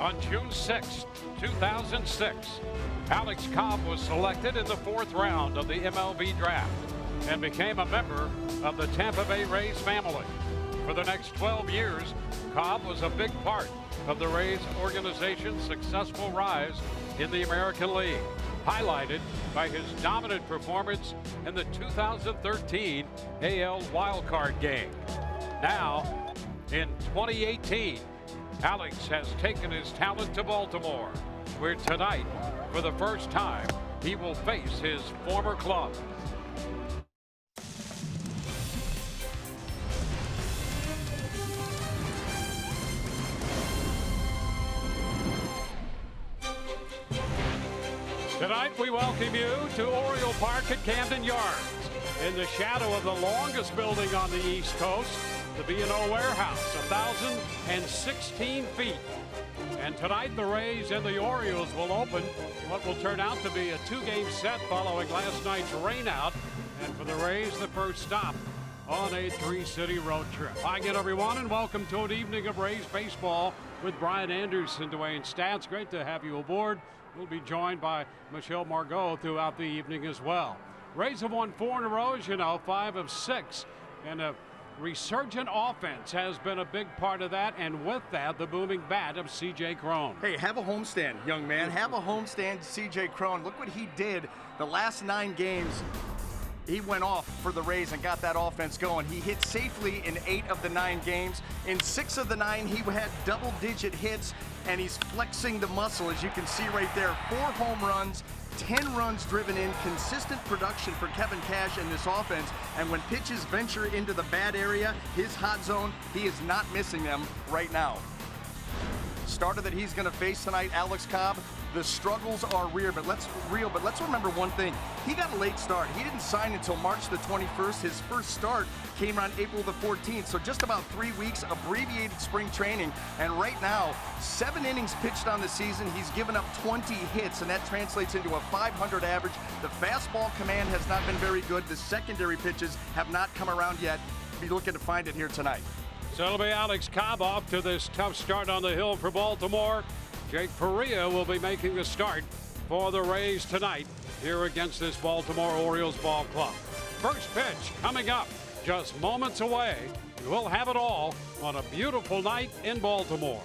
On June 6, 2006, Alex Cobb was selected in the 4th round of the MLB draft and became a member of the Tampa Bay Rays family. For the next 12 years, Cobb was a big part of the Rays organization's successful rise in the American League, highlighted by his dominant performance in the 2013 AL wildcard game. Now, in 2018, Alex has taken his talent to Baltimore, where tonight, for the first time, he will face his former club. Tonight, we welcome you to Oriole Park at Camden Yards, in the shadow of the longest building on the East Coast, the B&O Warehouse, 1,016 feet. And tonight, the Rays and the Orioles will open what will turn out to be a 2-game set following last night's rainout. And for the Rays, the first stop on a 3-city road trip. Hi again, everyone, and welcome to an evening of Rays baseball with Brian Anderson, Dwayne Stats. Great to have you aboard. We'll be joined by Michelle Margot throughout the evening as well. Rays have won 4 in a row, as you know, 5 of 6. And a resurgent offense has been a big part of that, and with that, the booming bat of C.J. Cron. Hey, have a homestand, young man. Have a homestand, C.J. Cron. Look what he did the last 9 games. He went off for the Rays and got that offense going. He hit safely in 8 of the 9 games. In 6 of the 9, he had double-digit hits, and he's flexing the muscle, as you can see right there. 4 home runs, 10 runs driven in, consistent production for Kevin Cash in this offense. And when pitches venture into the bad area, his hot zone, he is not missing them right now. Starter that he's going to face tonight, Alex Cobb. The struggles are real, but let's remember one thing. He got a late start. He didn't sign until March the 21st. His first start came on April the 14th, so just about 3 weeks, abbreviated spring training. And right now, 7 innings pitched on the season. He's given up 20 hits, and that translates into a .500 average. The fastball command has not been very good. The secondary pitches have not come around yet. Be looking to find it here tonight. So it'll be Alex Cobb off to this tough start on the hill for Baltimore. Jake Perea will be making the start for the Rays tonight here against this Baltimore Orioles ball club. First pitch coming up just moments away. We'll have it all on a beautiful night in Baltimore.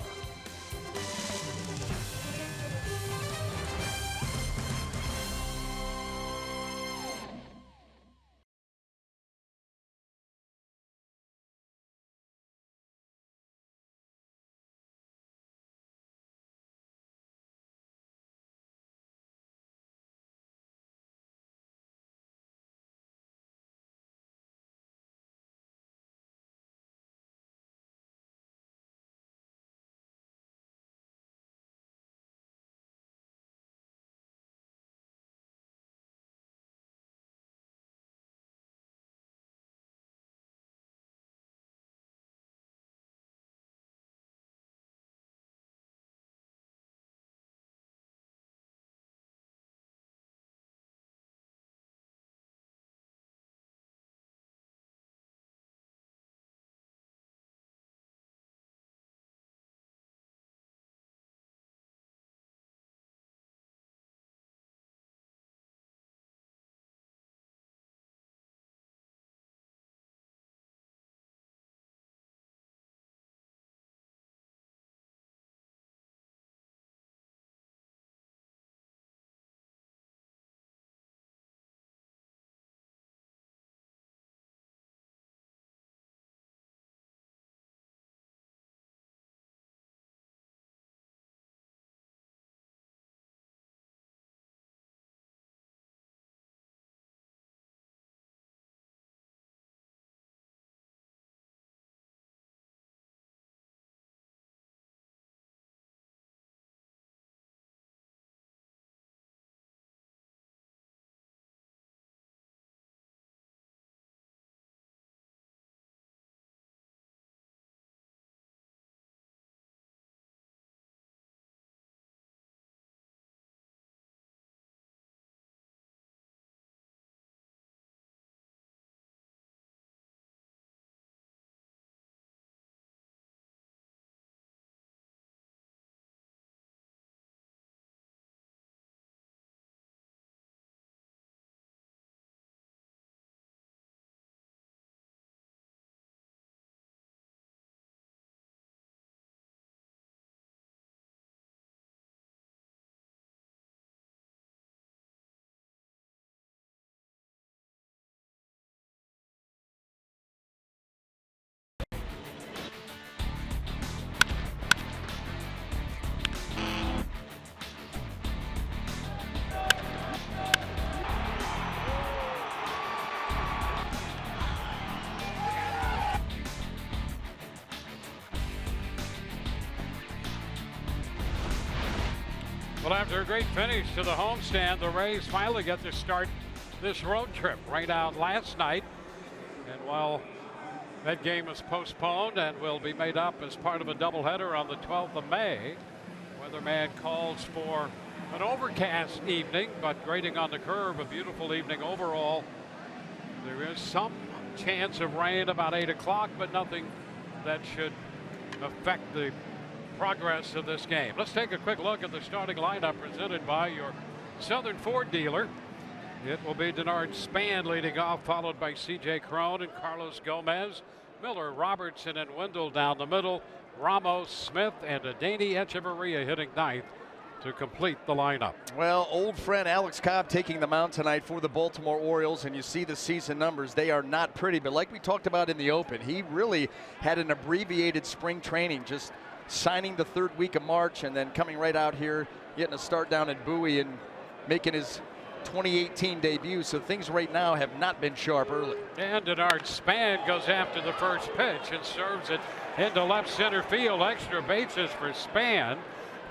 Well, after a great finish to the homestand, the Rays finally get to start this road trip. Rained out last night, and while that game was postponed and will be made up as part of a doubleheader on the 12th of May, weatherman calls for an overcast evening, but grading on the curve, a beautiful evening overall. There is some chance of rain about 8 o'clock, but nothing that should affect the progress of this game. Let's take a quick look at the starting lineup presented by your Southern Ford dealer. It will be Denard Span leading off, followed by C.J. Cron and Carlos Gomez, Miller, Robertson, and Wendell down the middle, Ramos, Smith, and Adeiny Echeverria hitting ninth to complete the lineup. Well, old friend Alex Cobb taking the mound tonight for the Baltimore Orioles, and you see the season numbers. They are not pretty, but like we talked about in the open, he really had an abbreviated spring training, just signing the third week of March and then coming right out here, getting a start down at Bowie and making his 2018 debut. So things right now have not been sharp early. And Denard Span goes after the first pitch and serves it into left center field. Extra bases for Span.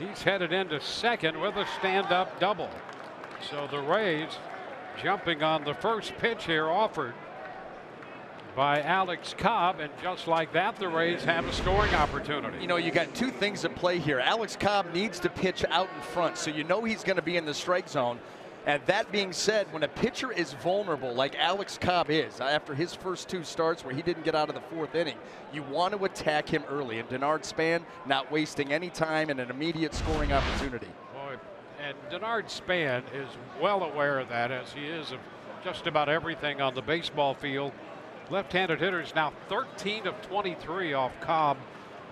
He's headed into second with a stand-up double. So the Rays jumping on the first pitch here offered by Alex Cobb, and just like that, the Rays have a scoring opportunity. You know, you got two things at play here. Alex Cobb needs to pitch out in front, so you know he's going to be in the strike zone. And that being said, when a pitcher is vulnerable like Alex Cobb is, after his first two starts where he didn't get out of the fourth inning, you want to attack him early. And Denard Span not wasting any time and an immediate scoring opportunity. Boy, and Denard Span is well aware of that, as he is of just about everything on the baseball field. Left-handed hitters now 13 of 23 off Cobb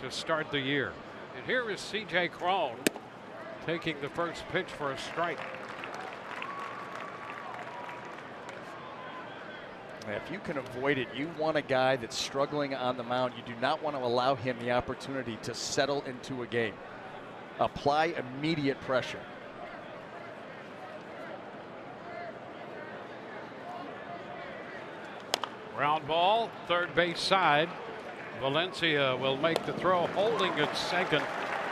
to start the year. And here is C.J. Cron taking the first pitch for a strike. If you can avoid it, you want a guy that's struggling on the mound. You do not want to allow him the opportunity to settle into a game. Apply immediate pressure. Ground ball, third base side. Valencia will make the throw. Holding at second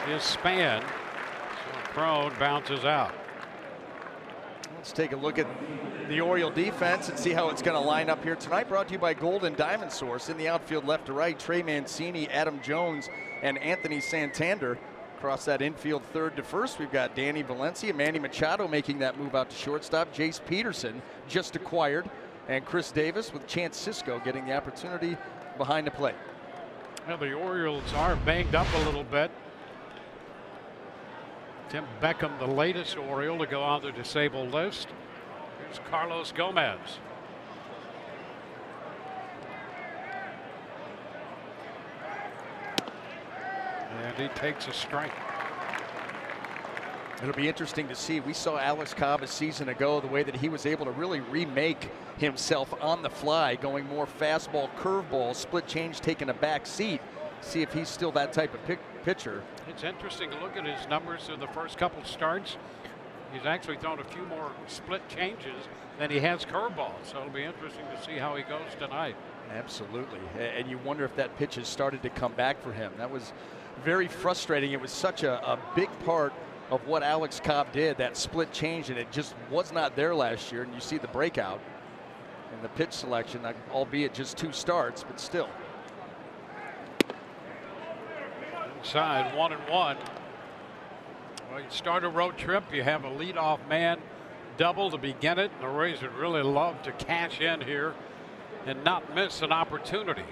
is Span. So Cron bounces out. Let's take a look at the Oriole defense and see how it's going to line up here tonight. Brought to you by Golden Diamond Source. In the outfield left to right, Trey Mancini, Adam Jones, and Anthony Santander. Across that infield third to first, we've got Danny Valencia, Manny Machado making that move out to shortstop, Jace Peterson just acquired, and Chris Davis with Chance Cisco getting the opportunity behind the plate. Well, the Orioles are banged up a little bit. Tim Beckham, the latest Oriole to go on the disabled list. Here's Carlos Gomez. And he takes a strike. It'll be interesting to see. We saw Alex Cobb a season ago, the way that he was able to really remake himself on the fly, going more fastball, curveball, split change, taking a back seat. See if he's still that type of pitcher. It's interesting to look at his numbers through the first couple starts. He's actually thrown a few more split changes than he has curveballs. So it'll be interesting to see how he goes tonight. Absolutely. And you wonder if that pitch has started to come back for him. That was very frustrating. It was such a big part of what Alex Cobb did, that split change, and it just was not there last year. And you see the breakout in the pitch selection, albeit just two starts, but still. Inside 1-1. Well, you start a road trip, you have a leadoff man double to begin it. The Rays would really love to cash in here and not miss an opportunity.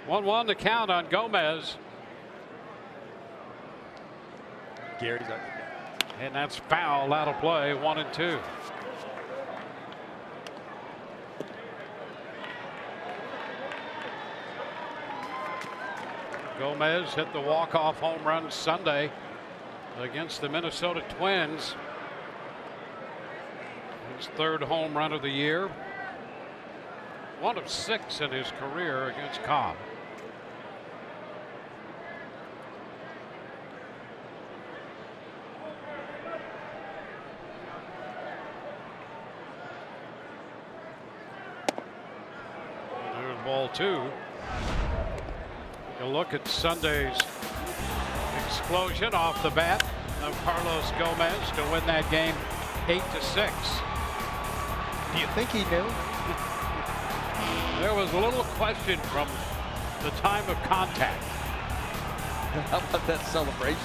One the count on Gomez. Gary's up. And that's foul out of play, 1-2. Gomez hit the walk-off home run Sunday against the Minnesota Twins. His third home run of the year. 1 of 6 in his career against Cobb. There's ball 2. You look at Sunday's explosion off the bat of Carlos Gomez to win that game 8-6. Do you think he knew? There was a little question from the time of contact. How about that celebration?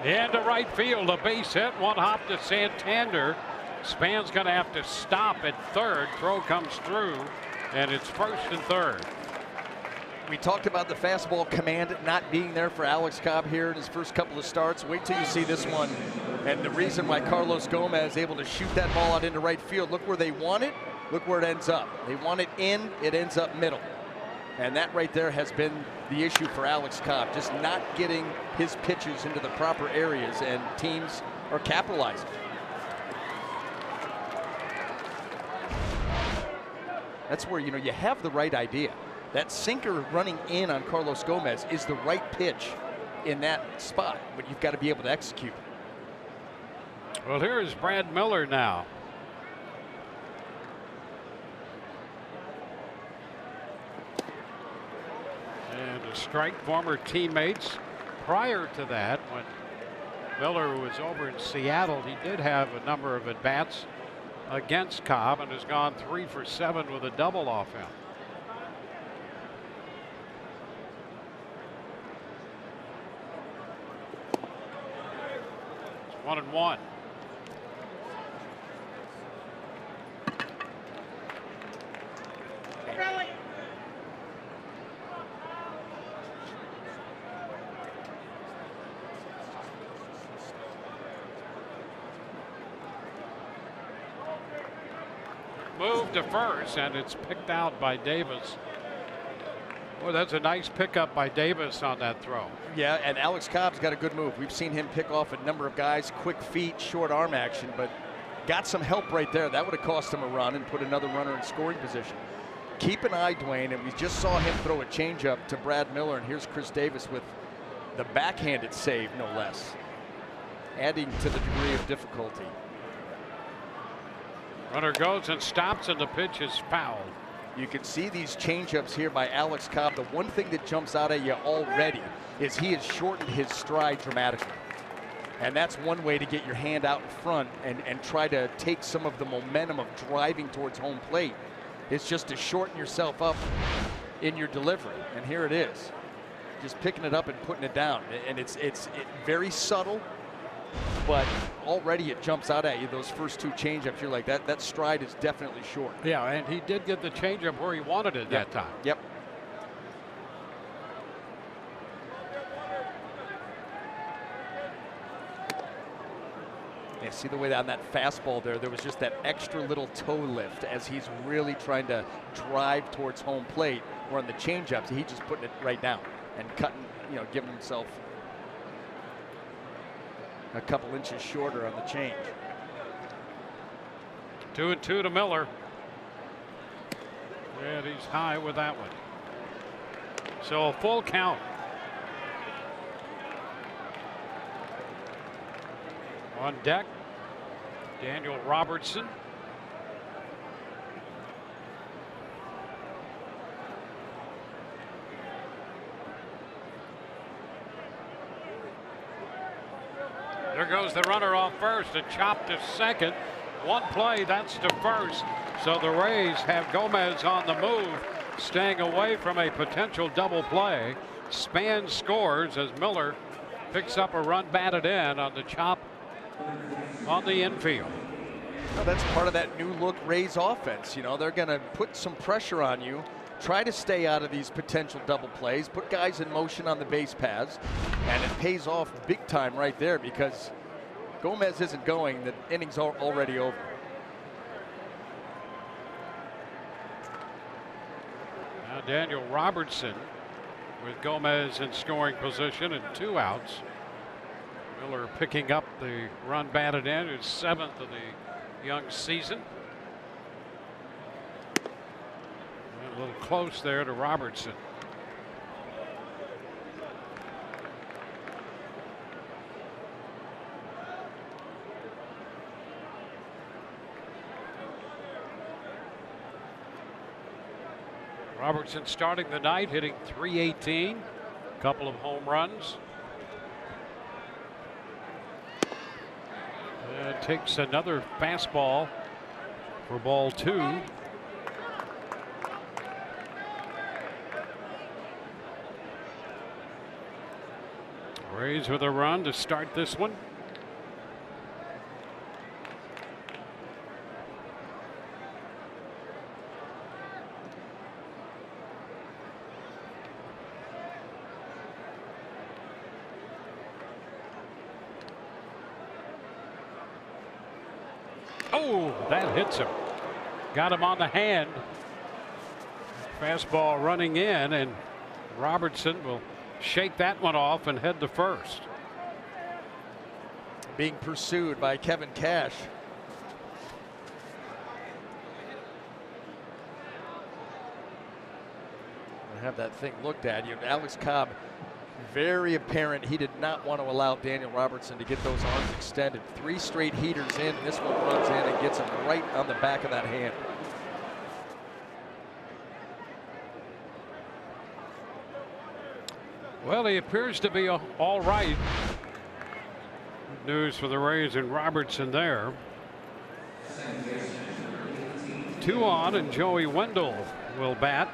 Into right field, a base hit, 1 hop to Santander. Span's going to have to stop at third. Throw comes through, and it's first and third. We talked about the fastball command not being there for Alex Cobb here in his first couple of starts. Wait till you see this one. And the reason why Carlos Gomez is able to shoot that ball out into right field, look where they want it, look where it ends up. They want it in, it ends up middle. And that right there has been the issue for Alex Cobb, just not getting his pitches into the proper areas, and teams are capitalizing. That's where, you know, you have the right idea. That sinker running in on Carlos Gomez is the right pitch in that spot, but you've got to be able to execute. Well, here is Brad Miller now. And to strike former teammates. Prior to that, when Miller was over in Seattle, he did have a number of at-bats against Cobb and has gone 3 for 7 with a double off him. It's 1-1. Move to first, and it's picked out by Davis. Boy, that's a nice pickup by Davis on that throw. Yeah, and Alex Cobb's got a good move. We've seen him pick off a number of guys, quick feet, short arm action, but got some help right there. That would have cost him a run and put another runner in scoring position. Keep an eye, Dwayne, and we just saw him throw a changeup to Brad Miller, and here's Chris Davis with the backhanded save, no less, adding to the degree of difficulty. Runner goes and stops, and the pitch is fouled. You can see these changeups here by Alex Cobb. The one thing that jumps out at you already is he has shortened his stride dramatically. And that's one way to get your hand out in front and try to take some of the momentum of driving towards home plate. It's just to shorten yourself up in your delivery. And here it is. Just picking it up and putting it down. And it's very subtle, but already it jumps out at you. Those first 2 changeups, you're like, that stride is definitely short. Yeah, and he did get the changeup where he wanted it that time. Yep. Yeah, see the way on that fastball there was just that extra little toe lift as he's really trying to drive towards home plate. Where on the changeups, he's just putting it right down and cutting, you know, giving himself a couple inches shorter on the change. 2-2 to Miller. And he's high with that one. So a full count. On deck, Daniel Robertson. There goes the runner off first, and chopped to second. One play, that's to first. So the Rays have Gomez on the move, staying away from a potential double play. Span scores as Miller picks up a run batted in on the chop on the infield. Well, that's part of that new look Rays offense. You know, they're going to put some pressure on you, try to stay out of these potential double plays, put guys in motion on the base paths, and it pays off big time right there because Gomez isn't going. The inning's already over. Now Daniel Robertson with Gomez in scoring position and 2 outs. Miller picking up the run batted in, his 7th of the young season. A little close there to Robertson. Robertson starting the night hitting .318, a couple of home runs. And takes another fastball for ball 2. Rays with a run to start this one. Oh, that hits him. Got him on the hand. Fastball running in, and Robertson will shake that one off and head to first. Being pursued by Kevin Cash. I have that thing looked at. You, Alex Cobb, very apparent he did not want to allow Daniel Robertson to get those arms extended. 3 straight heaters in, and this one runs in and gets him right on the back of that hand. Well, he appears to be all right. Good news for the Rays and Robertson there. 2 on, and Joey Wendell will bat.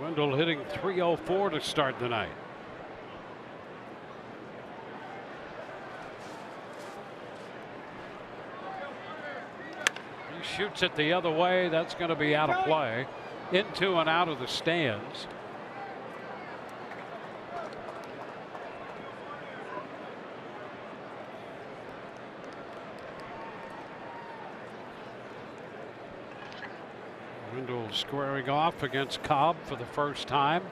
Wendell hitting .304 to start the night. He shoots it the other way. That's going to be out of play. Into and out of the stands. Wendell squaring off against Cobb for the first time.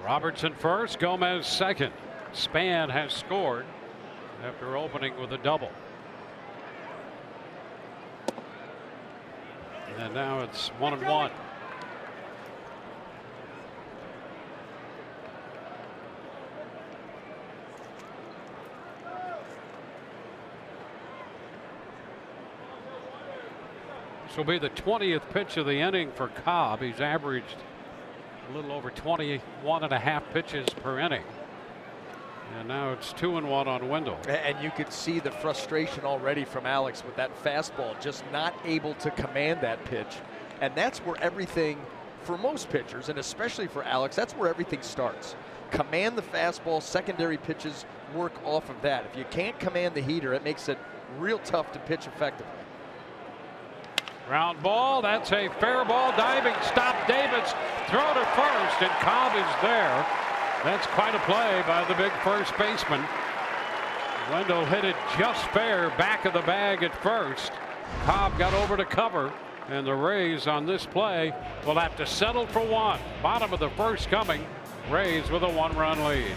Robertson first, Gomez second. Span has scored after opening with a double. And now it's 1-1. This will be the 20th pitch of the inning for Cobb. He's averaged a little over 21.5 pitches per inning. And now it's 2-1 on Wendell. And you could see the frustration already from Alex with that fastball, just not able to command that pitch. And that's where everything, for most pitchers, and especially for Alex, that's where everything starts. Command the fastball, secondary pitches work off of that. If you can't command the heater, it makes it real tough to pitch effectively. Ground ball, that's a fair ball, diving stop, Davis, throw to first, and Cobb is there. That's quite a play by the big first baseman. Wendell hit it just fair, back of the bag at first. Cobb got over to cover, and the Rays on this play will have to settle for 1. Bottom of the first coming, Rays with a 1-run lead.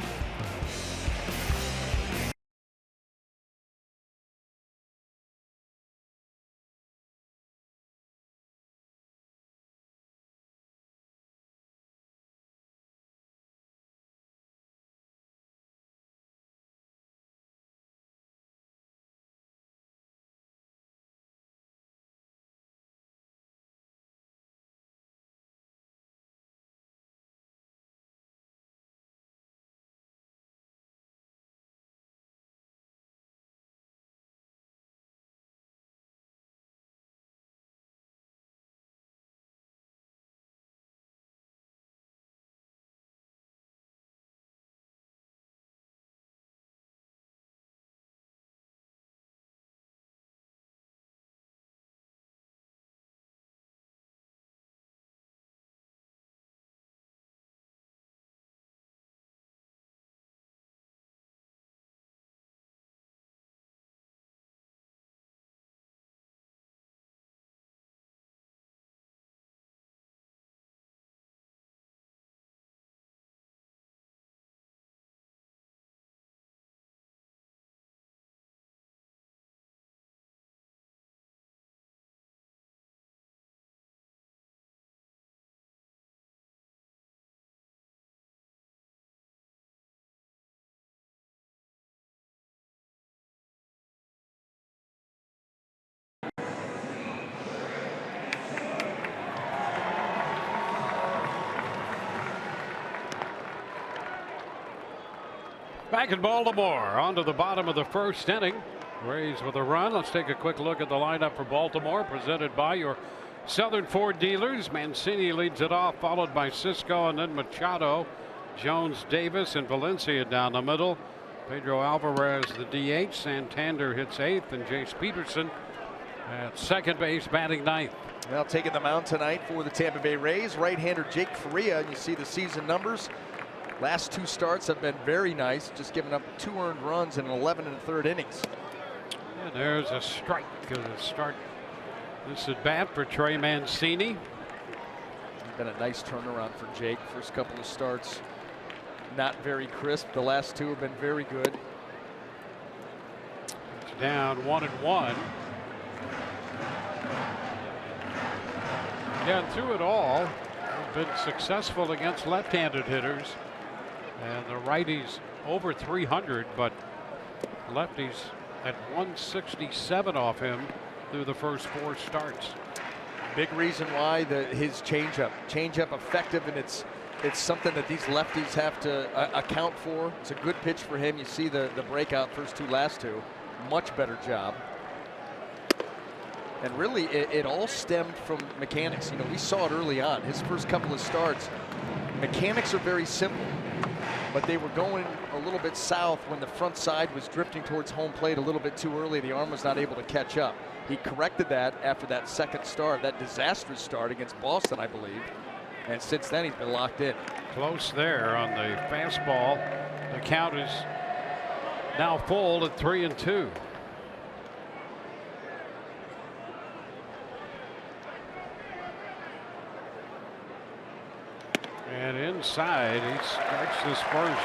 Back in Baltimore, on to the bottom of the first inning. Rays with a run. Let's take a quick look at the lineup for Baltimore, presented by your Southern Ford dealers. Mancini leads it off, followed by Cisco and then Machado, Jones, Davis, and Valencia down the middle. Pedro Alvarez, the DH. Santander hits 8th, and Jace Peterson at second base, batting 9th. Well, taking the mound tonight for the Tampa Bay Rays, right-hander Jake Faria. And you see the season numbers. Last 2 starts have been very nice, just giving up 2 earned runs in 11 1/3 innings. And there's a strike to start this at bat for Trey Mancini. Been a nice turnaround for Jake. First couple of starts, not very crisp. The last 2 have been very good. It's down 1-1. Yeah, and through it all, they've been successful against left-handed hitters. And the righties over 300, but lefties at 167 off him through the first 4 starts. Big reason why his changeup effective, and it's something that these lefties have to account for. It's a good pitch for him. You see the breakout last 2, much better job. And really, it all stemmed from mechanics. You know, we saw it early on. His first couple of starts, mechanics are very simple, but they were going a little bit south when the front side was drifting towards home plate a little bit too early. The arm was not able to catch up. He corrected that after that second start, that disastrous start against Boston, I believe. And since then, he's been locked in. Close there on the fastball. The count is now full at 3-2. And inside, he starts this first,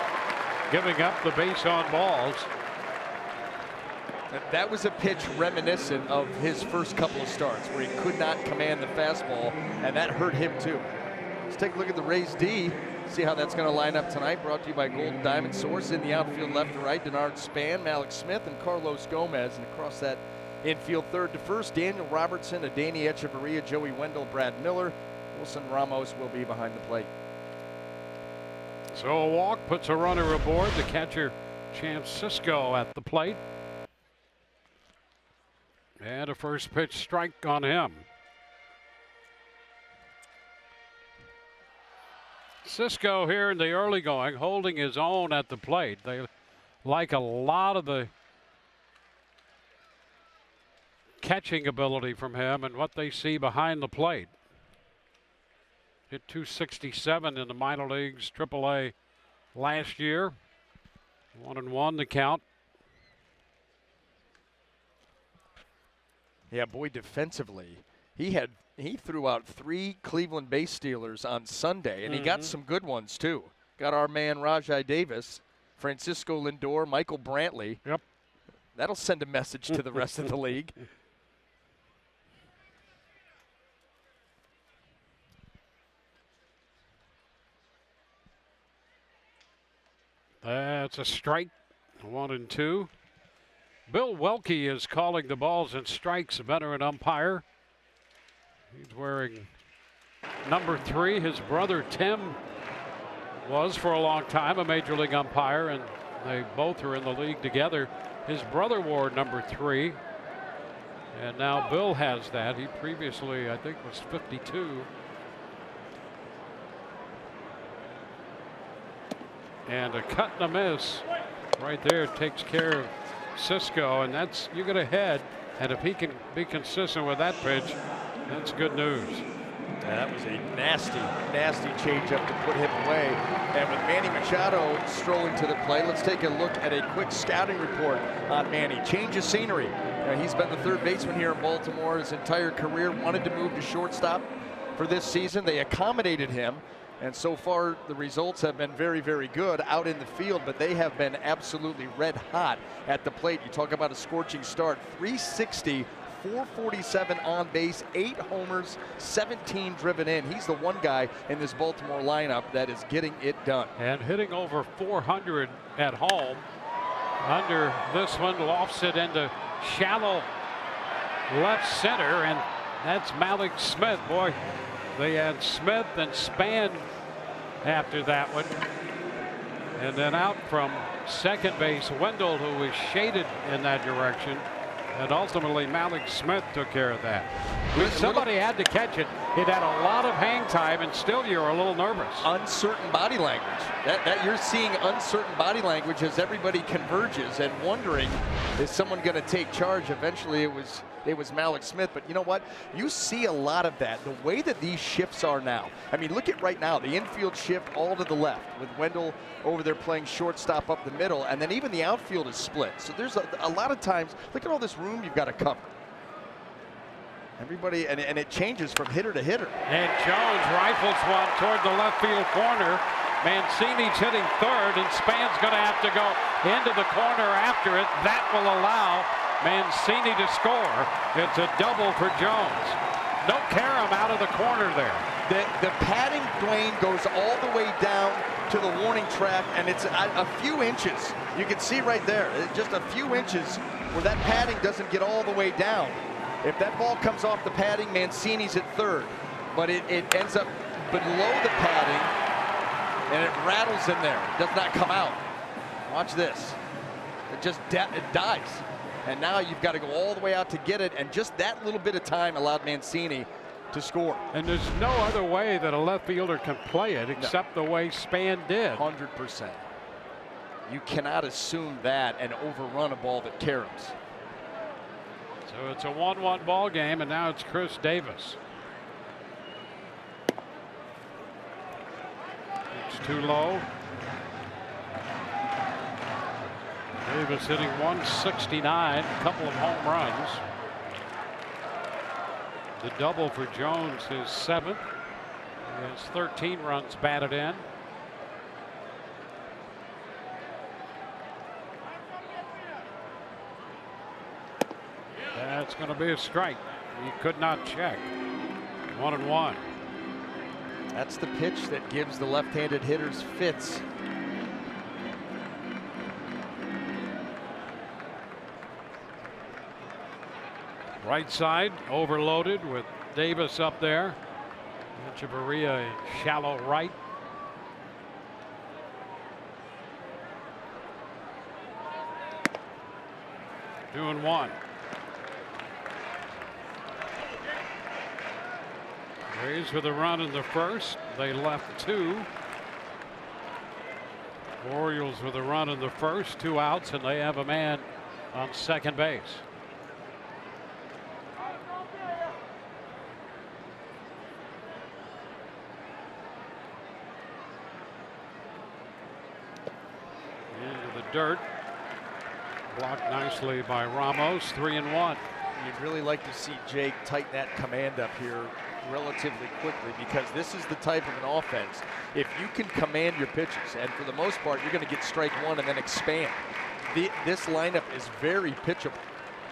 giving up the base on balls. That was a pitch reminiscent of his first couple of starts where he could not command the fastball, and that hurt him too. Let's take a look at the Rays D, see how that's going to line up tonight. Brought to you by Golden Diamond Source. In the outfield left to right, Denard Span, Malik Smith, and Carlos Gomez. And across that infield third to first, Daniel Robertson, Adeiny Echeverria, Joey Wendell, Brad Miller. Wilson Ramos will be behind the plate. So a walk puts a runner aboard. The catcher, Chance Cisco, at the plate. And a first pitch strike on him. Cisco here in the early going, holding his own at the plate. They like a lot of the catching ability from him and what they see behind the plate. Hit 267 in the minor leagues, AAA last year. 1-1 the count. Yeah, boy, defensively, he threw out 3 Cleveland base stealers on Sunday, and he got some good ones too. Got our man Rajai Davis, Francisco Lindor, Michael Brantley. Yep. That'll send a message to the rest of the league. That's a strike. 1-2. Bill Welke is calling the balls and strikes, a veteran umpire. He's wearing number 3. His brother Tim was for a long time a major league umpire, and they both are in the league together. His brother wore number 3, and now Bill has that. He previously, I think, was 52. And a cut and a miss right there takes care of Cisco, and that's, you get ahead, and if he can be consistent with that pitch, that's good news. Yeah, that was a nasty, nasty changeup to put him away. And with Manny Machado strolling to the plate, let's take a look at a quick scouting report on Manny. Change of scenery. He's been the third baseman here in Baltimore his entire career. Wanted to move to shortstop for this season. They accommodated him. And so far, the results have been very, very good out in the field, but they have been absolutely red hot at the plate. You talk about a scorching start, 360, 447 on base, 8 homers, 17 driven in. He's the one guy in this Baltimore lineup that is getting it done. And hitting over 400 at home. Under this one, lofts it into shallow left center, and that's Malik Smith. Boy, they had Smith and Span after that one. And then out from second base, Wendell, who was shaded in that direction. And ultimately, Malik Smith took care of that. Somebody had to catch it. It had a lot of hang time, and still you're a little nervous. Uncertain body language. That you're seeing uncertain body language as everybody converges and wondering, is someone going to take charge? Eventually, it was Malik Smith. But you know what? You see a lot of that. The way that these shifts are now. I mean, look at right now. The infield shift all to the left with Wendell over there playing shortstop up the middle, and then even the outfield is split. So there's a lot of times. Look at all this room you've got to cover. Everybody, and it changes from hitter to hitter. And Jones rifles one toward the left field corner. Mancini's hitting third, and Span's going to have to go into the corner after it. That will allow Mancini to score. It's a double for Jones. No carom out of the corner there. The padding, Dwayne, goes all the way down to the warning track, and it's a few inches. You can see right there, just a few inches where that padding doesn't get all the way down. If that ball comes off the padding, Mancini's at third, but it ends up below the padding, and it rattles in there. It does not come out. Watch this. It just it dies. And now you've got to go all the way out to get it, and just that little bit of time allowed Mancini to score. And there's no other way that a left fielder can play it except the way Span did. 100%. You cannot assume that and overrun a ball that caroms. So it's a 1-1 ball game, and now it's Chris Davis. It's too low. Davis hitting 169, a couple of home runs. The double for Jones, his seventh. He has 13 runs batted in. That's going to be a strike. He could not check. 1-1. That's the pitch that gives the left-handed hitters fits. Right side overloaded with Davis up there. Echeverria in shallow right. Two and one. Rays with a run in the first. They left two. Orioles with a run in the first, 2 outs, and they have a man on second base. Into the dirt. Blocked nicely by Ramos. 3-1. You'd really like to see Jake tighten that command up here relatively quickly, because this is the type of an offense. If you can command your pitches, and for the most part, you're going to get strike one and then expand. This lineup is very pitchable.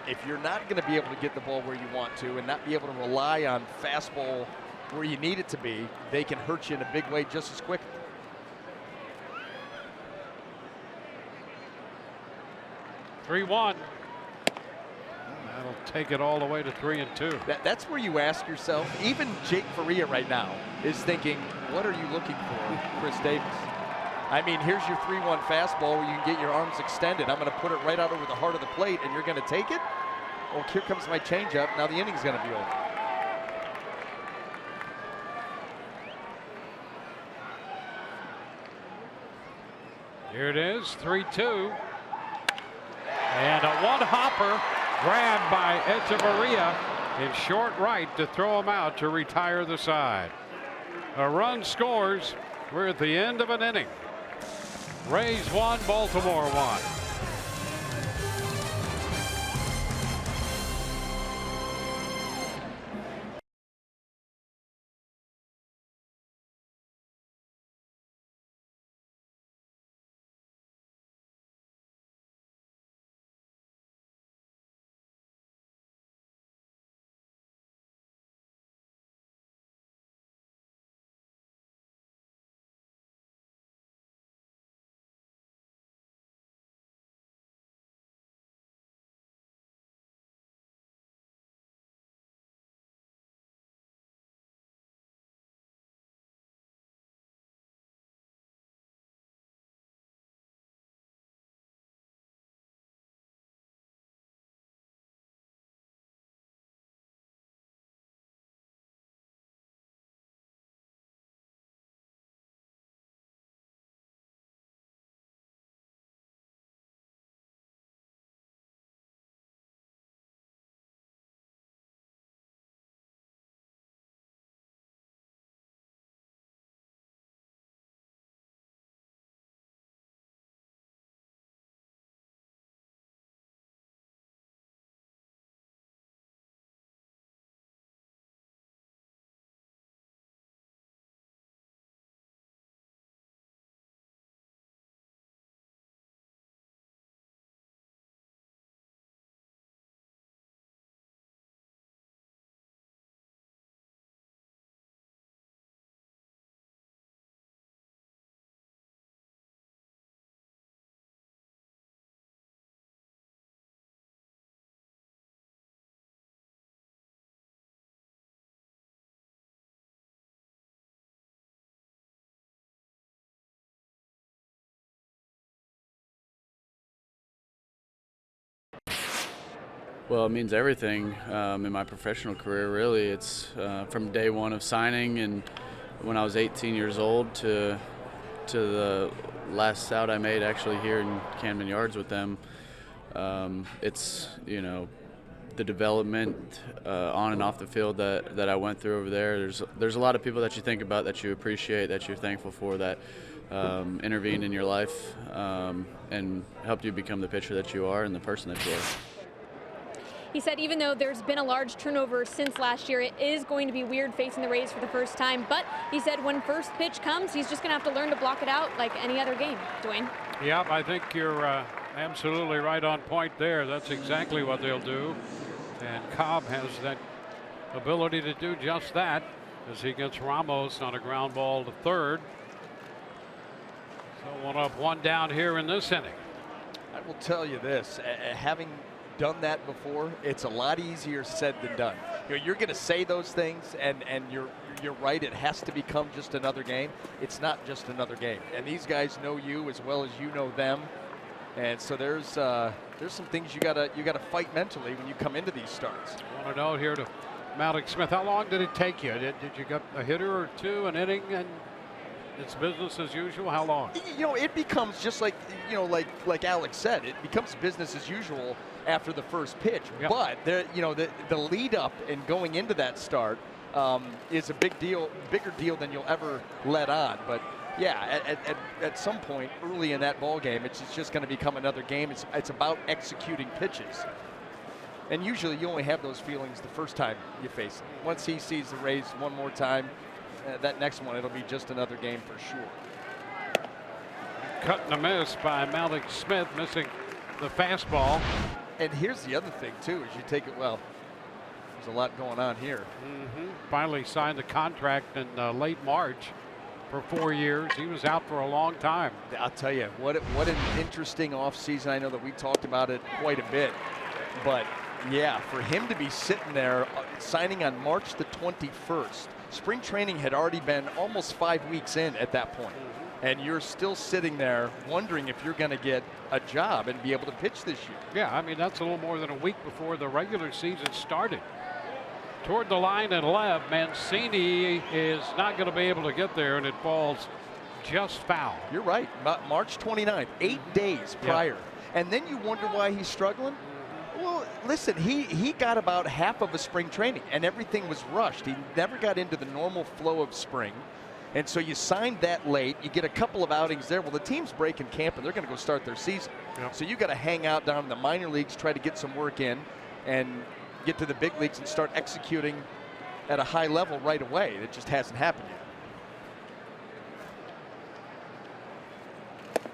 If you're not going to be able to get the ball where you want to and not be able to rely on fastball where you need it to be, they can hurt you in a big way just as quick. Three-one. That'll take it all the way to 3-2. That's where you ask yourself, even Jake Faria right now is thinking, what are you looking for, Chris Davis? I mean, here's your 3-1 fastball where you can get your arms extended. I'm going to put it right out over the heart of the plate, and you're going to take it? Well, here comes my changeup. Now the inning's going to be over. Here it is, 3-2. And a one-hopper grabbed by Echeverria in short right to throw him out to retire the side. A run scores. We're at the end of an inning. Rays 1, Baltimore 1. Well, it means everything in my professional career, really. It's from day one of signing and when I was 18 years old to the last out I made actually here in Camden Yards with them. It's, you know, the development on and off the field that I went through over there. There's a lot of people that you think about, that you appreciate, that you're thankful for, that intervened in your life and helped you become the pitcher that you are and the person that you are. He said even though there's been a large turnover since last year, it is going to be weird facing the Rays for the first time. But he said when first pitch comes, he's just going to have to learn to block it out like any other game. Dwayne? Yep, I think you're absolutely right on point there. That's exactly what they'll do. And Cobb has that ability to do just that as he gets Ramos on a ground ball to third. So 1 up, 1 down here in this inning. I will tell you this, having done that before, it's a lot easier said than done. You know, you're going to say those things, and you're right. It has to become just another game. It's not just another game, and these guys know you as well as you know them, and so there's some things you gotta fight mentally when you come into these starts. I want to know here to Mallex Smith, how long did it take you? Did you get a hitter or two an inning and it's business as usual? How long? You know, it becomes just like, you know, like Alex said, it becomes business as usual after the first pitch. Yep. But the lead up and going into that start is a bigger deal than you'll ever let on. But yeah, at some point early in that ball game, it's just going to become another game. It's about executing pitches. And usually you only have those feelings the first time you face them. Once he sees the Rays one more time, that next one, it'll be just another game for sure. Cut and a miss by Mallex Smith, missing the fastball. And here's the other thing, too, is you take it, well, there's a lot going on here. Finally signed a contract in late March for 4 years. He was out for a long time. I'll tell you, what an interesting offseason. I know that we talked about it quite a bit. But, yeah, for him to be sitting there signing on March the 21st, spring training had already been almost 5 weeks in at that point. And you're still sitting there wondering if you're going to get a job and be able to pitch this year. Yeah, I mean, that's a little more than a week before the regular season started. Toward the line and left, Mancini is not going to be able to get there, and it falls just foul. You're right. March 29th, 8 days prior. And then you wonder why he's struggling? Well, listen, he got about half of a spring training, and everything was rushed. He never got into the normal flow of spring. And so you signed that late. You get a couple of outings there. Well, the team's breaking camp, and they're going to go start their season. Yep. So you got to hang out down in the minor leagues, try to get some work in, and get to the big leagues and start executing at a high level right away. It just hasn't happened yet.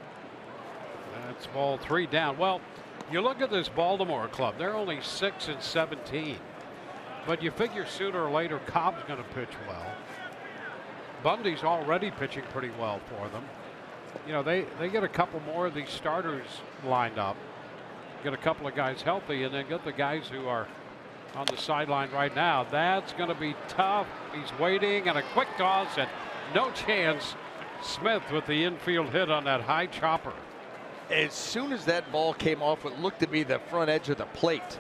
That's ball 3 down. Well, you look at this Baltimore club, they're only 6-17. But you figure sooner or later Cobb's going to pitch well. Bundy's already pitching pretty well for them. You know, they get a couple more of these starters lined up, get a couple of guys healthy, and then get the guys who are on the sideline right now. That's going to be tough. He's waiting, and a quick toss, and no chance. Smith with the infield hit on that high chopper. As soon as that ball came off what looked to be the front edge of the plate,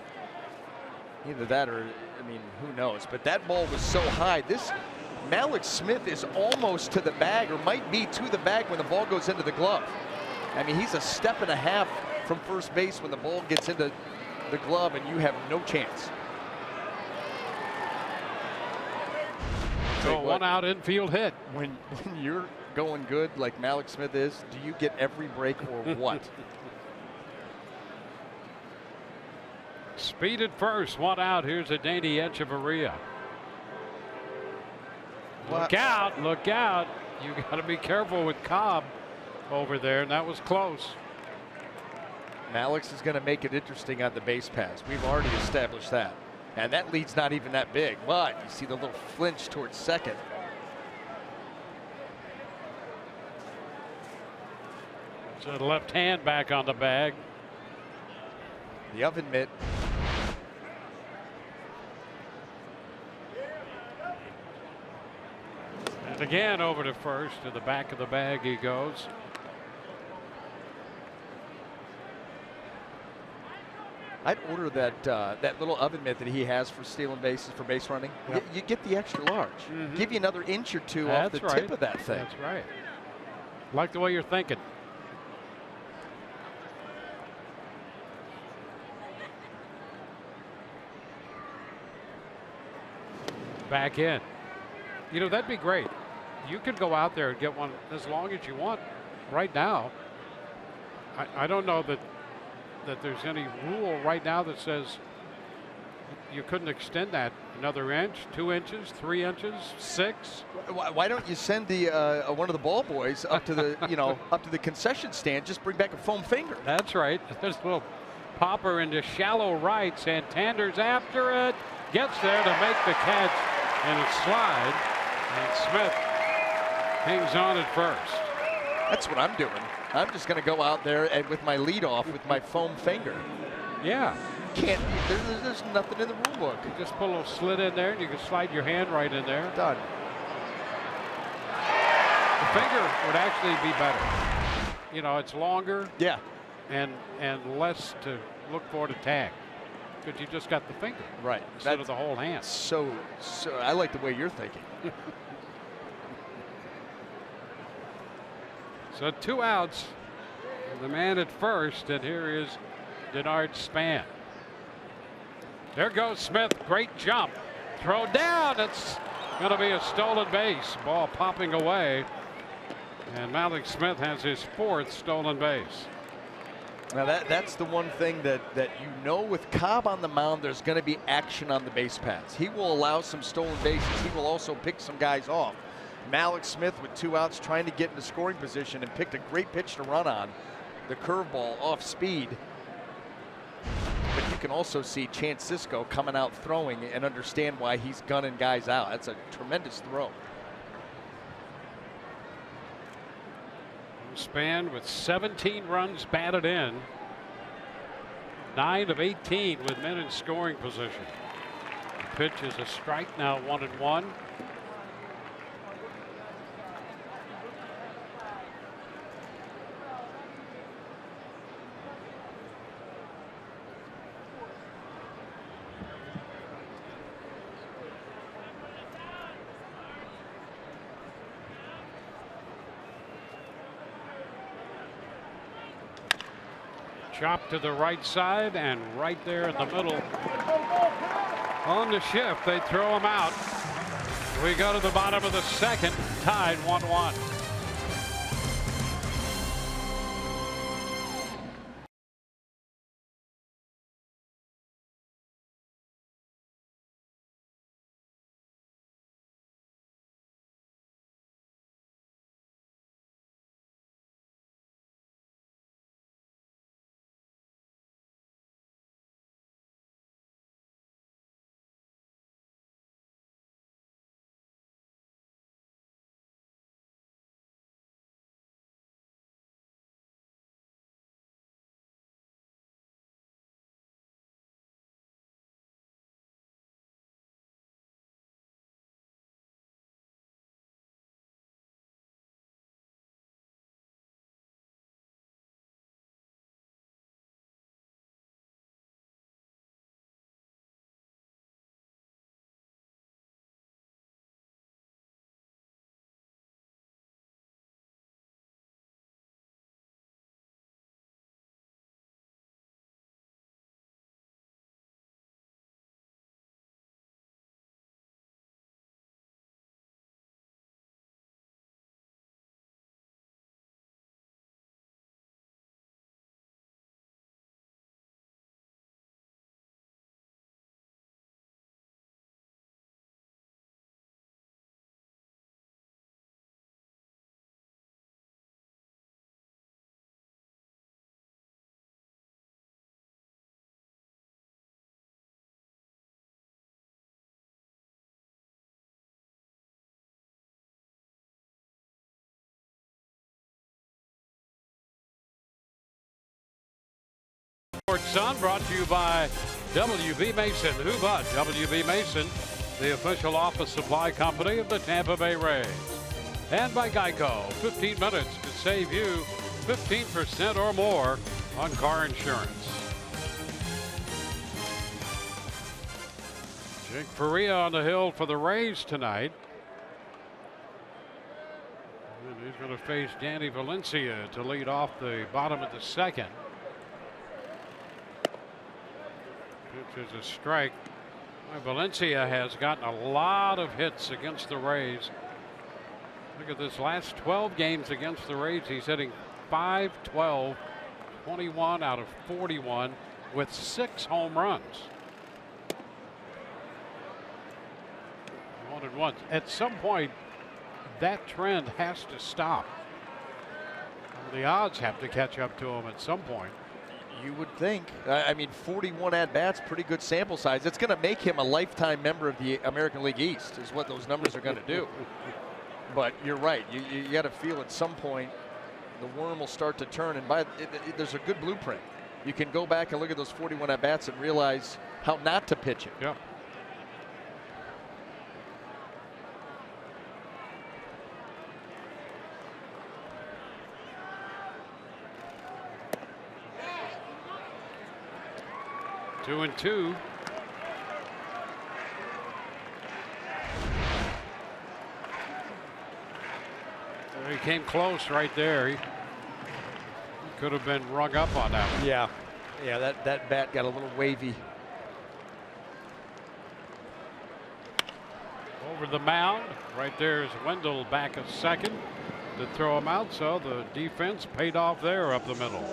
either that or, I mean, who knows, but that ball was so high. This Mallex Smith is almost to the bag, or might be to the bag when the ball goes into the glove. I mean, he's a step and a half from first base when the ball gets into the glove, and you have no chance. So one out infield hit. When you're going good like Mallex Smith is, do you get every break or what? Speed at first, 1 out. Here's a Danny Echeverria. Look out, look out. You got to be careful with Cobb over there, and that was close. Mallex is going to make it interesting on the base pass. We've already established that. And that lead's not even that big, but you see the little flinch towards second. So the left hand back on the bag. The oven mitt. And again over to first, to the back of the bag he goes. I'd order that little oven mitt that he has for stealing bases for base running. Yep. You get the extra large. Give you another inch or two off the tip of that thing. That's right. Like the way you're thinking. Back in. You know, that'd be great. You could go out there and get one as long as you want right now. I don't know that there's any rule right now that says you couldn't extend that another inch, 2 inches, 3 inches, 6. Why don't you send the one of the ball boys up to the up to the concession stand? Just bring back a foam finger. That's right. There's a little popper into shallow right. Santander's after it. Gets there to make the catch and it slide. And Smith hangs on at first. That's what I'm doing. I'm just going to go out there and with my lead off with my foam finger. Yeah. There's nothing in the rule book. You just put a little slit in there and you can slide your hand right in there. Done. The finger would actually be better. You know, it's longer. Yeah. And less to look for to tag. Because you just got the finger. Right. Instead of the whole hand. So I like the way you're thinking. So 2 outs. The man at first, and here is Denard Span. There goes Smith. Great jump. Throw down. It's going to be a stolen base. Ball popping away. And Malik Smith has his 4th stolen base. Now that's the one thing that you know with Cobb on the mound, there's going to be action on the base paths. He will allow some stolen bases. He will also pick some guys off. Malik Smith with 2 outs trying to get into scoring position and picked a great pitch to run on. The curveball off speed. But you can also see Chance Sisco coming out throwing and understand why he's gunning guys out. That's a tremendous throw. Span with 17 runs batted in. 9 of 18 with men in scoring position. The pitch is a strike, now 1-1. Chop to the right side and right there in the middle. On the shift, they throw him out. We go to the bottom of the 2nd, tied 1-1. Sports Sun brought to you by WB Mason. Who but WB Mason, the official office supply company of the Tampa Bay Rays. And by Geico, 15 minutes to save you 15% or more on car insurance. Jake Faria on the hill for the Rays tonight. And he's going to face Danny Valencia to lead off the bottom of the second. Pitch is a strike. Valencia has gotten a lot of hits against the Rays. Look at this last 12 games against the Rays. He's hitting .512, 21 out of 41 with 6 home runs. 1-1. At some point, that trend has to stop. The odds have to catch up to him at some point. You would think. I mean, 41 at-bats, pretty good sample size. It's going to make him a lifetime member of the American League East is what those numbers are going to do. But you're right. You got to feel at some point the worm will start to turn. And there's a good blueprint. You can go back and look at those 41 at-bats and realize how not to pitch it. Yeah. Two and two. He came close right there. He could have been rung up on that one. Yeah, that bat got a little wavy. Over the mound. Right there is Wendell back at second to throw him out. So the defense paid off there up the middle.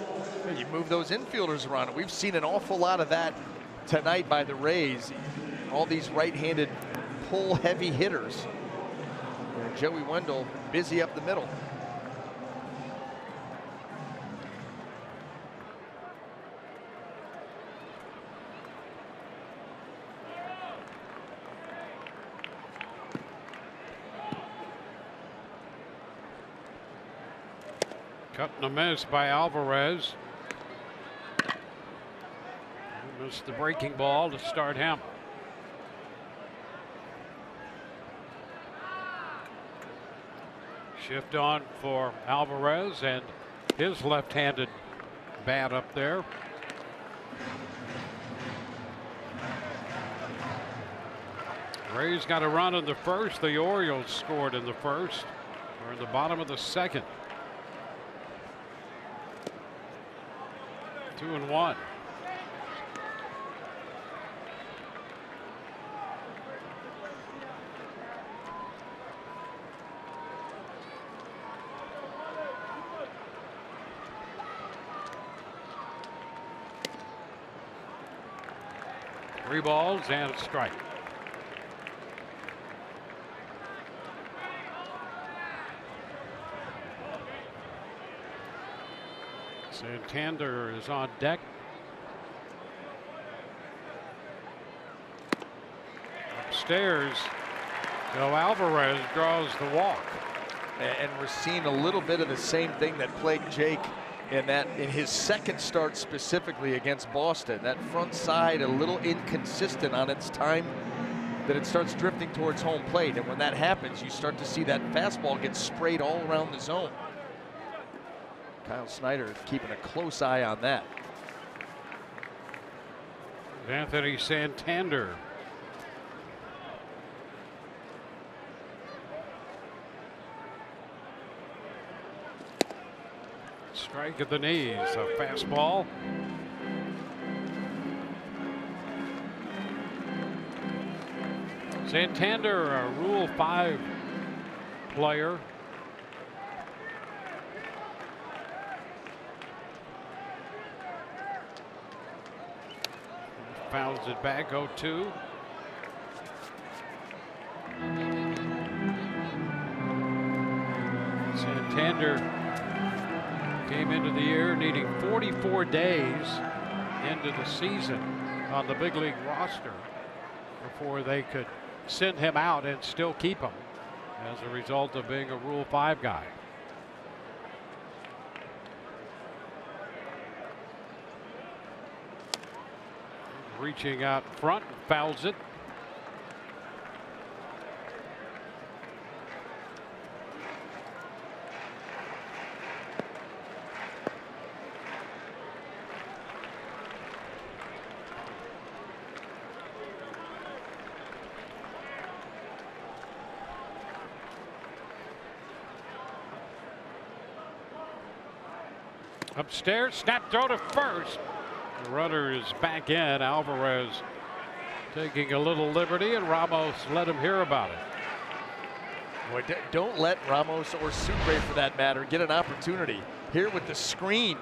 You move those infielders around. We've seen an awful lot of that tonight by the Rays. All these right-handed pull-heavy hitters. And Joey Wendell busy up the middle. Cut and a miss by Alvarez. He missed the breaking ball to start him. Shift on for Alvarez and his left-handed bat up there. Rays got a run in the first. The Orioles scored in the first. We're in the bottom of the second. 2-1. Three balls and a strike. Santander is on deck. Upstairs, so Alvarez draws the walk. And we're seeing a little bit of the same thing that plagued Jake in his second start specifically against Boston. That front side a little inconsistent on its time that it starts drifting towards home plate. And when that happens, you start to see that fastball get sprayed all around the zone. Kyle Snyder keeping a close eye on that. Anthony Santander. Strike at the knees, a fastball. Santander, a Rule 5 player. Fouls it back, 0-2. Santander came into the year needing 44 days into the season on the big league roster before they could send him out and still keep him as a result of being a Rule 5 guy. Reaching out front, fouls it. Upstairs, snap throw to first. The runner is back in. Alvarez taking a little liberty, and Ramos let him hear about it. Boy, don't let Ramos or Sucre, for that matter, get an opportunity. Here with the screen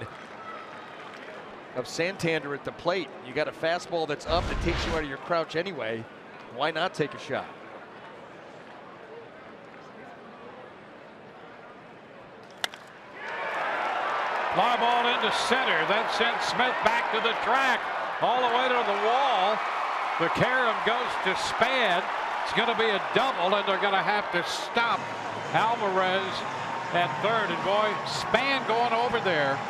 of Santander at the plate. You got a fastball that's up that takes you out of your crouch anyway. Why not take a shot? Fly ball into center. That sent Smith back to the track, all the way to the wall. The carom goes to Span. It's going to be a double, and they're going to have to stop Alvarez at third. And boy, Span going over there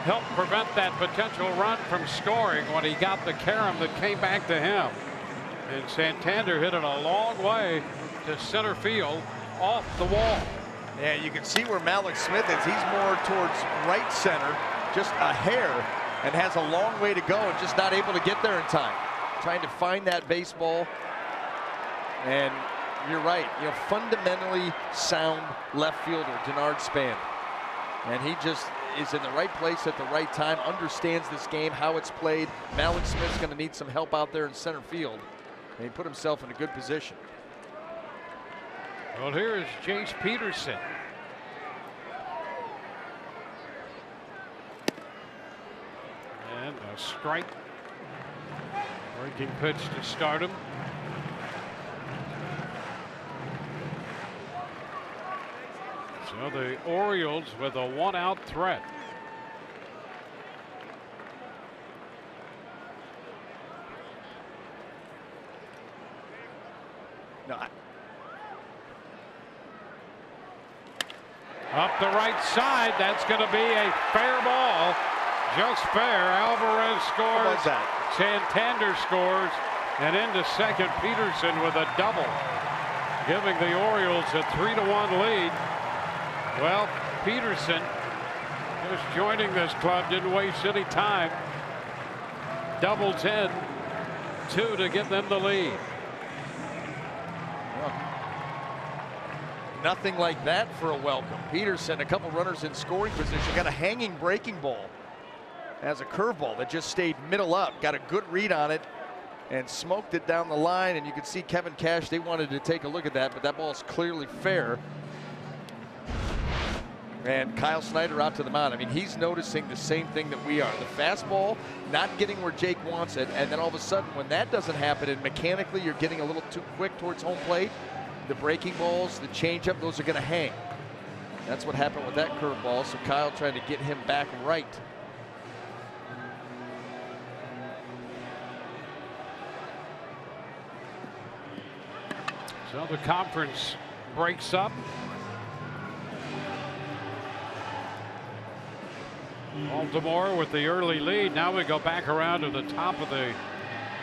helped prevent that potential run from scoring when he got the carom that came back to him. And Santander hit it a long way to center field off the wall. Yeah, you can see where Malik Smith is. He's more towards right center, just a hair, and has a long way to go and just not able to get there in time. Trying to find that baseball. And you're right, you know, fundamentally sound left fielder, Denard Span. And he just is in the right place at the right time, understands this game, how it's played. Malik Smith's going to need some help out there in center field. And he put himself in a good position. Well, here is Jace Peterson. And a strike. Breaking pitch to start him. So the Orioles with a one-out threat. No, Up the right side, that's going to be a fair ball. Just fair. Alvarez scores. Santander scores. And into second, Peterson with a double, giving the Orioles a 3-1 lead. Well, Peterson just joining this club, didn't waste any time. Doubles in, 2 to get them the lead. nothing like that for a welcome. Peterson, a couple runners in scoring position, got a hanging breaking ball as a curveball that just stayed middle up, got a good read on it and smoked it down the line. And you could see Kevin Cash, they wanted to take a look at that, but that ball is clearly fair. And Kyle Snyder out to the mound. I mean, he's noticing the same thing that we are. The fastball not getting where Jake wants it, and then all of a sudden when that doesn't happen and mechanically you're getting a little too quick towards home plate, the breaking balls, the changeup, those are going to hang. That's what happened with that curveball. So Kyle trying to get him back right. So the conference breaks up. Baltimore with the early lead. Now we go back around to the top of the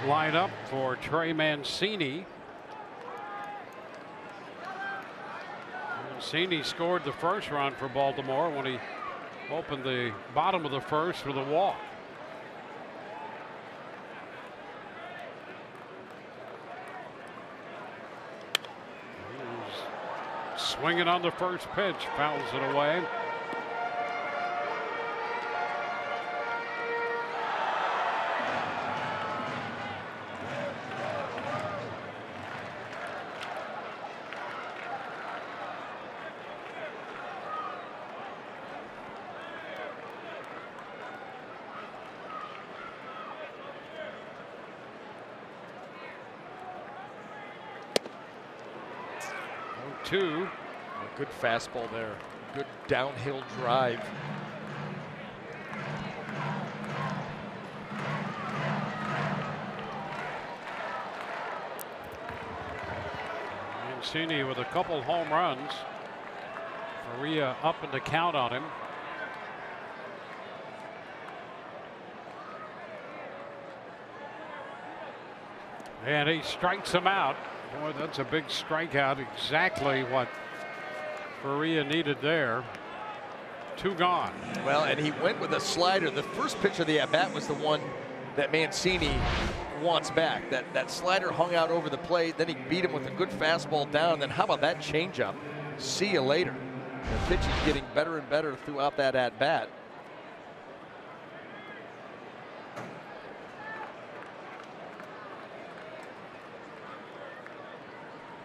lineup for Trey Mancini. Mancini scored the first run for Baltimore when he opened the bottom of the first with a walk. He's swinging on the first pitch, fouls it away. Two. A good fastball there. Good downhill drive. Mancini with a couple home runs. Faria up in the count on him. And he strikes him out. Boy, that's a big strikeout. Exactly what Faria needed there. Two gone. Well, and he went with a slider. The first pitch of the at-bat was the one that Mancini wants back. That slider hung out over the plate. Then he beat him with a good fastball down. Then how about that changeup? See you later. The pitch is getting better and better throughout that at-bat.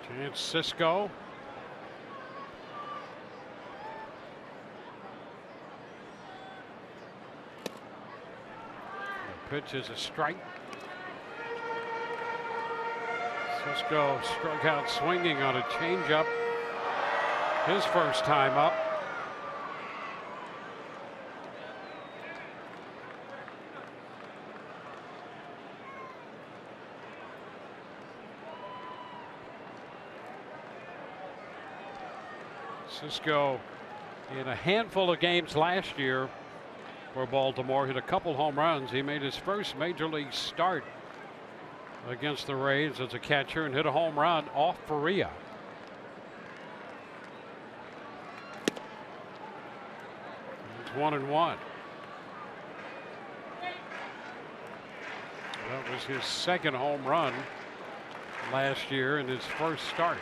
Chance Cisco. The pitch is a strike. Cisco struck out swinging on a changeup. His first time up. Cisco, in a handful of games last year for Baltimore, hit a couple home runs. He made his first major league start against the Rays as a catcher and hit a home run off Faria. It's 1-1. That was his second home run last year in his first start.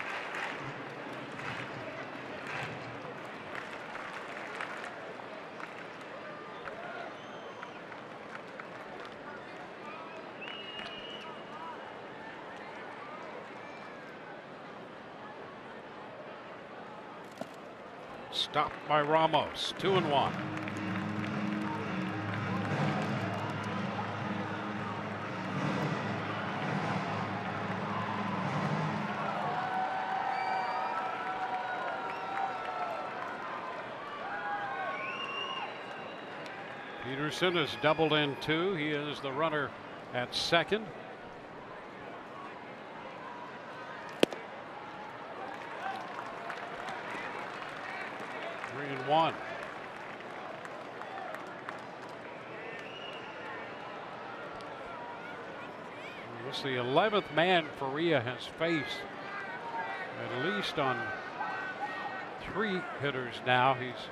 Stopped by Ramos. 2-1. Peterson has doubled in two. He is the runner at second. 3-1. This is the 11th man Faria has faced, at least on 3 hitters now. He's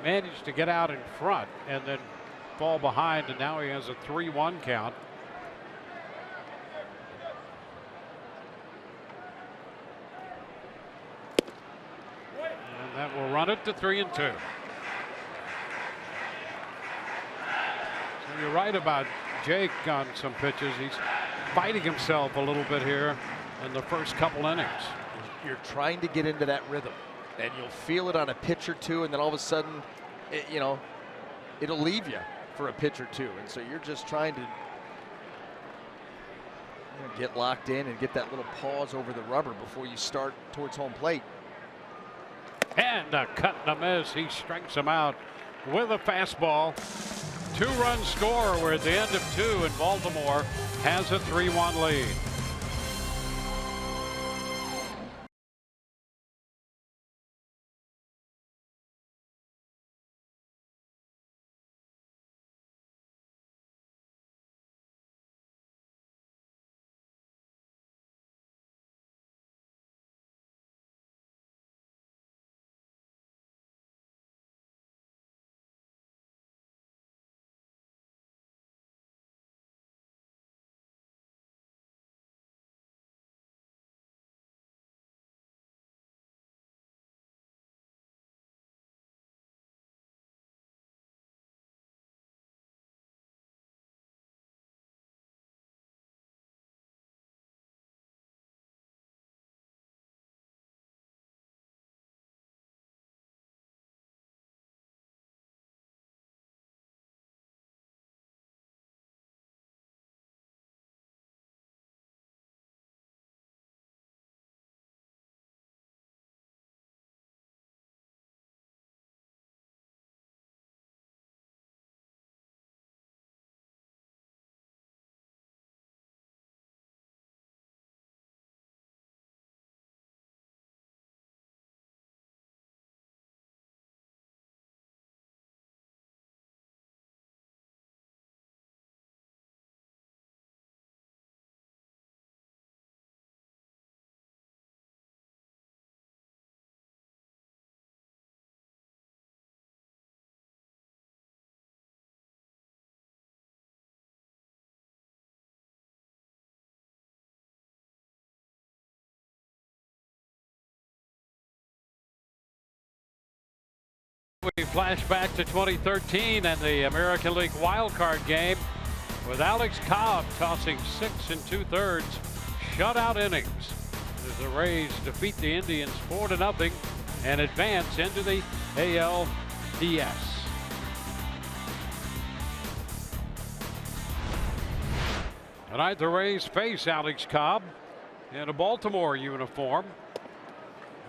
managed to get out in front and then fall behind, and now he has a 3-1 count. And that will run it to 3-2. So you're right about Jake on some pitches. He's fighting himself a little bit here in the first couple innings. You're trying to get into that rhythm, and you'll feel it on a pitch or two, and then all of a sudden, it'll leave you for a pitch or two. And so you're just trying to get locked in and get that little pause over the rubber before you start towards home plate. And a cut and a miss. He strikes him out with a fastball. 2-run score. We're at the end of 2, and Baltimore has a 3-1 lead. We flash back to 2013 and the American League wildcard game with Alex Cobb tossing 6 2/3 shutout innings as the Rays defeat the Indians 4-0 and advance into the ALDS. Tonight the Rays face Alex Cobb in a Baltimore uniform.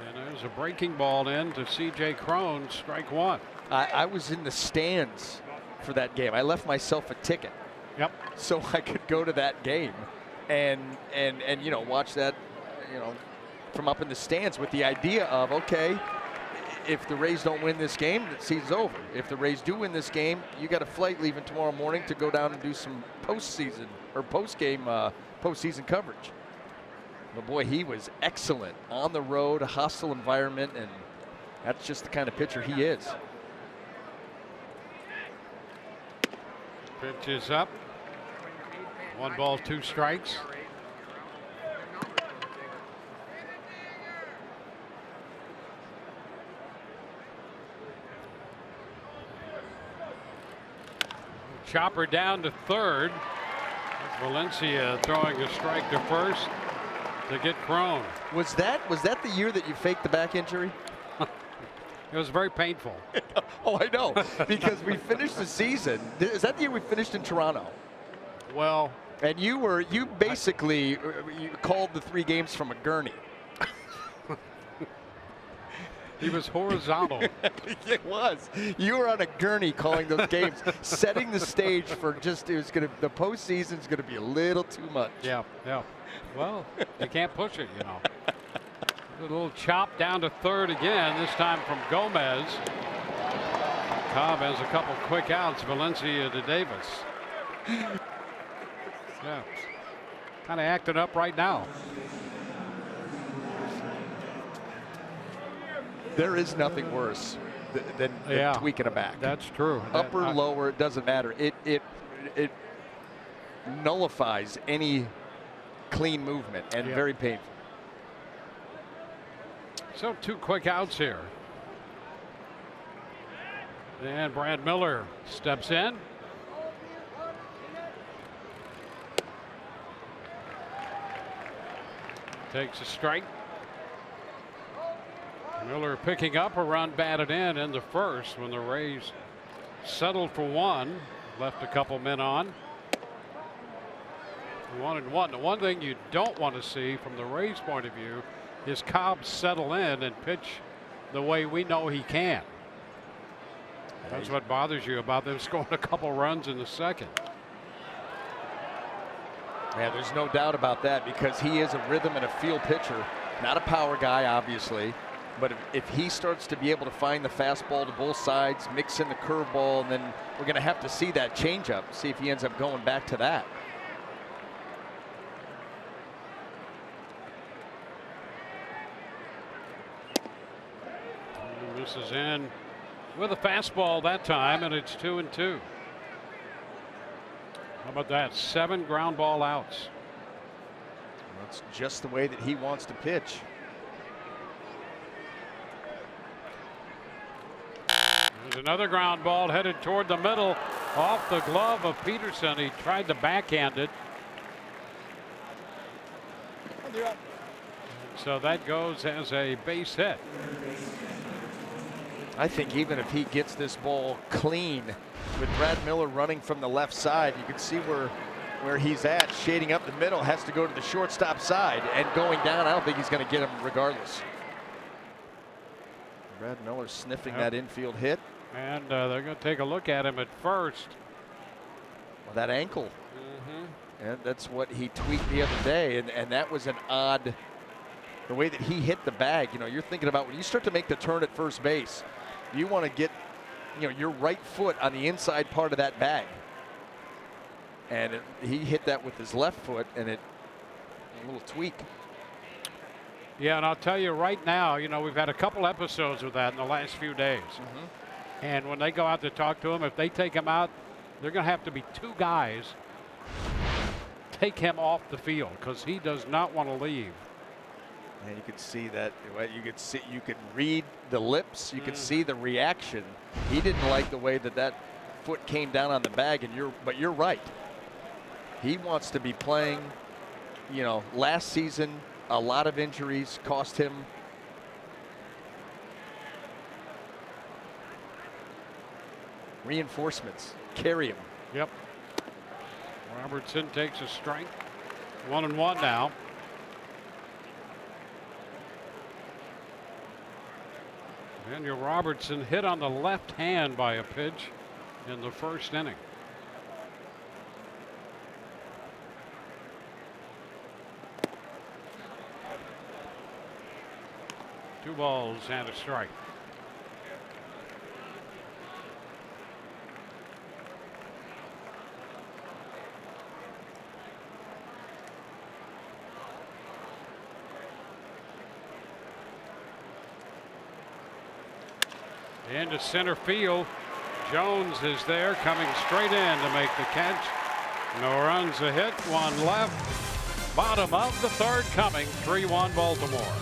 And there's a breaking ball in to C.J. Cron, strike one. I was in the stands for that game. I left myself a ticket. Yep. So I could go to that game and you know, watch that, you know, from up in the stands with the idea of, okay, if the Rays don't win this game, the season's over. If the Rays do win this game, you got a flight leaving tomorrow morning to go down and do some postseason or postseason coverage. But boy, he was excellent on the road, a hostile environment, and that's just the kind of pitcher he is. Pitch is up. 1 ball, 2 strikes. Chopper down to third. Valencia throwing a strike to first to get Cron. Was that the year that you faked the back injury? It was very painful. Oh, I know, because we finished the season. Is that the year we finished in Toronto? Well, and you basically you called the 3 games from a gurney. he was horizontal. It was. You were on a gurney calling those games, setting the stage for the postseason's gonna be a little too much. Yeah, yeah. Well, you can't push it, you know. A little chop down to third again, this time from Gomez. Cobb has a couple quick outs, Valencia to Davis. Yeah, kind of acting up right now. There is nothing worse than tweaking a back. That's true. Upper, lower, it doesn't matter. It nullifies any clean movement and very painful. So 2 quick outs here. And Brad Miller steps in. Takes a strike. Miller picking up a run batted in the first when the Rays settled for 1. Left a couple men on. 1-1. The one thing you don't want to see from the Rays' point of view is Cobb settle in and pitch the way we know he can. That's what bothers you about them scoring a couple runs in the second. Yeah, there's no doubt about that, because he is a rhythm and a feel pitcher, not a power guy, obviously. But if he starts to be able to find the fastball to both sides, mix in the curveball, and then we're going to have to see that changeup, see if he ends up going back to that. This is in with a fastball that time, and it's 2-2. How about that? 7 ground ball outs. That's just the way that he wants to pitch. There's another ground ball headed toward the middle, off the glove of Peterson. He tried to backhand it. So that goes as a base hit. I think even if he gets this ball clean with Brad Miller running from the left side, you can see where he's at, shading up the middle, has to go to the shortstop side, and going down, I don't think he's going to get him regardless. Brad Miller sniffing that infield hit. And they're going to take a look at him at first. Well, that ankle. And that's what he tweaked the other day, and that was an odd, the way that he hit the bag. You know, you're thinking about when you start to make the turn at first base, you want to get, you know, your right foot on the inside part of that bag. And he hit that with his left foot, and a little tweak. Yeah, and I'll tell you right now, you know, we've had a couple episodes with that in the last few days. And when they go out to talk to him, if they take him out, they're going to have to be 2 guys take him off the field, because he does not want to leave. And you could see that. You could read the lips. You could see the reaction. He didn't like the way that foot came down on the bag. But you're right. He wants to be playing. You know, last season, a lot of injuries cost him. Reinforcements carry him. Yep. Robertson takes a strike. 1-1 now. Daniel Robertson hit on the left hand by a pitch in the first inning. Two balls and a strike. Into center field. Jones is there, coming straight in to make the catch. No runs, a hit, one left. Bottom of the third coming. 3-1 Baltimore.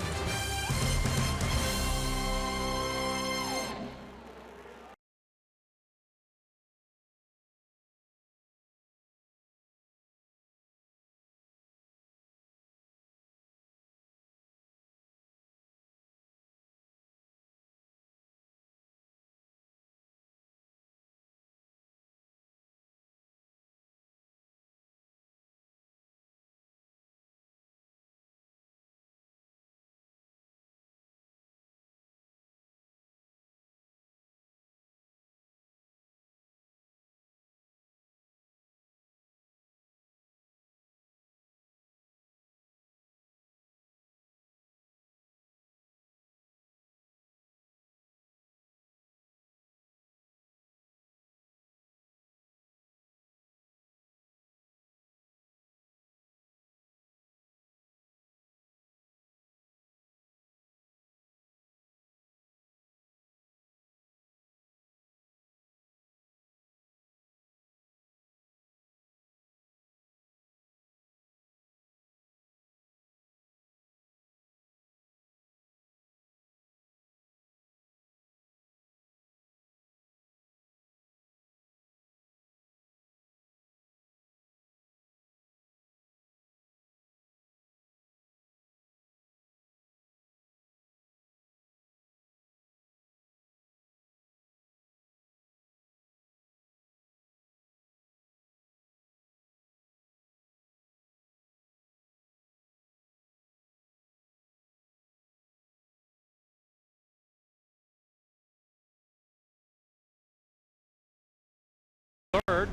Third,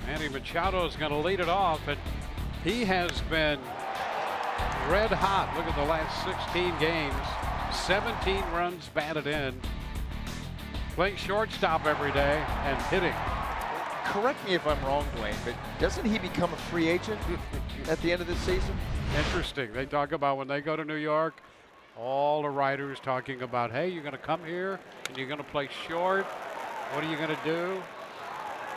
Manny Machado is going to lead it off, and he has been red hot. Look at the last 16 games, 17 runs batted in, playing shortstop every day and hitting. Correct me if I'm wrong, Dwayne, but doesn't he become a free agent at the end of this season? Interesting. They talk about when they go to New York, all the writers talking about, hey, you're going to come here and you're going to play short. What are you going to do?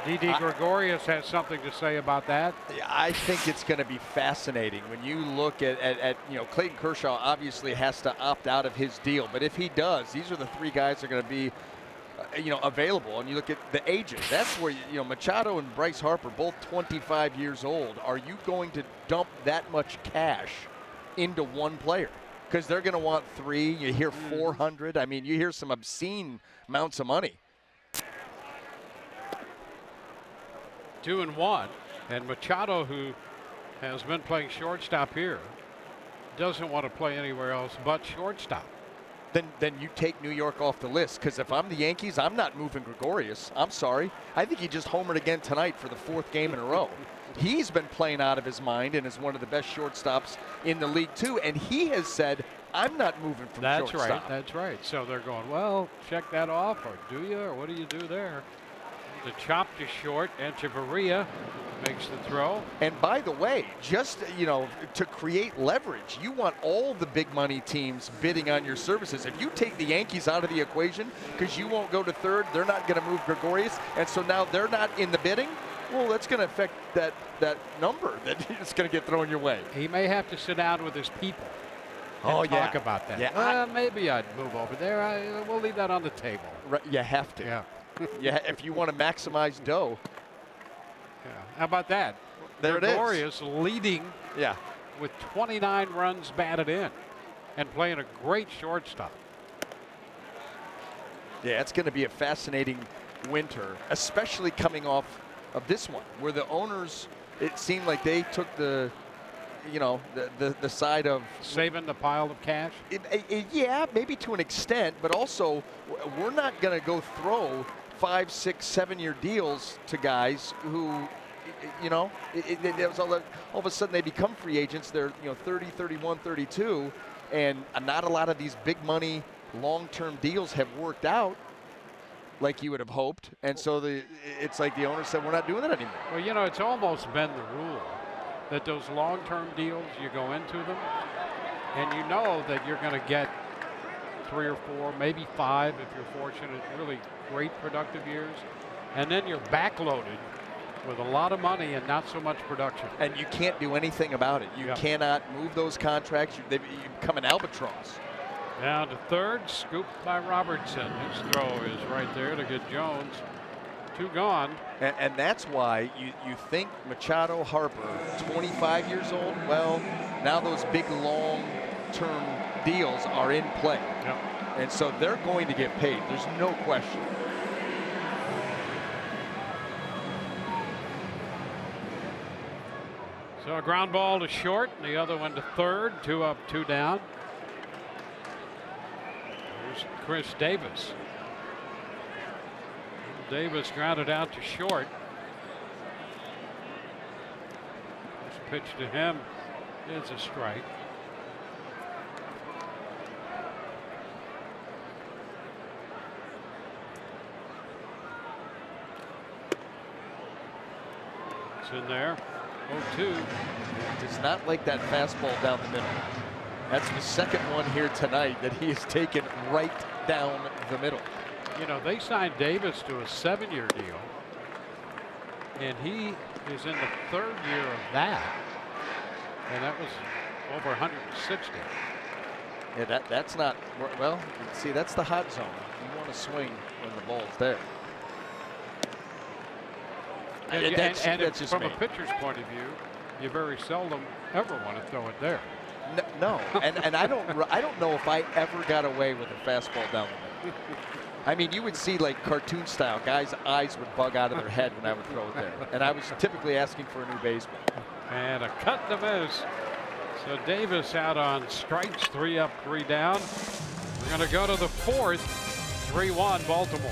Didi Gregorius has something to say about that. I think it's going to be fascinating when you look at you know, Clayton Kershaw obviously has to opt out of his deal, but if he does, these are the three guys that are going to be you know, available. And you look at the ages, that's where you know, Machado and Bryce Harper, both 25 years old. Are you going to dump that much cash into one player? Because they're going to want three. You hear 400. I mean, you hear some obscene amounts of money. 2-1, and Machado, who has been playing shortstop here, doesn't want to play anywhere else but shortstop. Then you take New York off the list, because if I'm the Yankees, I'm not moving Gregorius. I'm sorry. I think he just homered again tonight for the 4th game in a row. He's been playing out of his mind and is one of the best shortstops in the league too, and he has said, I'm not moving from shortstop. That's right, that's right. So they're going, well, check that off, or do you, or what do you do there? The chop to short, and Echeverria makes the throw. And by the way, just, you know, to create leverage, you want all the big money teams bidding on your services. If you take the Yankees out of the equation because you won't go to third, they're not going to move Gregorius, and so now they're not in the bidding, well, that's going to affect that number that is going to get thrown your way. He may have to sit down with his people. Oh, yeah. talk about that. Yeah, Maybe I'd move over there. We'll leave that on the table. right, you have to. Yeah. Yeah, if you want to maximize dough. Yeah. How about that? There it is. Gregorius leading Yeah. with 29 runs batted in and playing a great shortstop. Yeah, it's going to be a fascinating winter, especially coming off of this one, where the owners, it seemed like they took the, you know, the side of Saving the pile of cash? yeah, maybe to an extent, but also we're not going to go throw 5, 6, 7-year deals to guys who, you know, it was all of a sudden they become free agents. They're, you know, 30, 31, 32, and not a lot of these big money long-term deals have worked out like you would have hoped, and so it's like the owner said, we're not doing that anymore. Well, you know, it's almost been the rule that those long-term deals, you go into them, and you know that you're going to get 3 or 4, maybe 5 if you're fortunate, really great productive years, and then you're backloaded with a lot of money and not so much production. And you can't do anything about it. You cannot move those contracts. You become an albatross. Down to third, scooped by Robertson. His throw is right there to get Jones. 2 gone. And that's why you think Machado, Harper, 25 years old, well, now those big long-term deals are in play. Yep. And so they're going to get paid. There's no question. So a ground ball to short, and the other one to third. 2 up, 2 down. Here's Chris Davis. Davis grounded out to short. This pitch to him is a strike. It's in there. 0-2. Does not like that fastball down the middle. That's the second one here tonight that he has taken right down the middle. You know, they signed Davis to a 7-year deal, and he is in the 3rd year of that, and that was over 160. Yeah, that's not, well, see, that's the hot zone. You want to swing when the ball's there. And, That's just from me. a pitcher's point of view, you very seldom ever want to throw it there. No, and I don't know if I ever got away with a fastball down the middle. I mean, you would see like cartoon style, guys' eyes would bug out of their head when I would throw it there. And I was typically asking for a new baseball. And a cut and a miss. So Davis out on strikes, 3 up, 3 down. We're going to go to the 4th, 3-1 Baltimore.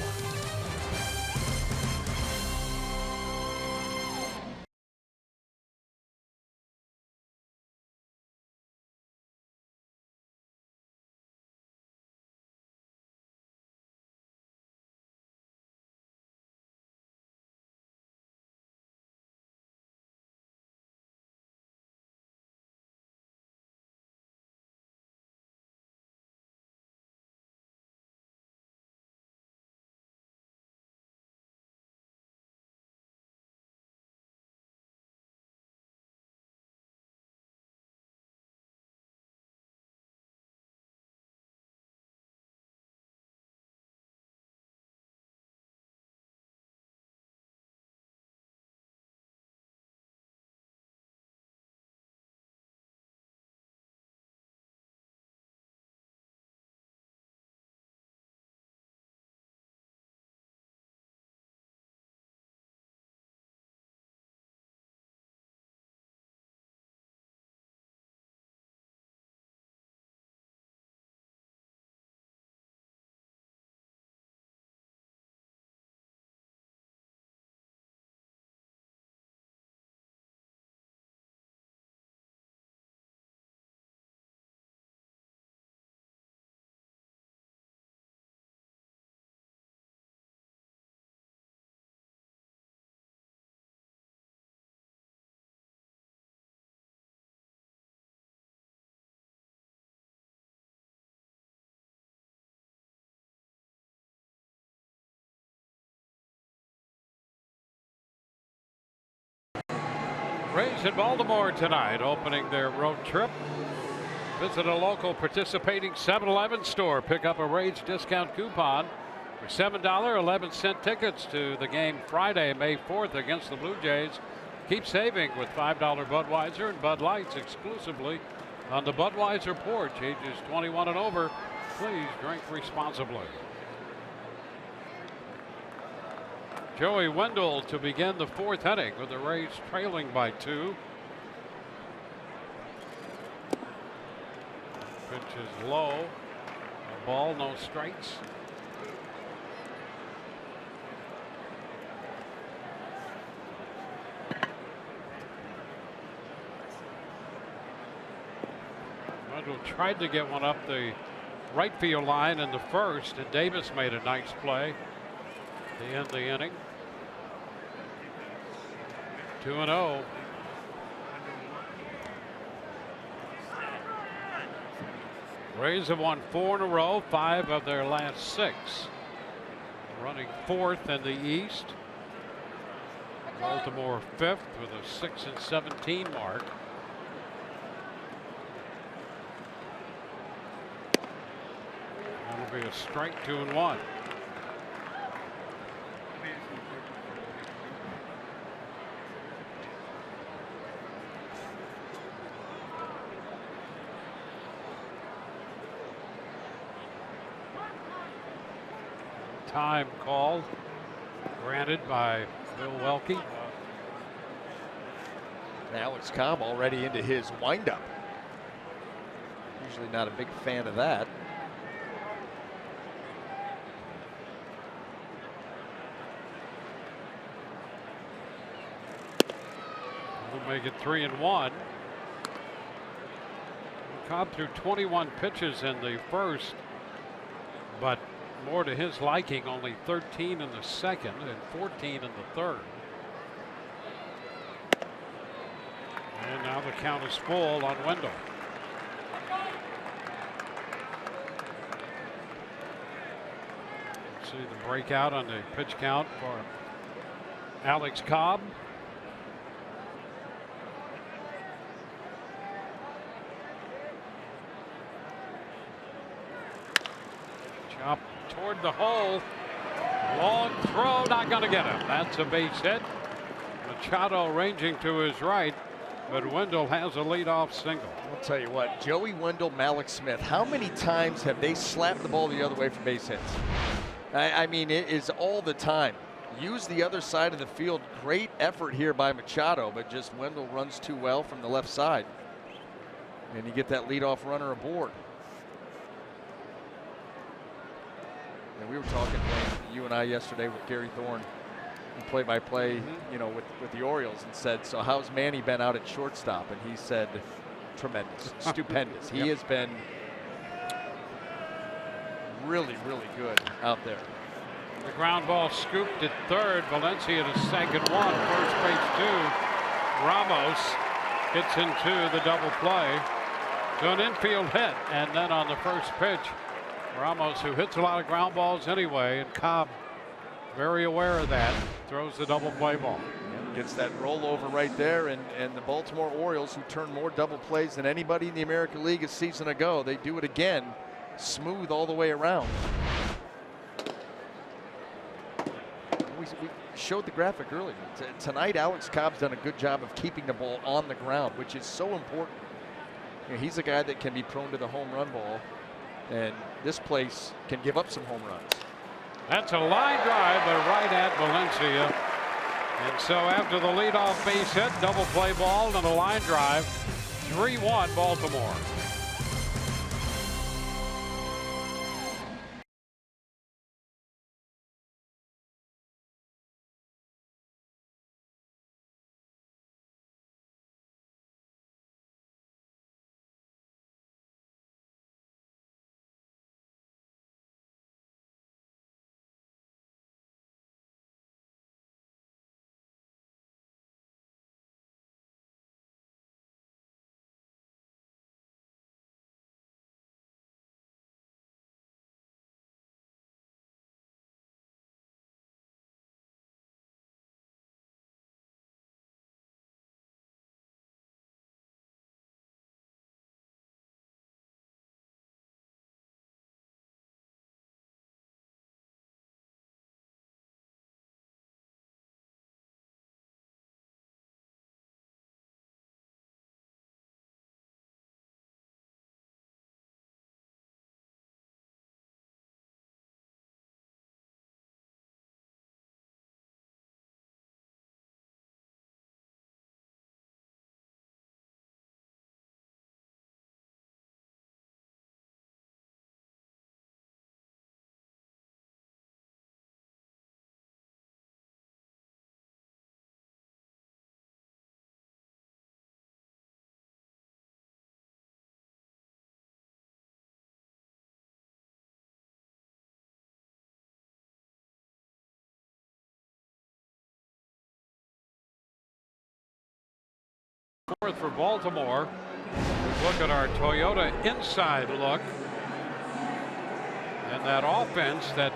Rays in Baltimore tonight, opening their road trip Visit a local participating 7-Eleven store. Pick up a Rays discount coupon for $7.11 tickets to the game Friday, May 4th against the Blue Jays. Keep saving with $5 Budweiser and Bud Lights exclusively on the Budweiser porch. Ages 21 and over. Please drink responsibly. Joey Wendell to begin the 4th inning with the Rays trailing by 2. Pitch is low. A ball, no strikes. Wendell tried to get one up the right field line in the first, and Davis made a nice play to end the inning. 2-0. Rays have won 4 in a row, 5 of their last 6. Running 4th in the East. Baltimore 5th with a 6-17 mark. That'll be a strike, 2-1. Time called, granted by Bill Welke. Alex Cobb already into his windup. Usually not a big fan of that. We'll make it 3-1. Cobb threw 21 pitches in the first, but more to his liking, only 13 in the second and 14 in the third. And now the count is full on Wendell. See the breakout on the pitch count for Alex Cobb. Chop toward the hole. Long throw, not going to get him. That's a base hit. Machado ranging to his right, but Wendell has a leadoff single. I'll tell you what, Joey Wendell, Malik Smith, how many times have they slapped the ball the other way for base hits? I mean, it is all the time. Use the other side of the field. Great effort here by Machado, but just Wendell runs too well from the left side. And you get that leadoff runner aboard. And we were talking, Wayne, you and I yesterday with Gary Thorne, play-by-play, you know, with the Orioles, and said, so how's Manny been out at shortstop? And he said, tremendous, stupendous. He has been really, really good out there. The ground ball scooped at third. Valencia to second one. First base 2. Ramos gets into the double play. So an infield hit. And then on the first pitch, Ramos, who hits a lot of ground balls anyway, and Cobb very aware of that, throws the double play ball. Gets that rollover right there, and the Baltimore Orioles, who turned more double plays than anybody in the American League a season ago, they do it again, smooth all the way around. We showed the graphic earlier. Tonight, Alex Cobb's done a good job of keeping the ball on the ground, which is so important. You know, he's a guy that can be prone to the home run ball, and this place can give up some home runs. That's a line drive, but right at Valencia. And so after the leadoff base hit, double play ball and a line drive, 3-1 Baltimore. Fourth for Baltimore. Look at our Toyota inside look. And that offense that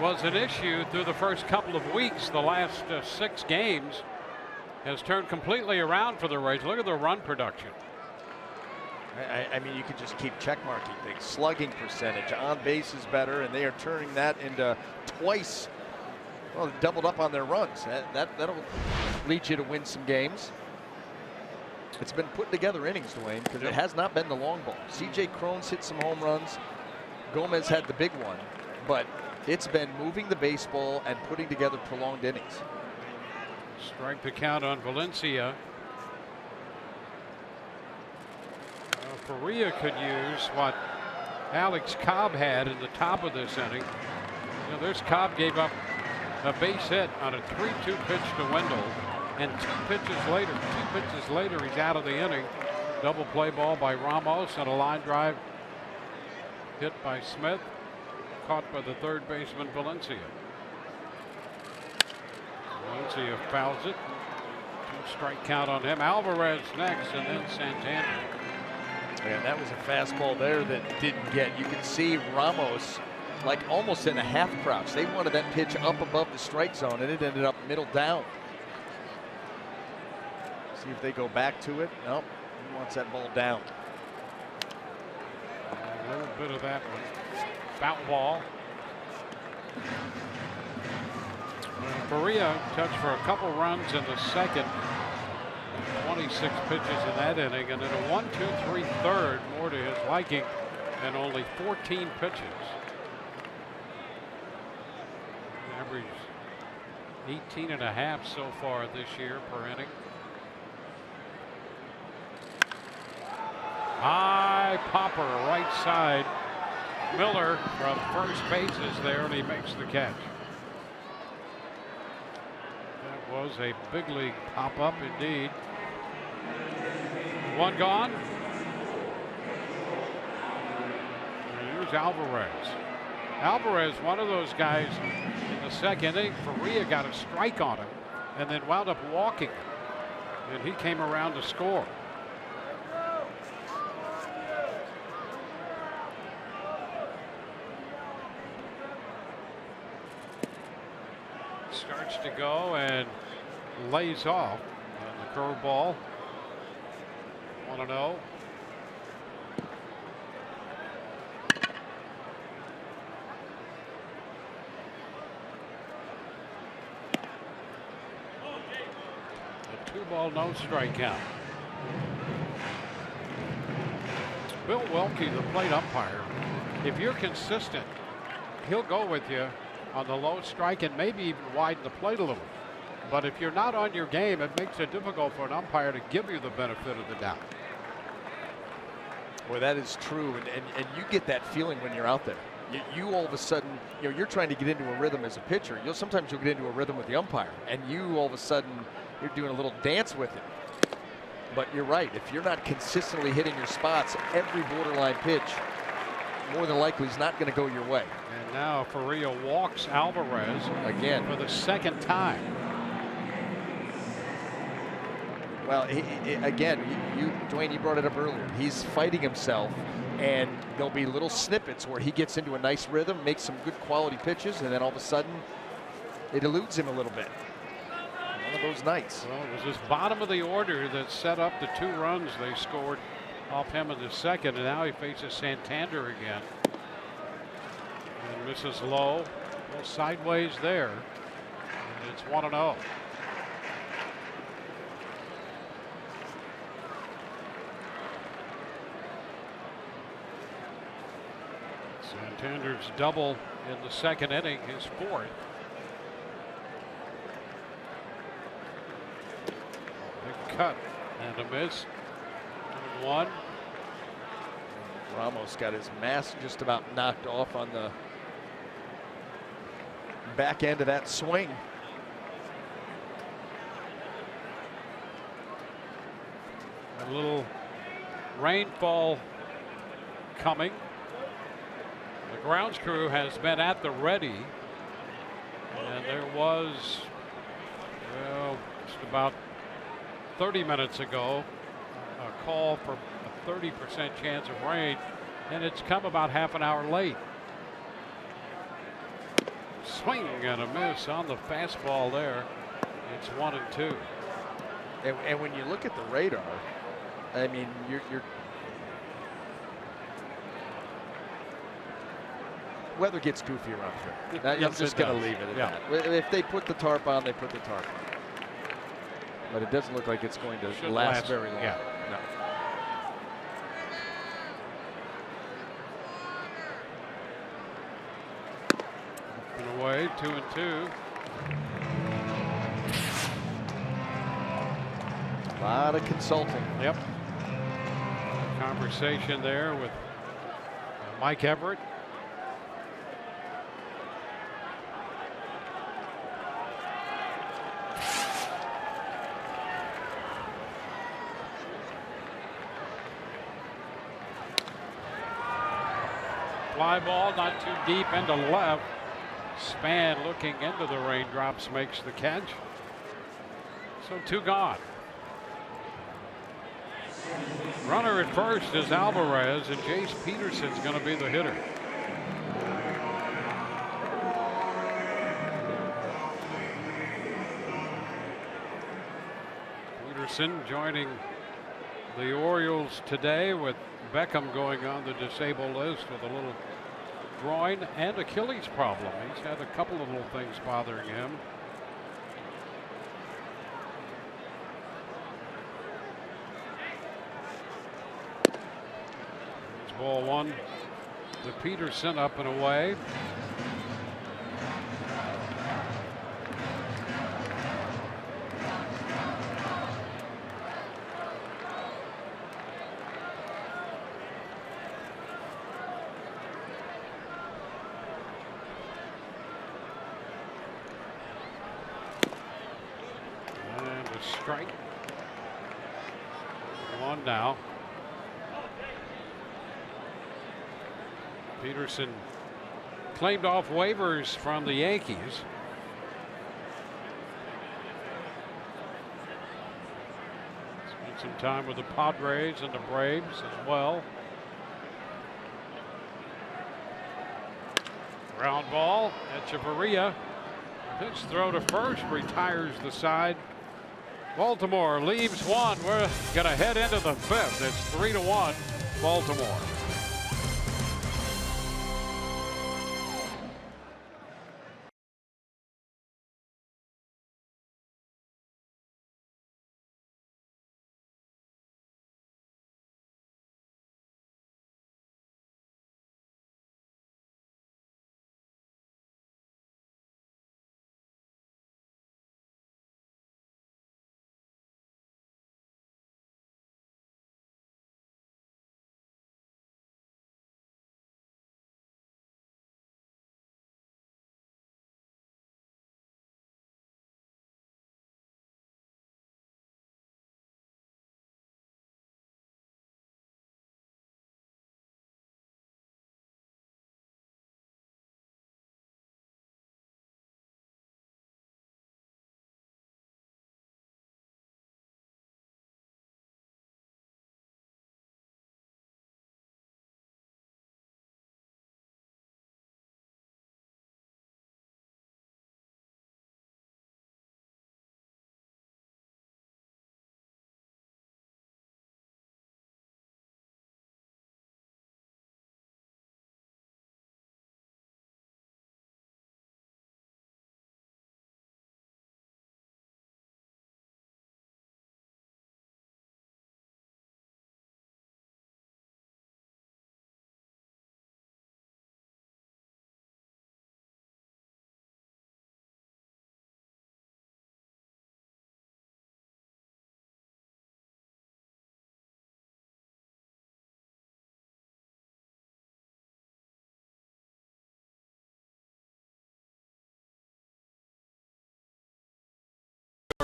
was an issue through the first couple of weeks, the last 6 games, has turned completely around for the Rays. Look at the run production. I mean, you could just keep check marking things. Slugging percentage, on base is better, and they are turning that into twice. Well, they doubled up on their runs. That'll lead you to win some games. It's been putting together innings, Dwayne, because it has not been the long ball. C.J. Cron's hit some home runs. Gomez had the big one, but it's been moving the baseball and putting together prolonged innings. Strike the count on Valencia. Faria could use what Alex Cobb had in the top of this inning. You know, there's Cobb gave up a base hit on a 3-2 pitch to Wendell, and 2 pitches later he's out of the inning. Double play ball by Ramos and a line drive hit by Smith, caught by the third baseman Valencia. Valencia fouls it. 2-strike count on him. Alvarez next, and then Santander. And that was a fastball there that didn't get. You can see Ramos like almost in a half crouch. They wanted that pitch up above the strike zone, and it ended up middle down. See if they go back to it. Nope, he wants that ball down. A little bit of that one. Foul ball. Faria touched for a couple runs in the second. 26 pitches in that inning, and then a 1-2-3 third, more to his liking, and only 14 pitches. Average 18.5 so far this year per inning. High popper right side. Miller from first base is there, and he makes the catch. That was a big league pop up indeed. One gone. And here's Alvarez. Alvarez, one of those guys in the second inning. Faria got a strike on him and then wound up walking. And he came around to score. Starts to go and lays off. And the curveball. 1-0. A 2-ball, no strike count. Bill Welke, the plate umpire, if you're consistent, he'll go with you on the low strike and maybe even widen the plate a little. But if you're not on your game, it makes it difficult for an umpire to give you the benefit of the doubt. Boy, that is true, and you get that feeling when you're out there. You all of a sudden, you're trying to get into a rhythm as a pitcher. Sometimes you'll get into a rhythm with the umpire, and you all of a sudden, you're doing a little dance with it. But you're right, if you're not consistently hitting your spots, every borderline pitch, more than likely, is not going to go your way. And now Faria walks Alvarez again for the second time. Well, again, Dwayne, you brought it up earlier. He's fighting himself, and there'll be little snippets where he gets into a nice rhythm, makes some good quality pitches, and then all of a sudden, it eludes him a little bit. One of those nights. Well, it was this bottom of the order that set up the 2 runs they scored off him in the second, and now he faces Santander again. And misses low, a little sideways there, and it's 1-0. Santander's double in the second inning, his 4th. Big cut and a miss. 1. Ramos got his mask just about knocked off on the back end of that swing. A little rainfall coming. The grounds crew has been at the ready, and there was, well, just about 30 minutes ago a call for a 30% chance of rain, and it's come about half an hour late. Swing and a miss on the fastball there. It's 1-2. And when you look at the radar, I mean, you're weather gets goofy around here. I'm Yes, just it going to does. leave it at Yeah. that. If they put the tarp on, they put the tarp on. But it doesn't look like it's going to Shouldn't last last, very long. yeah. No. And away, 2-2. A lot of consulting. Yep. Conversation there with Mike Everett. Fly ball, not too deep into left. Span looking into the raindrops makes the catch. So 2 gone. Runner at first is Alvarez, and Jace Peterson's going to be the hitter. Peterson joining the Orioles today with Beckham going on the disabled list with a little groin and Achilles problem. He's had a couple of little things bothering him. It's ball 1 to Peterson, up and away. Strike. 1 now. Peterson claimed off waivers from the Yankees. Spent some time with the Padres and the Braves as well. Ground ball. Echeverria. His throw to first retires the side. Baltimore leaves 1. We're going to head into the 5th. It's 3-1 Baltimore.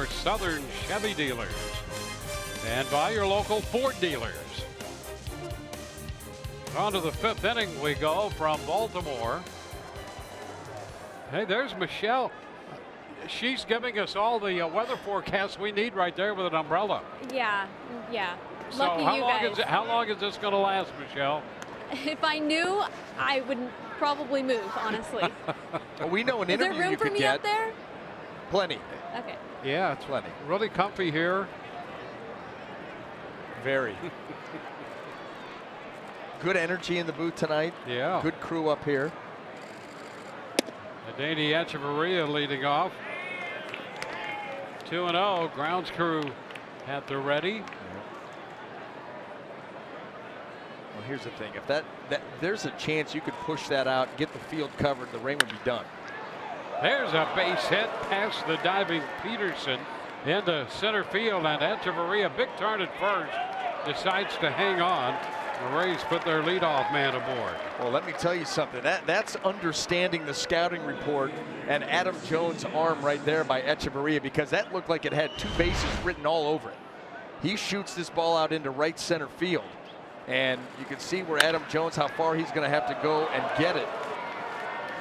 Southern Chevy dealers and by your local Ford dealers. On to the 5th inning we go from Baltimore. Hey, there's Michelle. she's giving us all the weather forecast we need right there with an umbrella. Yeah, yeah. So Lucky you guys. how long is this going to last, Michelle? If I knew, I would probably move, honestly. Well, we know an Is there interview room you for could me get. up there? Plenty. Okay. Yeah, it's Plenty. really comfy here. Very. Good energy in the booth tonight. Yeah. Good crew up here. Adani Echeverria leading off. 2-0. Grounds crew at the ready. Well, here's the thing. If that there's a chance you could push that out, get the field covered, the rain would be done. There's a base hit past the diving Peterson into center field, and Echeverria, big turn at first, decides to hang on. The Rays put their leadoff man aboard. Well, let me tell you something. That's understanding the scouting report and Adam Jones' arm right there by Echeverria, because that looked like it had 2 bases written all over it. He shoots this ball out into right center field, and you can see where Adam Jones, how far he's going to have to go and get it.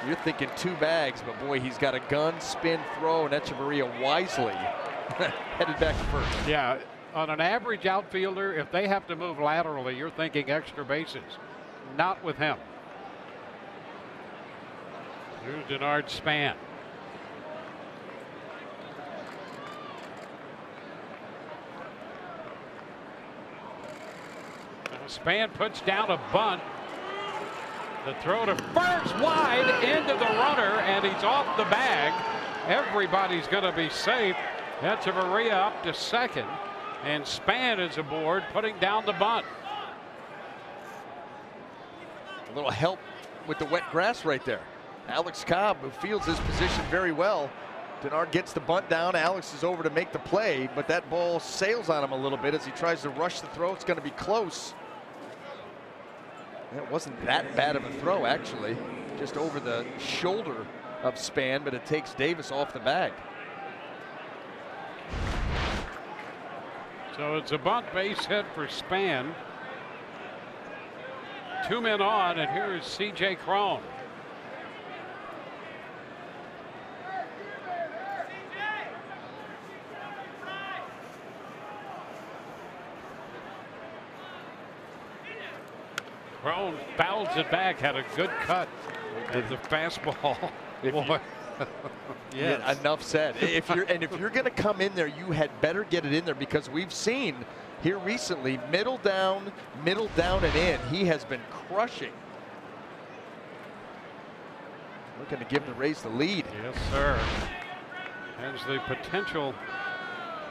You're thinking 2 bags, but boy, he's got a gun, spin, throw, and Echeverria wisely headed back to first. Yeah, on an average outfielder, if they have to move laterally, you're thinking extra bases. Not with him. Here's Denard Span. Span puts down a bunt. The throw to first, wide into the runner, and he's off the bag. Everybody's going to be safe. Echeverria up to second, and Span is aboard, putting down the bunt. A little help with the wet grass right there. Alex Cobb, who fields his position very well. Denard gets the bunt down. Alex is over to make the play, but that ball sails on him a little bit as he tries to rush the throw. It's going to be close. It wasn't that bad of a throw, actually. Just over the shoulder of Span, but it takes Davis off the bag. So it's a bunt base hit for Span. 2 men on, and here is C.J. Crone. Crone fouls it back, had a good cut at the fastball. Boy. Yes. Yeah, enough said. If you're going to come in there, you had better get it in there, because we've seen here recently middle down and in. He has been crushing. Looking to give the Rays the lead. Yes, sir. Has the potential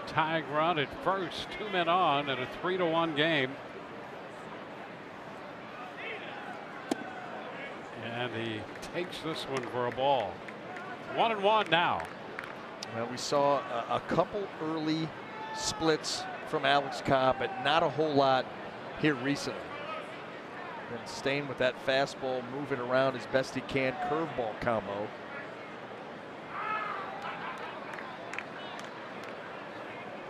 tying run at first. 2 men on in a 3-1 game. And he takes this one for a ball. 1-1 now. Well, we saw a couple early splits from Alex Cobb, but not a whole lot here recently. Been staying with that fastball, move it around as best he can, curveball combo.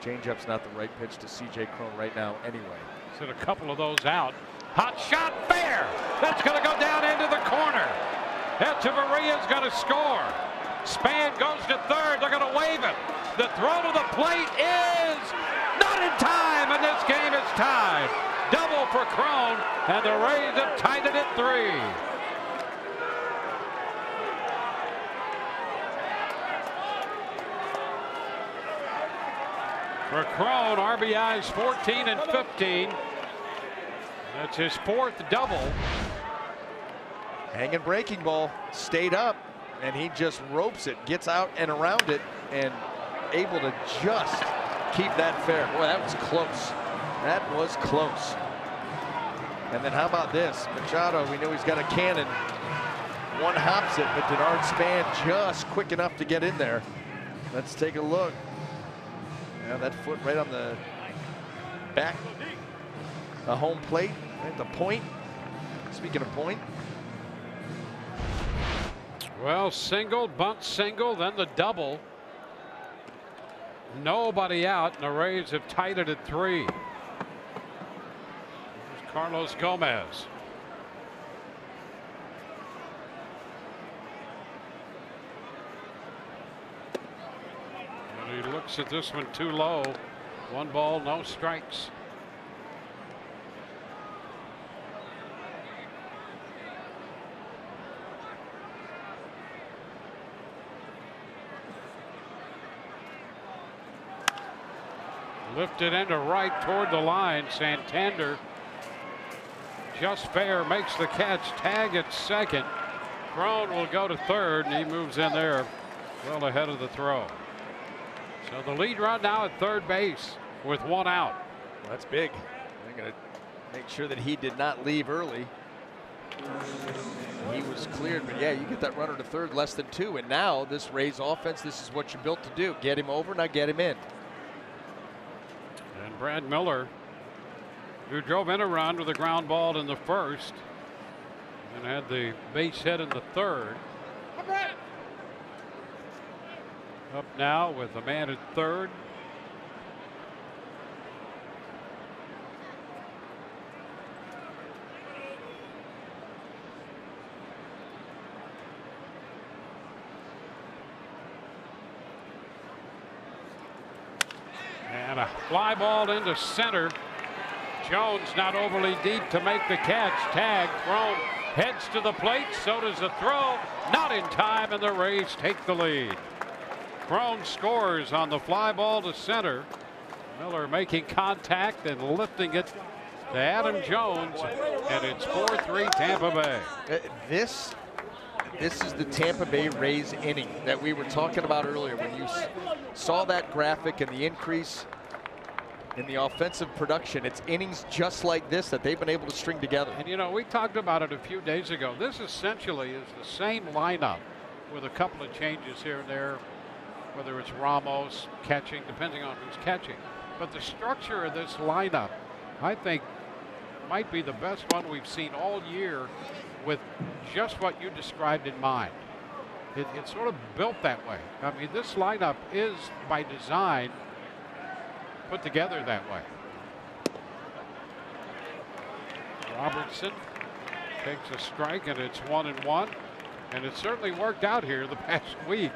Changeup's not the right pitch to C.J. Crone right now anyway. Sent a couple of those out. Hot shot, fair. That's going to go down into the corner. Echeverria's going to score. Span goes to third. They're going to wave it. The throw to the plate is not in time, and this game is tied. Double for Crone, and the Rays have tied it at 3. For Crone, RBIs 14 and 15. That's his 4th double. Hanging breaking ball, stayed up, and he just ropes it, gets out and around it, and able to just keep that fair. Boy, that was close. That was close. And then how about this? Machado, we know he's got a cannon. One hops it, but Denard Span just quick enough to get in there. Let's take a look. Yeah, that foot right on the back. The home plate, right, the point. Speaking of point. Well, single, bunt single, then the double. Nobody out, and the Rays have tied it at 3. Here's Carlos Gomez. He looks at this one too low. 1 ball, no strikes. Lifted into right toward the line. Santander just fair, makes the catch. Tag at second. Crone will go to third, and he moves in there well ahead of the throw. So the lead run now at third base with 1 out. Well, that's big. They're going to make sure that he did not leave early. He was cleared, but yeah, you get that runner to third, less than 2, and now this Rays offense, this is what you're built to do. Get him over, now get him in. And Brad Miller, who drove in a run with a ground ball in the first and had the base hit in the third. Up now with a man at third. And a fly ball into center. Jones not overly deep to make the catch. Tag, thrown, heads to the plate. So does the throw. Not in time, and the Rays take the lead. Crone scores on the fly ball to center. Miller making contact and lifting it to Adam Jones, and it's 4-3 Tampa Bay. This is the Tampa Bay Rays inning that we were talking about earlier. When you saw that graphic and the increase in the offensive production, it's innings just like this that they've been able to string together. And you know, we talked about it a few days ago. This essentially is the same lineup with a couple of changes here and there, whether it's Ramos catching, depending on who's catching. But the structure of this lineup, I think, might be the best one we've seen all year, with just what you described in mind. It's sort of built that way. I mean, this lineup is by design put together that way. Robertson takes a strike, and it's 1-1, and it certainly worked out here the past week.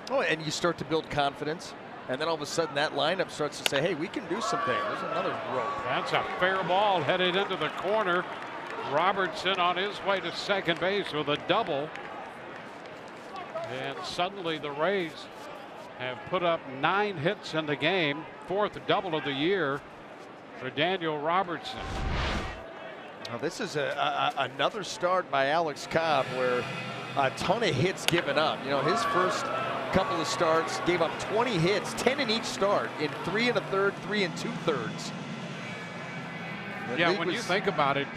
Oh, and you start to build confidence, and then all of a sudden that lineup starts to say, hey, we can do something. There's another rope. That's a fair ball headed into the corner. Robertson on his way to second base with a double. And suddenly the Rays have put up 9 hits in the game, 4th double of the year for Daniel Robertson. Now this is another start by Alex Cobb where a ton of hits given up. You know, his first couple of starts gave up 20 hits, 10 in each start, in 3 1/3, 3 2/3. Yeah, when you think about it,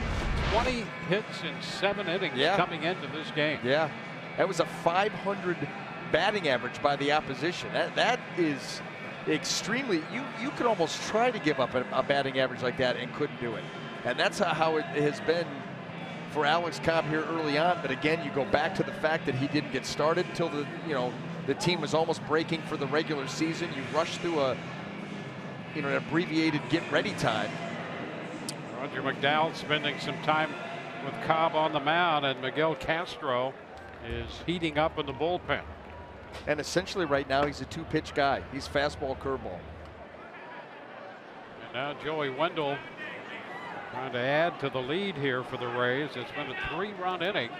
20 hits in 7 innings coming into this game. Yeah, that was a 500 batting average by the opposition. That is extremely, you could almost try to give up a batting average like that and couldn't do it. And that's how it has been for Alex Cobb here early on. But again, you go back to the fact that he didn't get started until the team was almost breaking for the regular season. You rush through an abbreviated get-ready time. Roger McDowell spending some time with Cobb on the mound, and Miguel Castro is heating up in the bullpen. And essentially right now he's a 2-pitch guy. He's fastball, curveball. And now Joey Wendell trying to add to the lead here for the Rays. It's been a 3-run inning.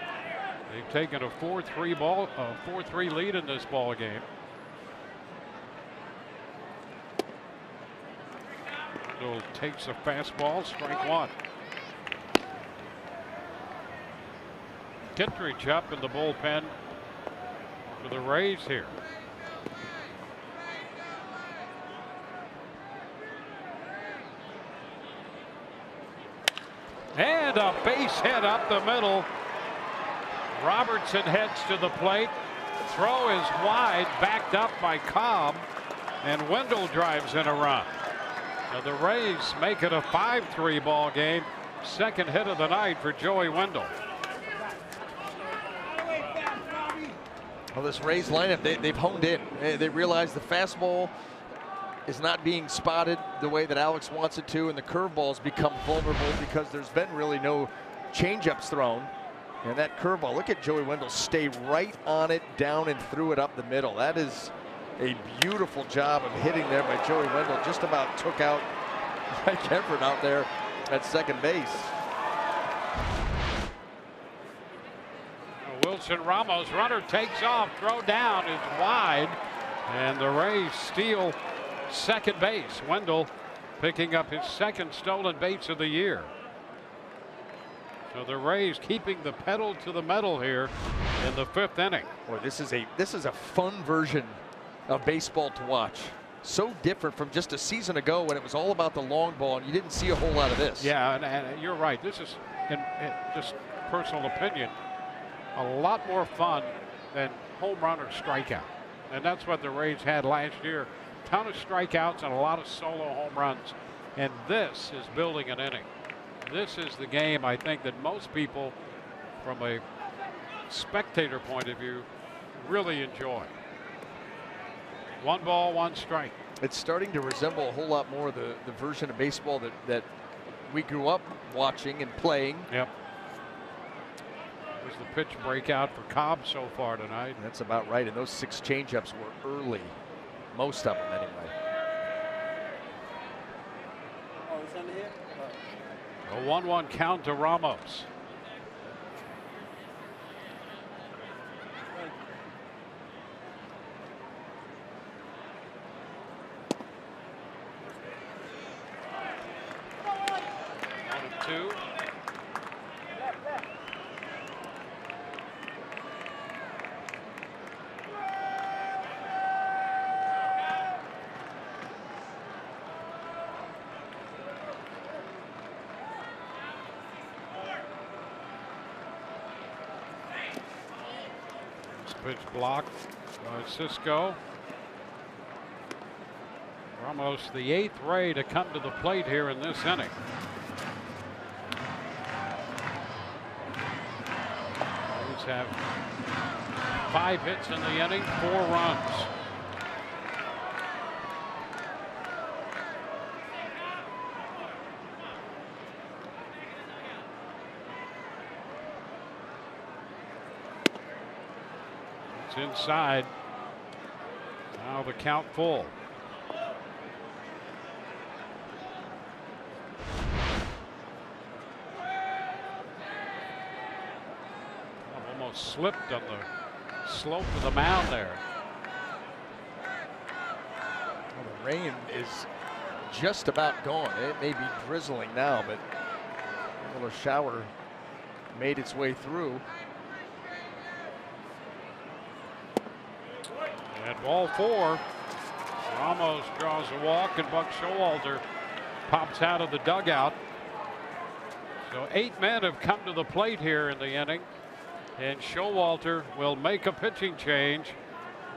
They've taken a 4-3 lead in this ball game. Wendell takes a fastball, strike 1. Kittredge up in the bullpen for the Rays here. And a base hit up the middle. Robertson heads to the plate. Throw is wide, backed up by Cobb, and Wendell drives in a run. So the Rays make it a 5-3 ball game. Second hit of the night for Joey Wendell. Well, this Rays lineup, they've honed in. They realize the fastball is not being spotted the way that Alex wants it to, and the curveball's become vulnerable because there's been really no changeups thrown. And that curveball, look at Joey Wendell stay right on it, down and threw it up the middle. That is a beautiful job of hitting there by Joey Wendell. Just about took out Mike Manfred out there at second base. Wilson Ramos, runner takes off, throw down is wide, and the Rays steal second base. Wendell picking up his second stolen base of the year. So the Rays keeping the pedal to the metal here in the 5th inning. Boy, this is a fun version of baseball to watch. So different from just a season ago when it was all about the long ball and you didn't see a whole lot of this. Yeah, and you're right. This is, in just personal opinion, a lot more fun than home run or strikeout. And that's what the Rays had last year. Ton of strikeouts and a lot of solo home runs. And this is building an inning. This is the game I think that most people, from a spectator point of view, really enjoy. 1 ball, 1 strike. It's starting to resemble a whole lot more the version of baseball that we grew up watching and playing. Yep. Was the pitch breakout for Cobb so far tonight. That's about right, and those 6 changeups were early. Most of them, anyway. A 1-1 count to Ramos. Two. Pitch blocked by Cisco. We're almost the 8th Ray to come to the plate here in this inning. Rays have 5 hits in the inning, 4 runs. It's inside. Now the count full. Almost slipped on the slope of the mound there. Well, the rain is just about gone. It may be drizzling now, but a little shower made its way through. At ball 4, Ramos draws a walk and Buck Showalter pops out of the dugout. So 8 men have come to the plate here in the inning, and Showalter will make a pitching change.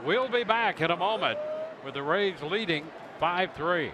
We'll be back in a moment with the Rays leading 5-3.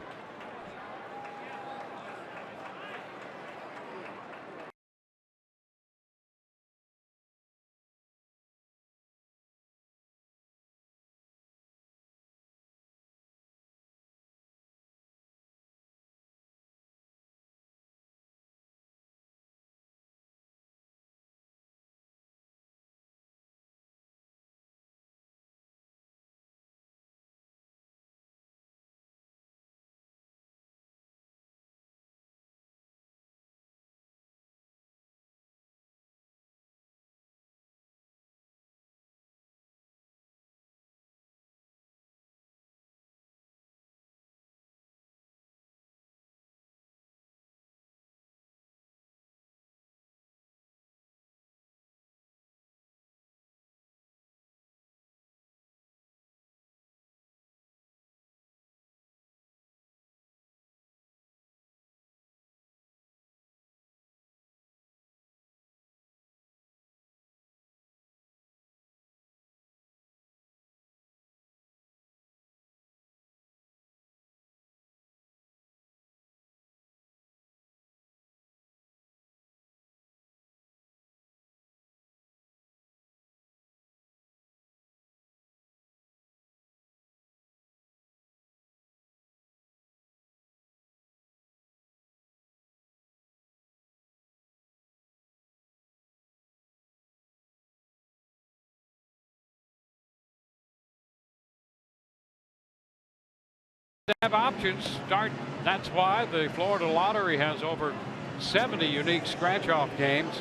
to have options. That's why the Florida Lottery has over 70 unique scratch-off games.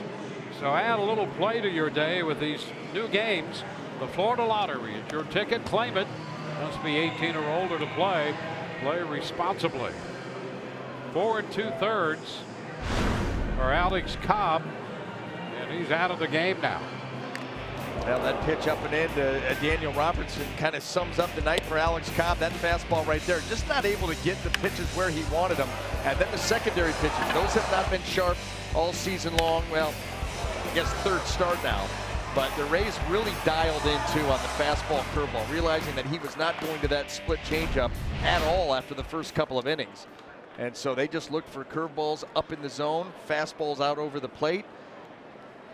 So add a little play to your day with these new games. The Florida Lottery is your ticket. Claim it. Must be 18 or older to play. Play responsibly. 4 2/3 for Alex Cobb, and he's out of the game now. Well, that pitch up and in to Daniel Robertson kind of sums up the night for Alex Cobb. That fastball right there, just not able to get the pitches where he wanted them. And then the secondary pitches, those have not been sharp all season long. Well, I guess third start now. But the Rays really dialed into on the fastball curveball, realizing that he was not going to that split changeup at all after the first couple of innings. And so they just looked for curveballs up in the zone, fastballs out over the plate.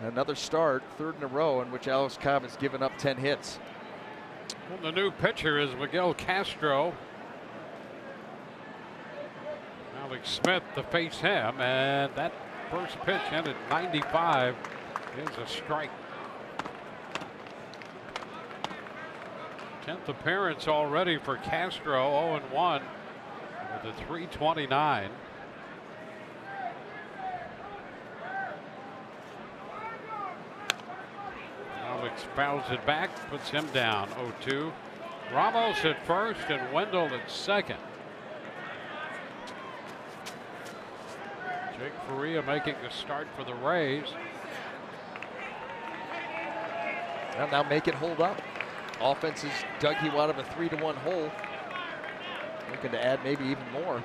Another start, third in a row, in which Alex Cobb has given up 10 hits. Well, the new pitcher is Miguel Castro. Alex Smith to face him, and that first pitch ended 95 is a strike. 10th appearance already for Castro, 0-1 with a 329. Alex fouls it back, puts him down 0-2. Ramos at first and Wendell at second. Jake Faria making the start for the Rays. Well, now make it hold up. Offense has dug you out of a 3-1 hole. Looking to add maybe even more.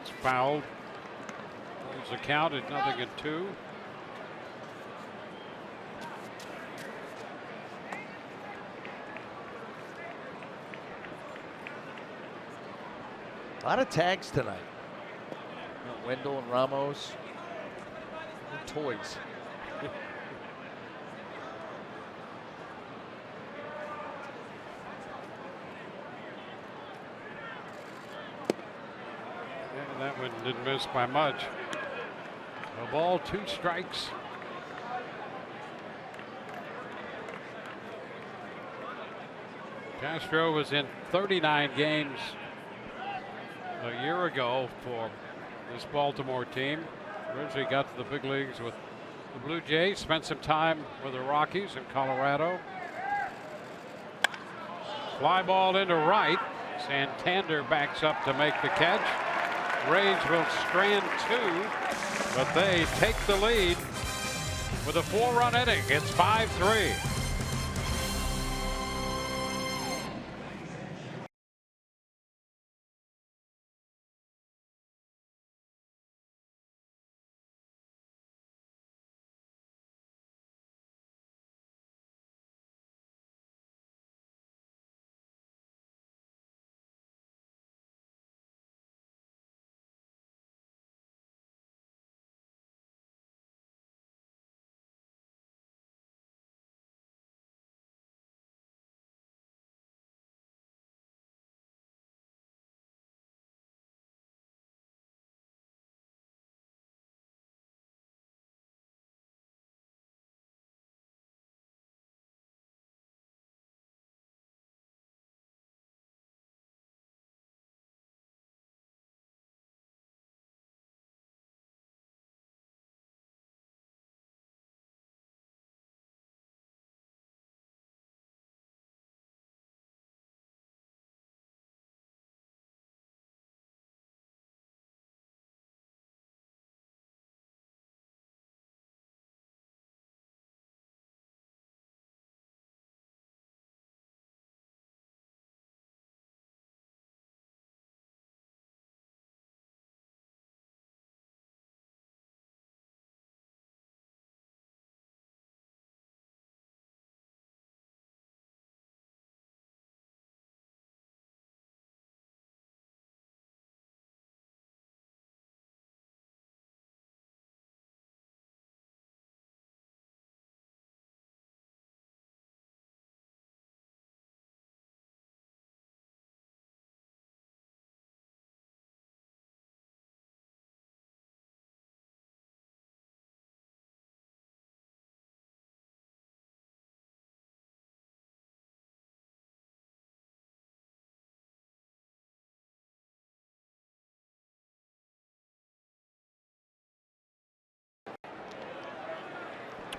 It's fouled. Holds the count at 0-2. A lot of tags tonight. Wendell and Ramos. And toys. Yeah, that one didn't miss by much. A ball, 2 strikes. Castro was in 39 games a year ago for this Baltimore team. Originally got to the big leagues with the Blue Jays, spent some time with the Rockies in Colorado. Fly ball into right. Santander backs up to make the catch. Rays will strand 2, but they take the lead with a 4-run inning. It's 5-3.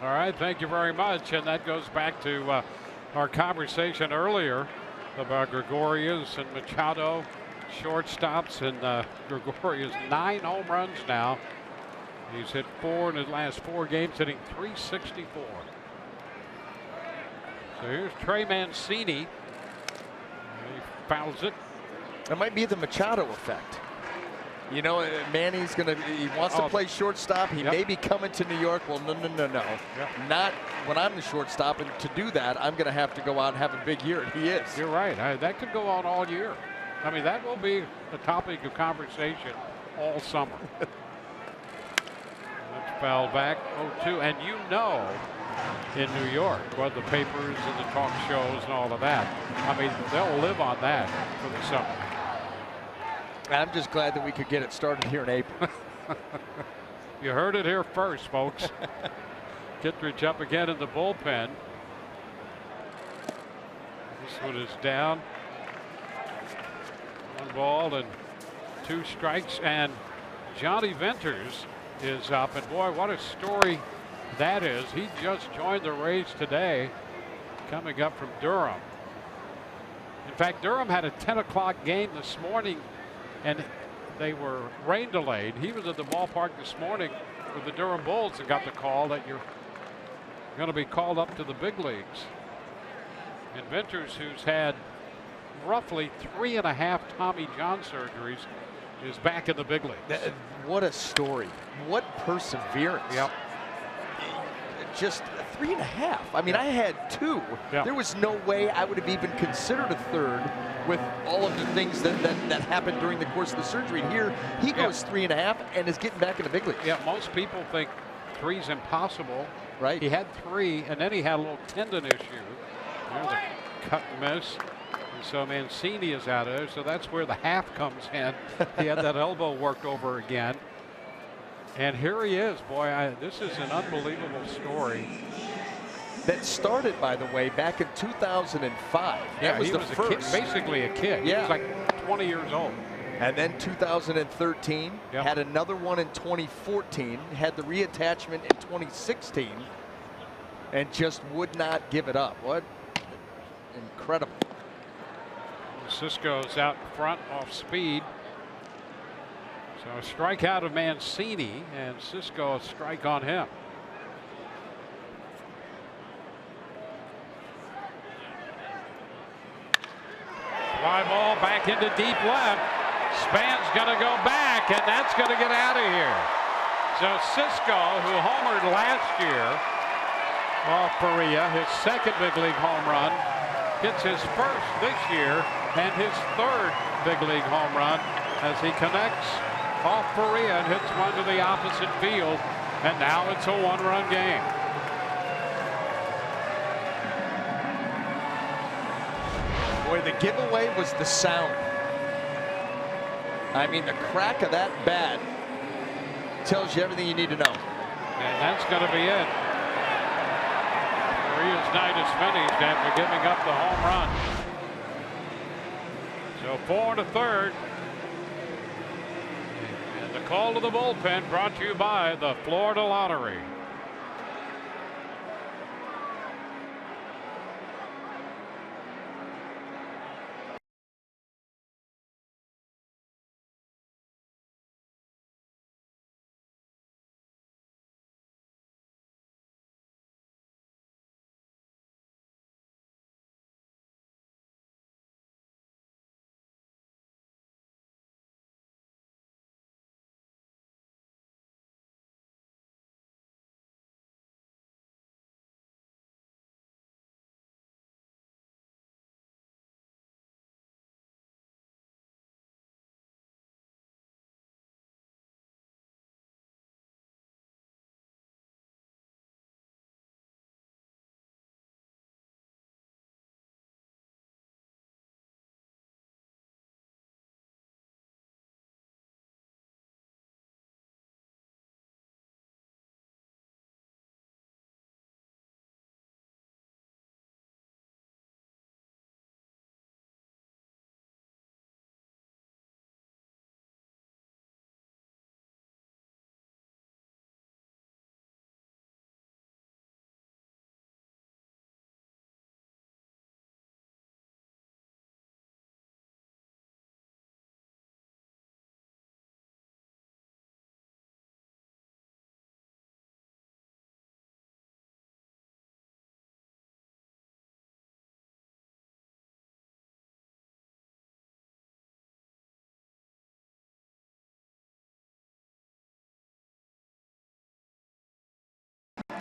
All right, thank you very much. And that goes back to our conversation earlier about Gregorius and Machado, shortstops, and Gregorius 9 home runs now. He's hit 4 in his last 4 games, hitting .364. So here's Trey Mancini. He fouls it. That might be the Machado effect. You know, Manny's he wants to play shortstop. He may be coming to New York. Well, no. Not when I'm the shortstop. And to do that, I'm going to have to go out and have a big year. And he is. You're right. That could go on all year. I mean, that will be a topic of conversation all summer. That's fouled back 0-2. And you know, in New York, what the papers and the talk shows and all of that, I mean, they'll live on that for the summer. I'm just glad that we could get it started here in April. You heard it here first, folks. Kittredge up again in the bullpen. This one is down. 1 ball and 2 strikes, and Johnny Venters is up, and boy, what a story that is. He just joined the Rays today, coming up from Durham. In fact, Durham had a 10 o'clock game this morning, and they were rain delayed. He was at the ballpark this morning with the Durham Bulls and got the call that you're going to be called up to the big leagues. And Venters, who's had roughly 3.5 Tommy John surgeries, is back in the big leagues. What a story. What perseverance. Yep. Just 3.5. I mean, I had 2. Yep. There was no way I would have even considered a third with all of the things that happened during the course of the surgery. And here he goes 3.5 and is getting back in the big leagues. Yeah, most people think 3 is impossible. Right. He had 3, and then he had a little tendon issue. There's a cut and miss. And so Mancini is out of there. So that's where the half comes in. He had that elbow worked over again. And here he is. Boy, this is an unbelievable story. That started, by the way, back in 2005. Yeah, that was he the was first. basically a kid. Yeah. He was like 20 years old. And then 2013, had another one in 2014, had the reattachment in 2016, and just would not give it up. What incredible. Cisco's out in front off speed. So a strikeout of Mancini, and Cisco a strike on him. Fly ball back into deep left. Span's going to go back, and that's going to get out of here. So Cisco, who homered last year off Perea, his second big league home run, hits his first this year and his third big league home run as he connects off Perea and hits one to the opposite field, and now it's a 1-run game. Boy, the giveaway was the sound. I mean, the crack of that bat tells you everything you need to know. And that's going to be it. Perea's night is finished after giving up the home run. So 4 1/3. And the call to the bullpen brought to you by the Florida Lottery.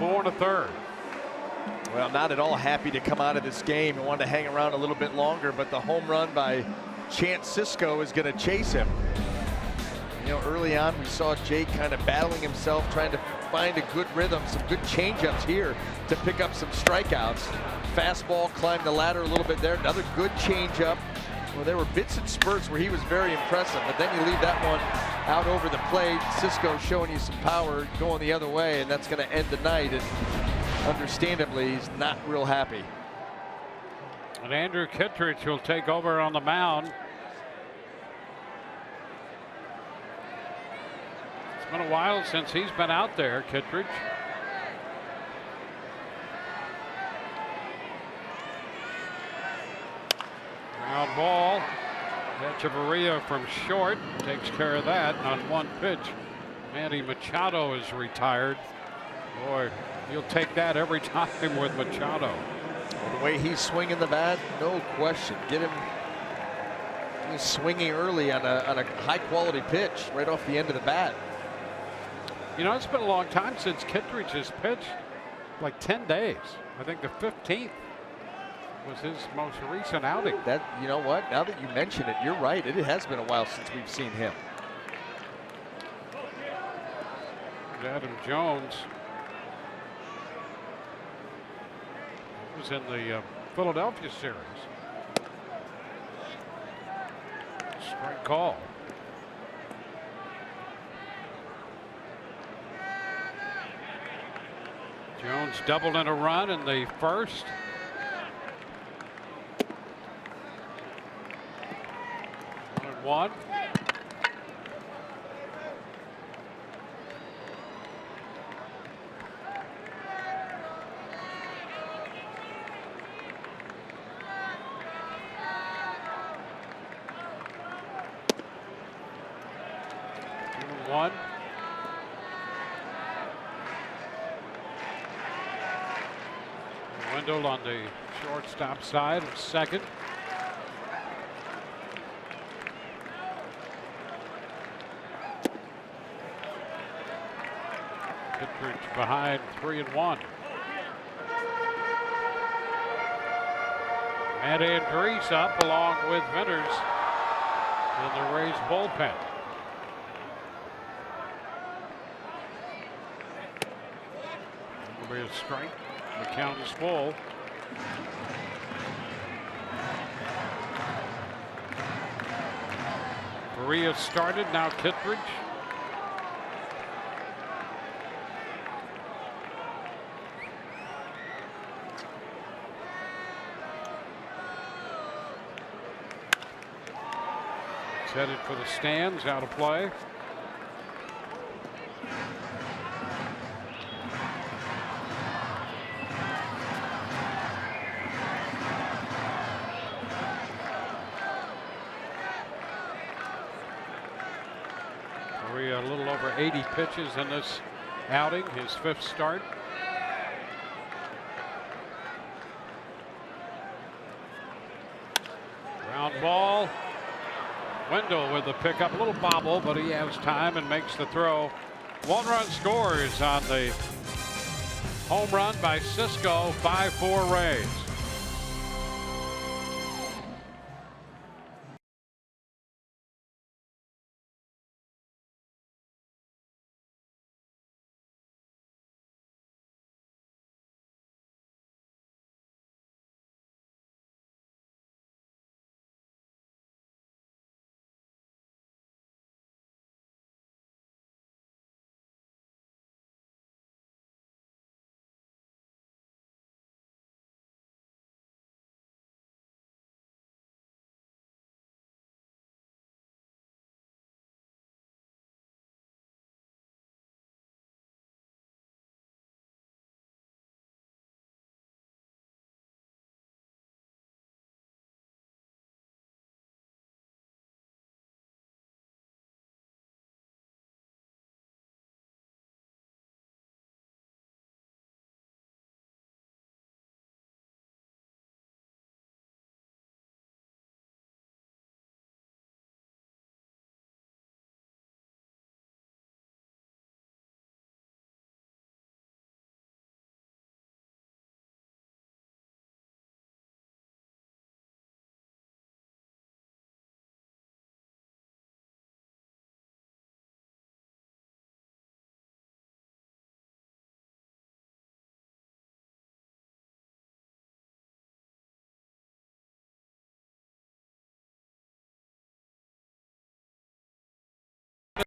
4 1/3. Well, not at all happy to come out of this game and wanted to hang around a little bit longer, but the home run by Chance Cisco is going to chase him. You know, early on we saw Jake kind of battling himself, trying to find a good rhythm, some good changeups here to pick up some strikeouts. Fastball climbed the ladder a little bit there, another good changeup. Well, there were bits and spurts where he was very impressive, but then you leave that one out over the plate. Cisco showing you some power going the other way, and that's going to end the night. And understandably, he's not real happy. And Andrew Kittredge will take over on the mound. It's been a while since he's been out there, Kittredge. Ground ball. Echeverria from short takes care of that on one pitch. Manny Machado is retired. Boy, you'll take that every time with Machado. Well, the way he's swinging the bat, no question. Get him swinging early on a high-quality pitch right off the end of the bat. You know, it's been a long time since Kittredge has pitched, like 10 days. I think the 15th was his most recent outing. That, you know what? Now that you mention it, you're right. It has been a while since we've seen him. Adam Jones was in the Philadelphia series. Strike call. Jones doubled in a run in the first. One. One. Wendell on the shortstop side of second. Kittredge behind 3-1. Matt Andrees up along with Venters in the Rays bullpen. Will be a strike. The count is full. Faria started, now Kittredge. It's headed for the stands, out of play. A little over 80 pitches in this outing, his fifth start. Ground ball. Wendell with the pickup, a little bobble, but he has time and makes the throw. One run scores on the home run by Cisco, 5-4 Rays.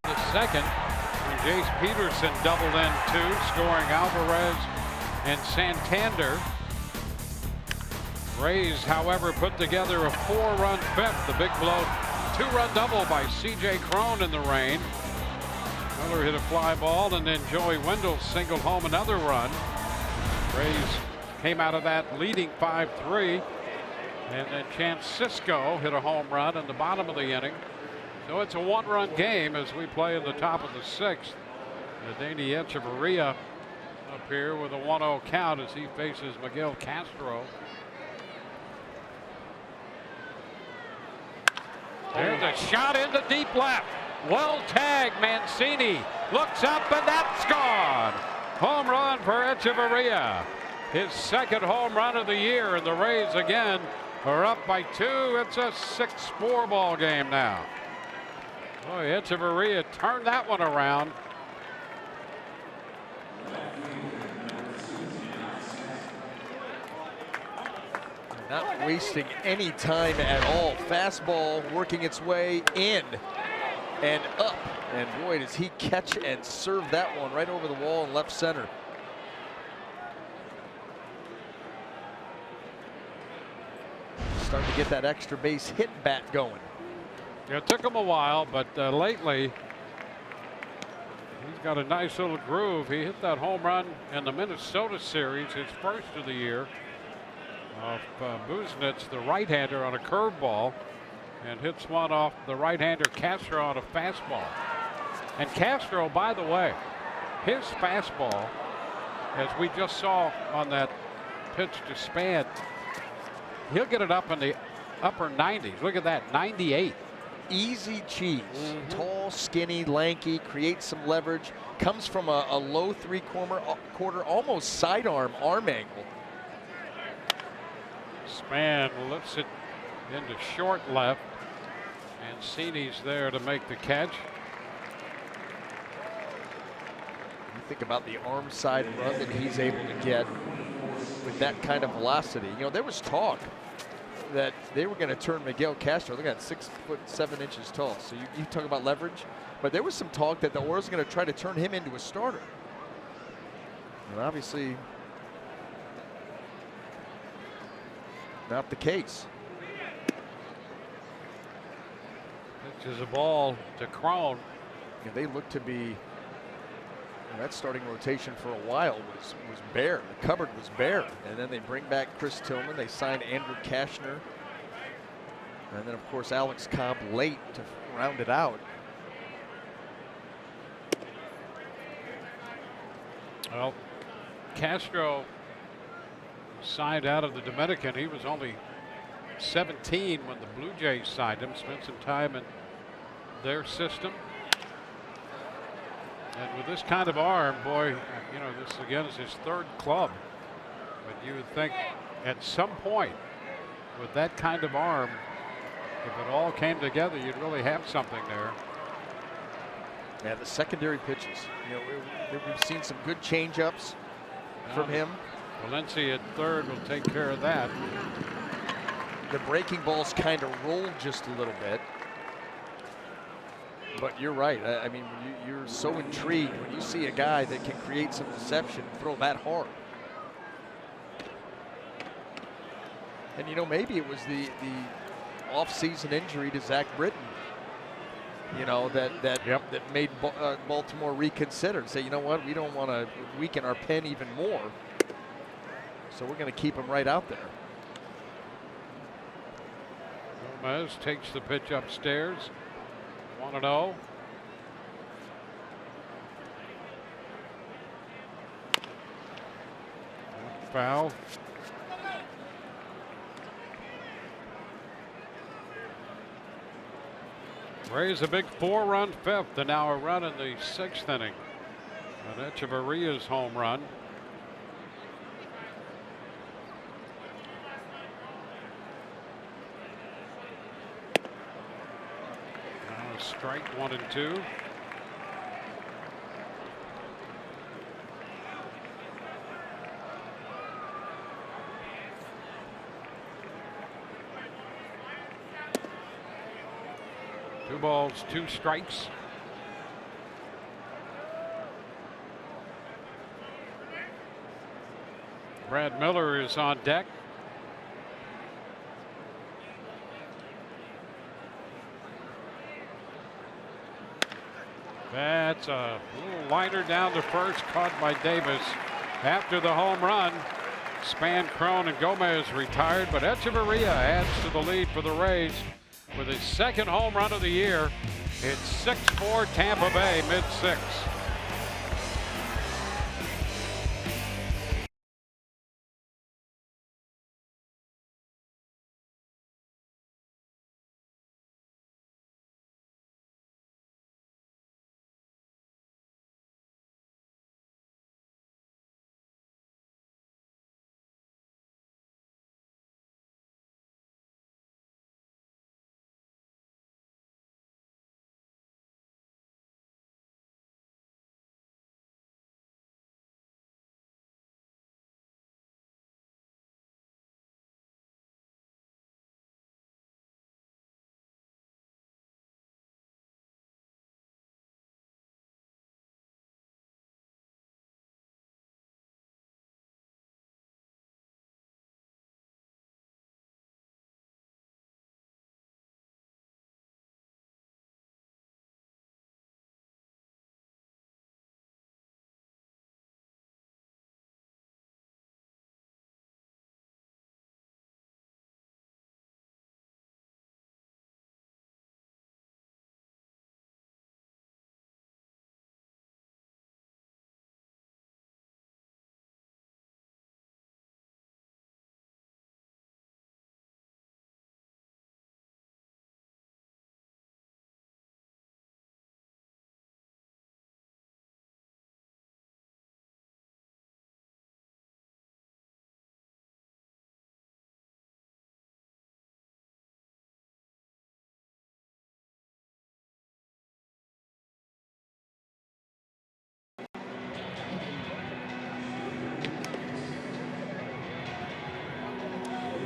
in the second when Jace Peterson doubled in two, scoring Alvarez and Santander. Rays, however, put together a 4-run fifth. The big blow, 2-run double by C.J. Cron in the rain. Miller hit a fly ball, and then Joey Wendell singled home another run. Rays came out of that leading 5-3. And then Chance Sisco hit a home run in the bottom of the inning. So it's a 1-run game as we play in the top of the 6th. Danny Echeverria up here with a 1-0 count as he faces Miguel Castro. There's a shot into deep left. Well tagged. Mancini looks up, and that's gone. Home run for Echeverria. His second home run of the year, and the Rays again are up by 2. It's a 6-4 ball game now. Boy, Echeverria turned that one around. Not wasting any time at all. Fastball working its way in and up. And boy, does he catch and serve that one right over the wall in left center. Starting to get that extra base hit bat going. Yeah, it took him a while, but lately he's got a nice little groove. He hit that home run in the Minnesota series, his first of the year, off Buznitz, the right-hander, on a curveball, and hits one off the right-hander Castro on a fastball. And Castro, by the way, his fastball, as we just saw on that pitch to Span, he'll get it up in the upper 90s. Look at that, 98. Easy cheese. Tall, skinny, lanky, creates some leverage. Comes from a low three-quarter, almost sidearm arm angle. Span lifts it into short left. Mancini's there to make the catch. You think about the arm side run that he's able to get with that kind of velocity. You know, there was talk that they were going to turn Miguel Castro. They got 6'7" tall. So you talk about leverage, but there was some talk that the Orioles are going to try to turn him into a starter. And obviously, not the case. Pitches a ball to Cron. Yeah, they look to be. That starting rotation for a while was bare. The cupboard was bare. And then they bring back Chris Tillman. They signed Andrew Kashner. And then, of course, Alex Cobb late to round it out. Well, Castro signed out of the Dominican. He was only 17 when the Blue Jays signed him. Spent some time in their system. And with this kind of arm, boy, you know, this again is his third club. But you would think at some point with that kind of arm, if it all came together, you'd really have something there. Yeah, the secondary pitches. You know, we've seen some good changeups from him. Valencia at third will take care of that. The breaking balls kind of rolled just a little bit. But you're right. I mean, you're so intrigued when you see a guy that can create some deception, throw that hard. And you know, maybe it was the off-season injury to Zach Britton, you know, that made Baltimore reconsider and say, you know what, we don't want to weaken our pen even more, so we're going to keep him right out there. Gomez takes the pitch upstairs. 1-0. Foul. Rays a big 4-run fifth, and now a run in the 6th inning. And Echeverria's home run. Now a strike, 1 and 2. Two balls, 2 strikes. Brad Miller is on deck. That's a little liner down to first, caught by Davis. After the home run, Span, Cron, and Gomez retired, but Echeverria adds to the lead for the Rays with his second home run of the year. It's 6-4 Tampa Bay, mid-6.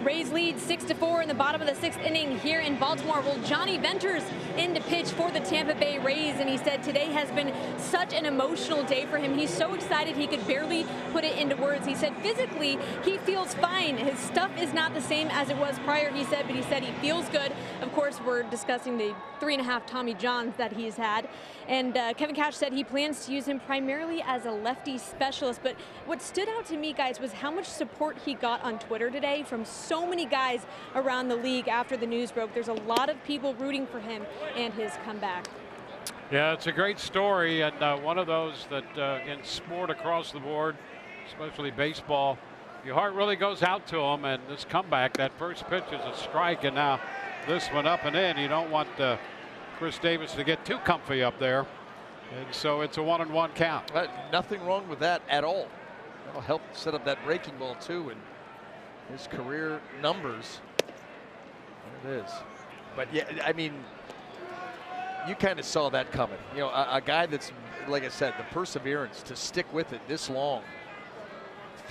Rays lead 6-4 in the bottom of the 6th inning here in Baltimore. Well, Johnny Venters in to pitch for the Tampa Bay Rays, and he said today has been such an emotional day for him. He's so excited he could barely put it into words. He said physically he feels fine. His stuff is not the same as it was prior, he said, but he said he feels good. Of course, we're discussing the 3.5 Tommy Johns that he's had. And Kevin Cash said he plans to use him primarily as a lefty specialist. But what stood out to me, guys, was how much support he got on Twitter today from so many guys around the league after the news broke. There's a lot of people rooting for him and his comeback. Yeah, it's a great story, and one of those that in sport across the board, especially baseball, your heart really goes out to him. And this comeback, that first pitch is a strike, and now this one up and in. You don't want Chris Davis to get too comfy up there, and so it's a 1-1 count. Nothing wrong with that at all. That'll help set up that breaking ball too, and his career numbers. There it is. But yeah, I mean, you kind of saw that coming. You know, a guy that's, like I said, the perseverance to stick with it this long.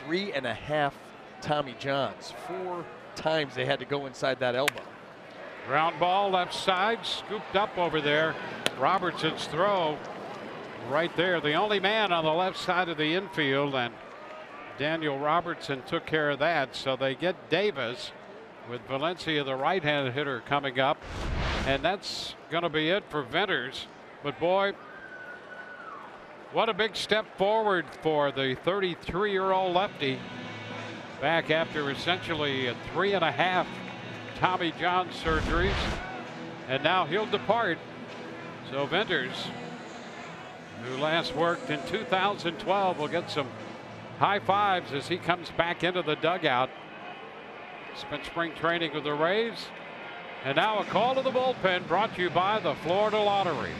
3.5 Tommy Johns. 4 times they had to go inside that elbow. Ground ball left side, scooped up over there. Robertson's throw right there. The only man on the left side of the infield, and Daniel Robertson took care of that. So they get Davis with Valencia, the right-handed hitter, coming up. And that's going to be it for Venters. But boy, what a big step forward for the 33-year-old lefty. Back after essentially 3.5 Tommy John surgeries, and now he'll depart. So Venters, who last worked in 2012, will get some high fives as he comes back into the dugout. Spent spring training with the Rays, and now a call to the bullpen brought to you by the Florida Lottery.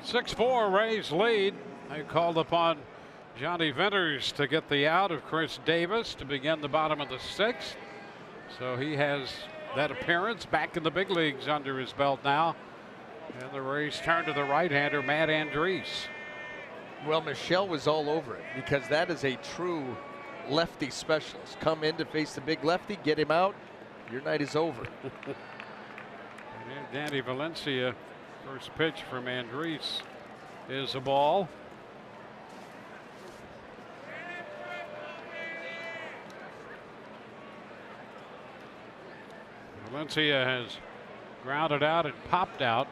6-4 Rays lead. They called upon Johnny Venters to get the out of Chris Davis to begin the bottom of the 6th. So he has that appearance back in the big leagues under his belt now. And the Rays turn to the right-hander, Matt Andriese. Well, Michelle was all over it because that is a true lefty specialist. Come in to face the big lefty, get him out, your night is over. And Danny Valencia, first pitch from Andriese is a ball. Valencia has grounded out and popped out.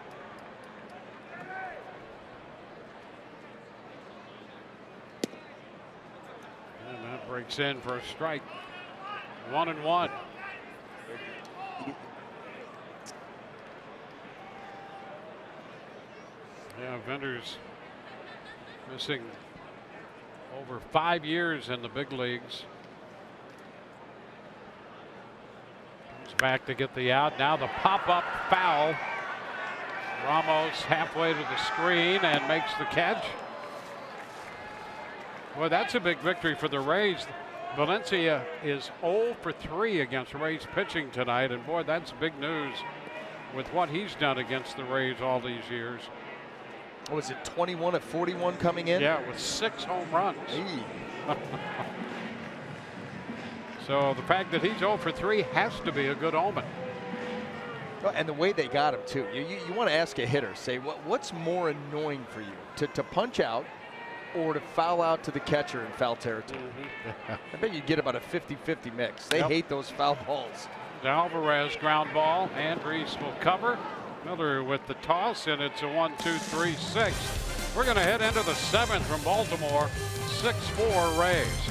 And that breaks in for a strike. 1-1. Yeah, Venters missing over 5 years in the big leagues. Comes back to get the out. Now the pop-up foul. Ramos halfway to the screen and makes the catch. Well, that's a big victory for the Rays. Valencia is 0 for 3 against Rays pitching tonight, and boy, that's big news with what he's done against the Rays all these years. What was it, 21 of 41 coming in? Yeah, with 6 home runs. Hey. So the fact that he's 0 for 3 has to be a good omen. And the way they got him too. You want to ask a hitter, say, what's more annoying for you, to punch out or to foul out to the catcher in foul territory? I bet you get about a 50-50 mix. They hate those foul balls. Alvarez ground ball. Andriese will cover. Miller with the toss, and it's a 1-2-3-6. We're going to head into the 7th from Baltimore. 6-4 Rays.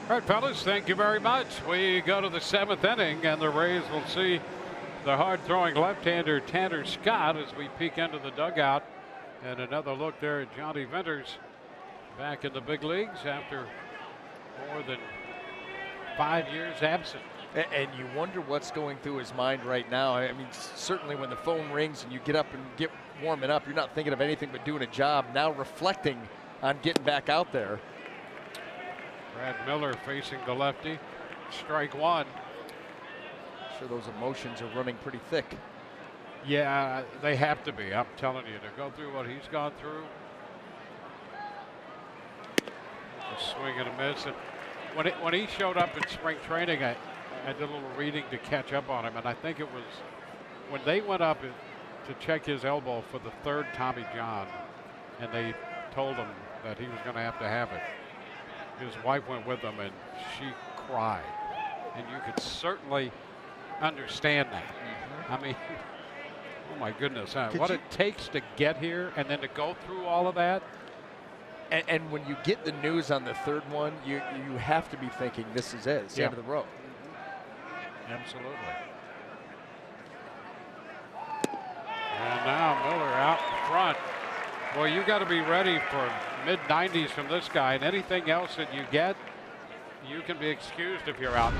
All right, fellas, thank you very much. We go to the 7th inning, and the Rays will see the hard-throwing left-hander Tanner Scott as we peek into the dugout. And another look there at Johnny Venters back in the big leagues after more than 5 years absent. And you wonder what's going through his mind right now. I mean, certainly when the phone rings and you get up and get warming up, you're not thinking of anything but doing a job. Now reflecting on getting back out there. Brad Miller facing the lefty. Strike one. Sure, those emotions are running pretty thick. Yeah, they have to be. I'm telling you, to go through what he's gone through. A swing and a miss. And when he showed up in spring training, I did a little reading to catch up on him, and I think it was when they went up to check his elbow for the third Tommy John, and they told him that he was going to have it, his wife went with him, and she cried. And you could certainly understand that. I mean, oh my goodness, what it takes to get here and then to go through all of that. And when you get the news on the third one, you have to be thinking this is it. It's the end of the road. Absolutely. And now Miller out in front. Boy, you got to be ready for mid-90s from this guy, and anything else that you get, you can be excused if you're out.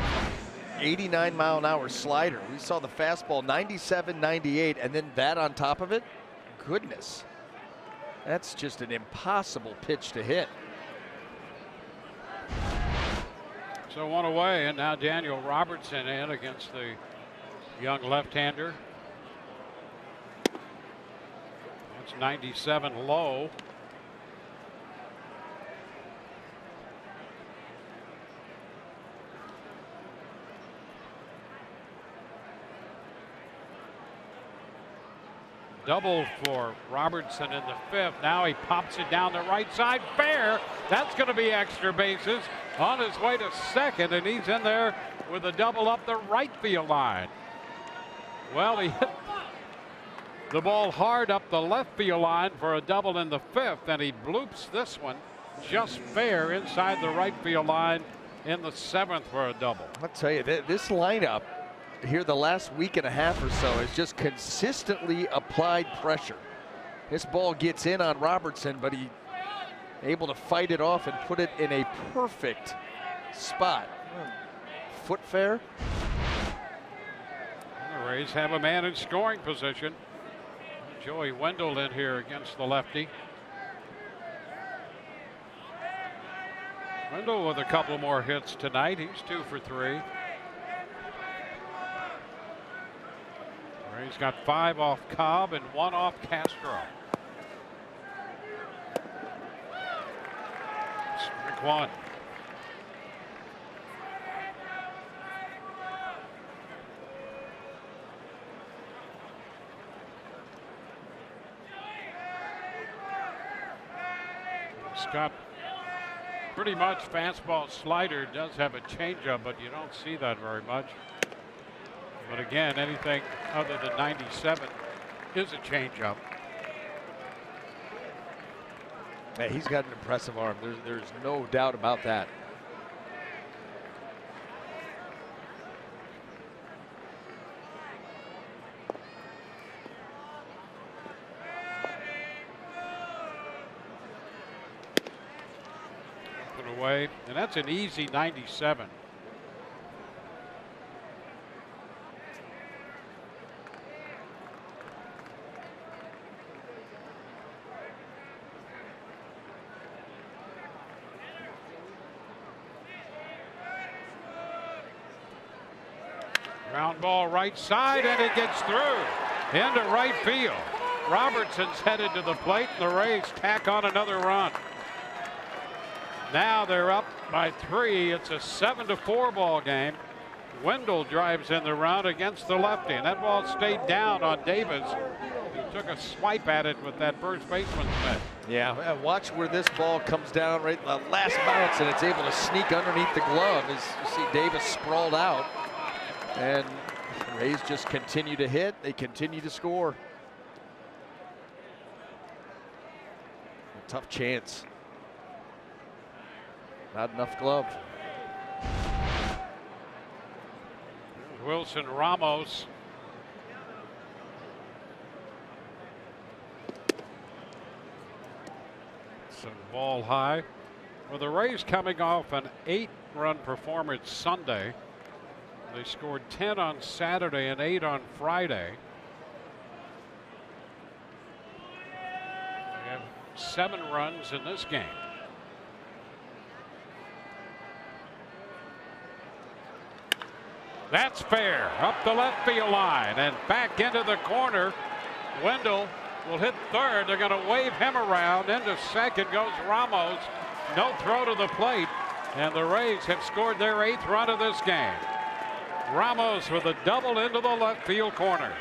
89-mile-an-hour slider. We saw the fastball 97, 98, and then that on top of it. Goodness. That's just an impossible pitch to hit. So one away, and now Daniel Robertson in against the young left-hander. That's 97 low. Double for Robertson in the fifth. Now he pops it down the right side. Fair. That's going to be extra bases. On his way to second, and he's in there with a double up the right field line. Well, he hit the ball hard up the left field line for a double in the fifth, and he bloops this one just fair inside the right field line in the seventh for a double. I'll tell you, this lineup here the last week and a half or so has just consistently applied pressure. This ball gets in on Robertson, but he able to fight it off and put it in a perfect spot. Foot fair. The Rays have a man in scoring position. Joey Wendell in here against the lefty. Wendell with a couple more hits tonight. He's 2 for 3. He's got 5 off Cobb and 1 off Castro. Strike one. Scott, pretty much fastball slider, does have a changeup, but you don't see that very much. But again, anything other than 97 is a changeup. Hey, he's got an impressive arm. There's no doubt about that. Put away, and that's an easy 97. Ground ball right side, and it gets through into right field. Robertson's headed to the plate, and the Rays tack on another run. Now they're up by 3. It's a 7-4 ball game. Wendell drives in the run against the lefty, and that ball stayed down on Davis, who took a swipe at it with that first baseman's mitt. Yeah, watch where this ball comes down, right, the last bounce, and it's able to sneak underneath the glove as you see Davis sprawled out. And the Rays just continue to hit. They continue to score. A tough chance. Not enough glove. Wilson Ramos. Some ball high. Well, the Rays coming off an 8-run performance Sunday. They scored 10 on Saturday and 8 on Friday. They have 7 runs in this game. That's fair. Up the left field line and back into the corner. Wendell will hit third. They're going to wave him around. Into second goes Ramos. No throw to the plate. And the Rays have scored their 8th run of this game. Ramos with a double into the left field corner.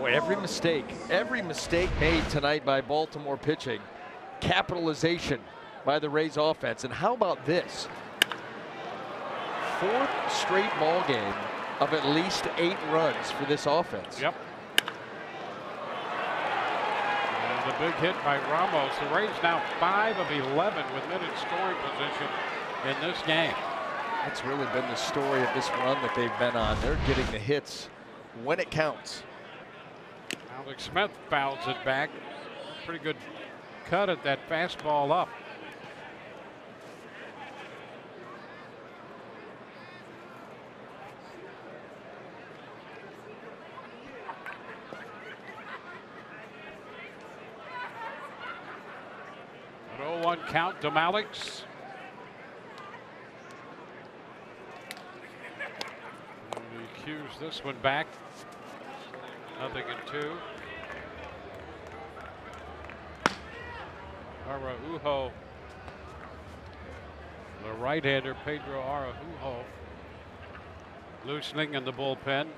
Boy, every mistake made tonight by Baltimore pitching, capitalization by the Rays offense. And how about this? 4th straight ball game of at least 8 runs for this offense. Yep. And a big hit by Ramos. The Rays now 5 of 11 with men in scoring position in this game. That's really been the story of this run that they've been on. They're getting the hits when it counts. Alex Smith fouls it back. Pretty good cut at that fastball up. An 0-1 count to Alex. He cues this one back. 0-2. Araujo, the right-hander Pedro Araujo, loosening in the bullpen.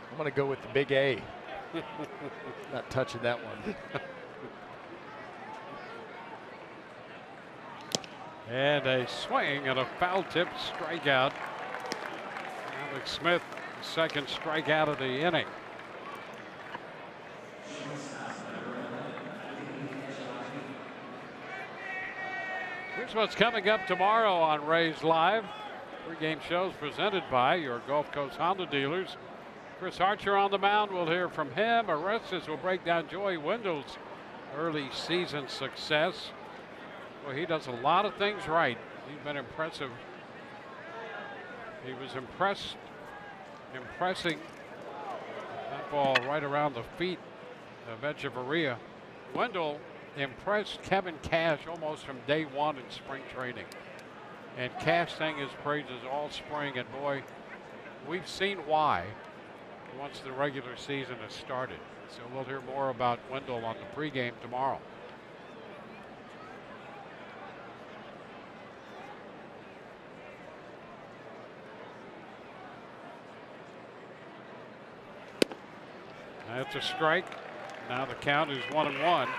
I'm going to go with the big A. Not touching that one. And a swing and a foul tip strikeout. Alex Smith, second strikeout of the inning. Here's what's coming up tomorrow on Rays Live. Pre-game shows presented by your Gulf Coast Honda dealers. Chris Archer on the mound. We'll hear from him. Orestes will break down Joey Wendell's early season success. Well, he does a lot of things right. He's been impressive. He was impressing that ball right around the feet of Echeverria. Wendell impressed Kevin Cash almost from day one in spring training. And Cash sang his praises all spring, and boy, we've seen why once the regular season has started. So we'll hear more about Wendell on the pregame tomorrow. That's a strike. Now the count is 1-1.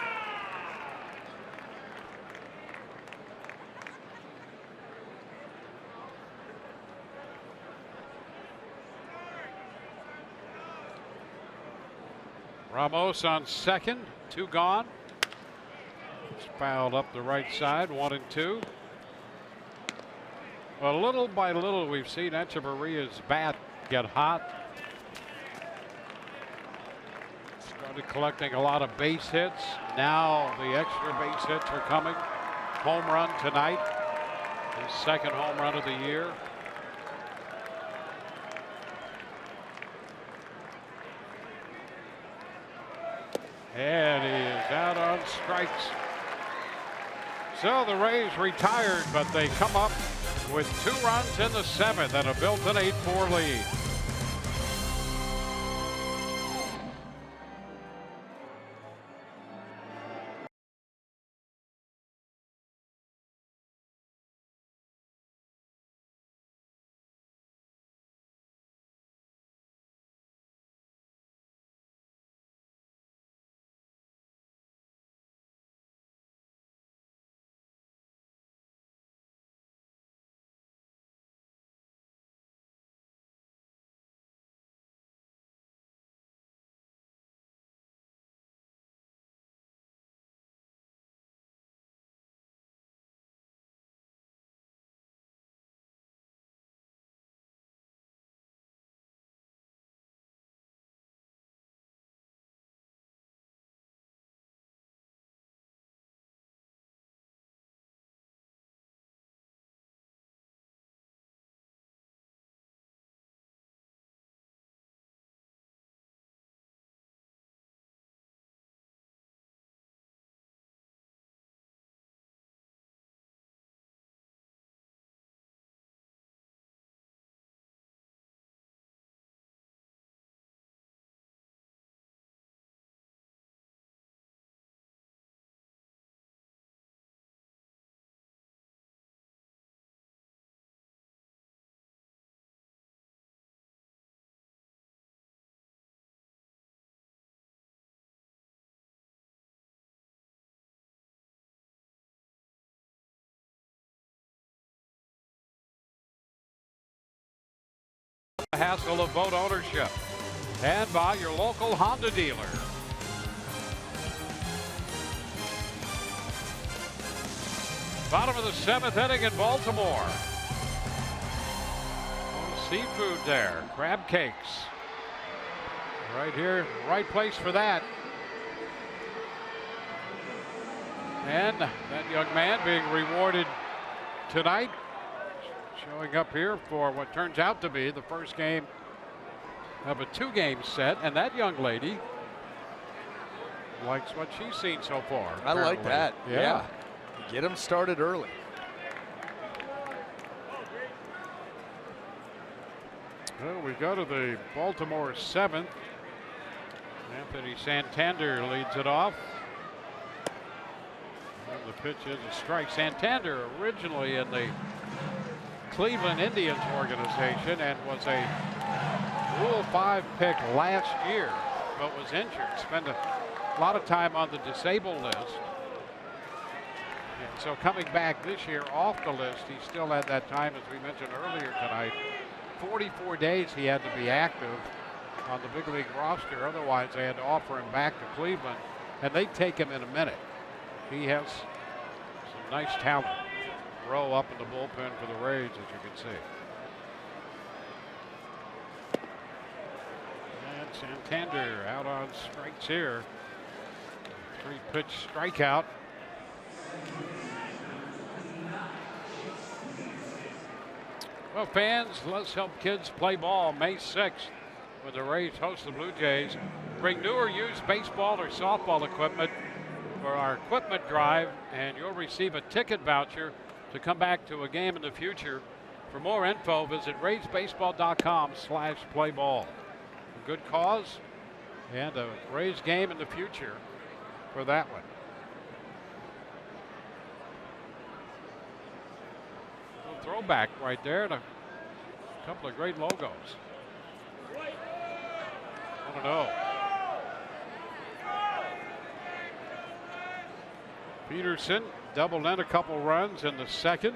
Ramos on second, 2 gone. It's fouled up the right side, 1-2. Well, little by little, we've seen Echeverria's bat get hot. Started collecting a lot of base hits. Now the extra base hits are coming. Home run tonight. His second home run of the year. And he is out on strikes. So the Rays retired, but they come up with 2 runs in the 7th and a built-in 8-4 lead. hassle of boat ownership. And by your local Honda dealer. Bottom of the 7th inning in Baltimore. Seafood there, crab cakes. Right here, right place for that. And that young man being rewarded tonight, showing up here for what turns out to be the first game of a 2-game set. And that young lady likes what she's seen so far. I like that. Yeah. Get them started early. Well, we go to the Baltimore 7th. Anthony Santander leads it off. And the pitch is a strike. Santander originally in the Cleveland Indians organization and was a Rule 5 pick last year, but was injured. Spent a lot of time on the disabled list. And so coming back this year off the list, he still had that time, as we mentioned earlier tonight, 44 days he had to be active on the big league roster. Otherwise, they had to offer him back to Cleveland, and they'd take him in a minute. He has some nice talent. Row up in the bullpen for the Rays, as you can see. And Santander out on strikes here. 3-pitch strikeout. Well, fans, let's help kids play ball May 6th when the Rays host the Blue Jays. Bring new or used baseball or softball equipment for our equipment drive, and you'll receive a ticket voucher to come back to a game in the future. For more info, visit raysbaseball.com/playball. A good cause and a Rays game in the future for that one. Throwback right there and a couple of great logos. 1-0. Peterson doubled in a couple runs in the second.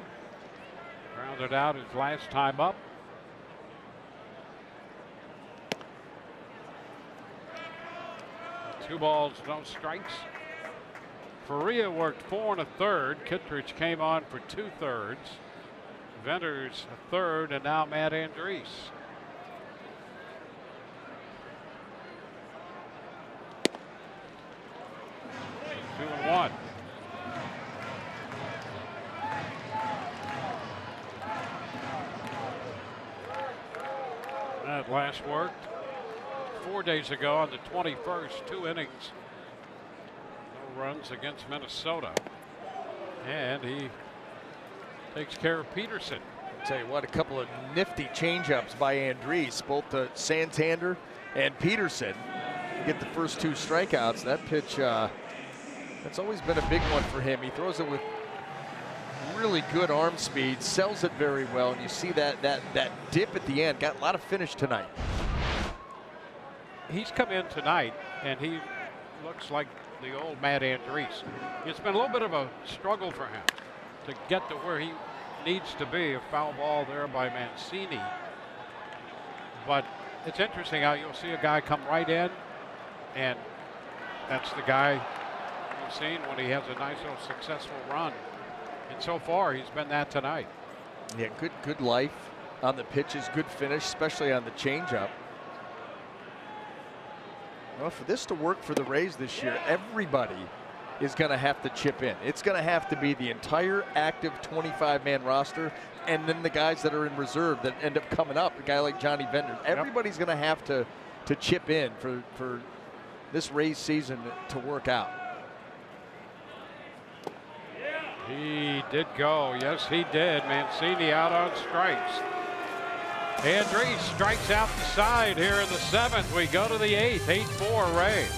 Rounded out his last time up. Two balls, no strikes. Faria worked 4 1/3. Kittredge came on for 2/3. Venters a third, and now Matt Andriese. Two and one. That last worked 4 days ago on the 21st, 2 innings. No runs against Minnesota. And he takes care of Peterson. I'll tell you what, a couple of nifty changeups by Andriese, both to Santander and Peterson. Get the first 2 strikeouts. That pitch, that's always been a big one for him. He throws it with really good arm speed, sells it very well, and you see that dip at the end. Got a lot of finish tonight. He's come in tonight, and he looks like the old Matt Andriese. It's been a little bit of a struggle for him to get to where he needs to be. A foul ball there by Mancini. But it's interesting how you'll see a guy come right in, and that's the guy you've seen when he has a nice little successful run. And so far, he's been that tonight. Yeah, good life on the pitches, good finish, especially on the changeup. Well, for this to work for the Rays this year, everybody is going to have to chip in. It's going to have to be the entire active 25-man roster, and then the guys that are in reserve that end up coming up, a guy like Johnny Venters. Everybody's going to have to chip in for this Rays season to work out. He did go. Yes, he did. Mancini out on strikes. Andriese strikes out the side here in the 7th. We go to the 8th. 8-4 Rays.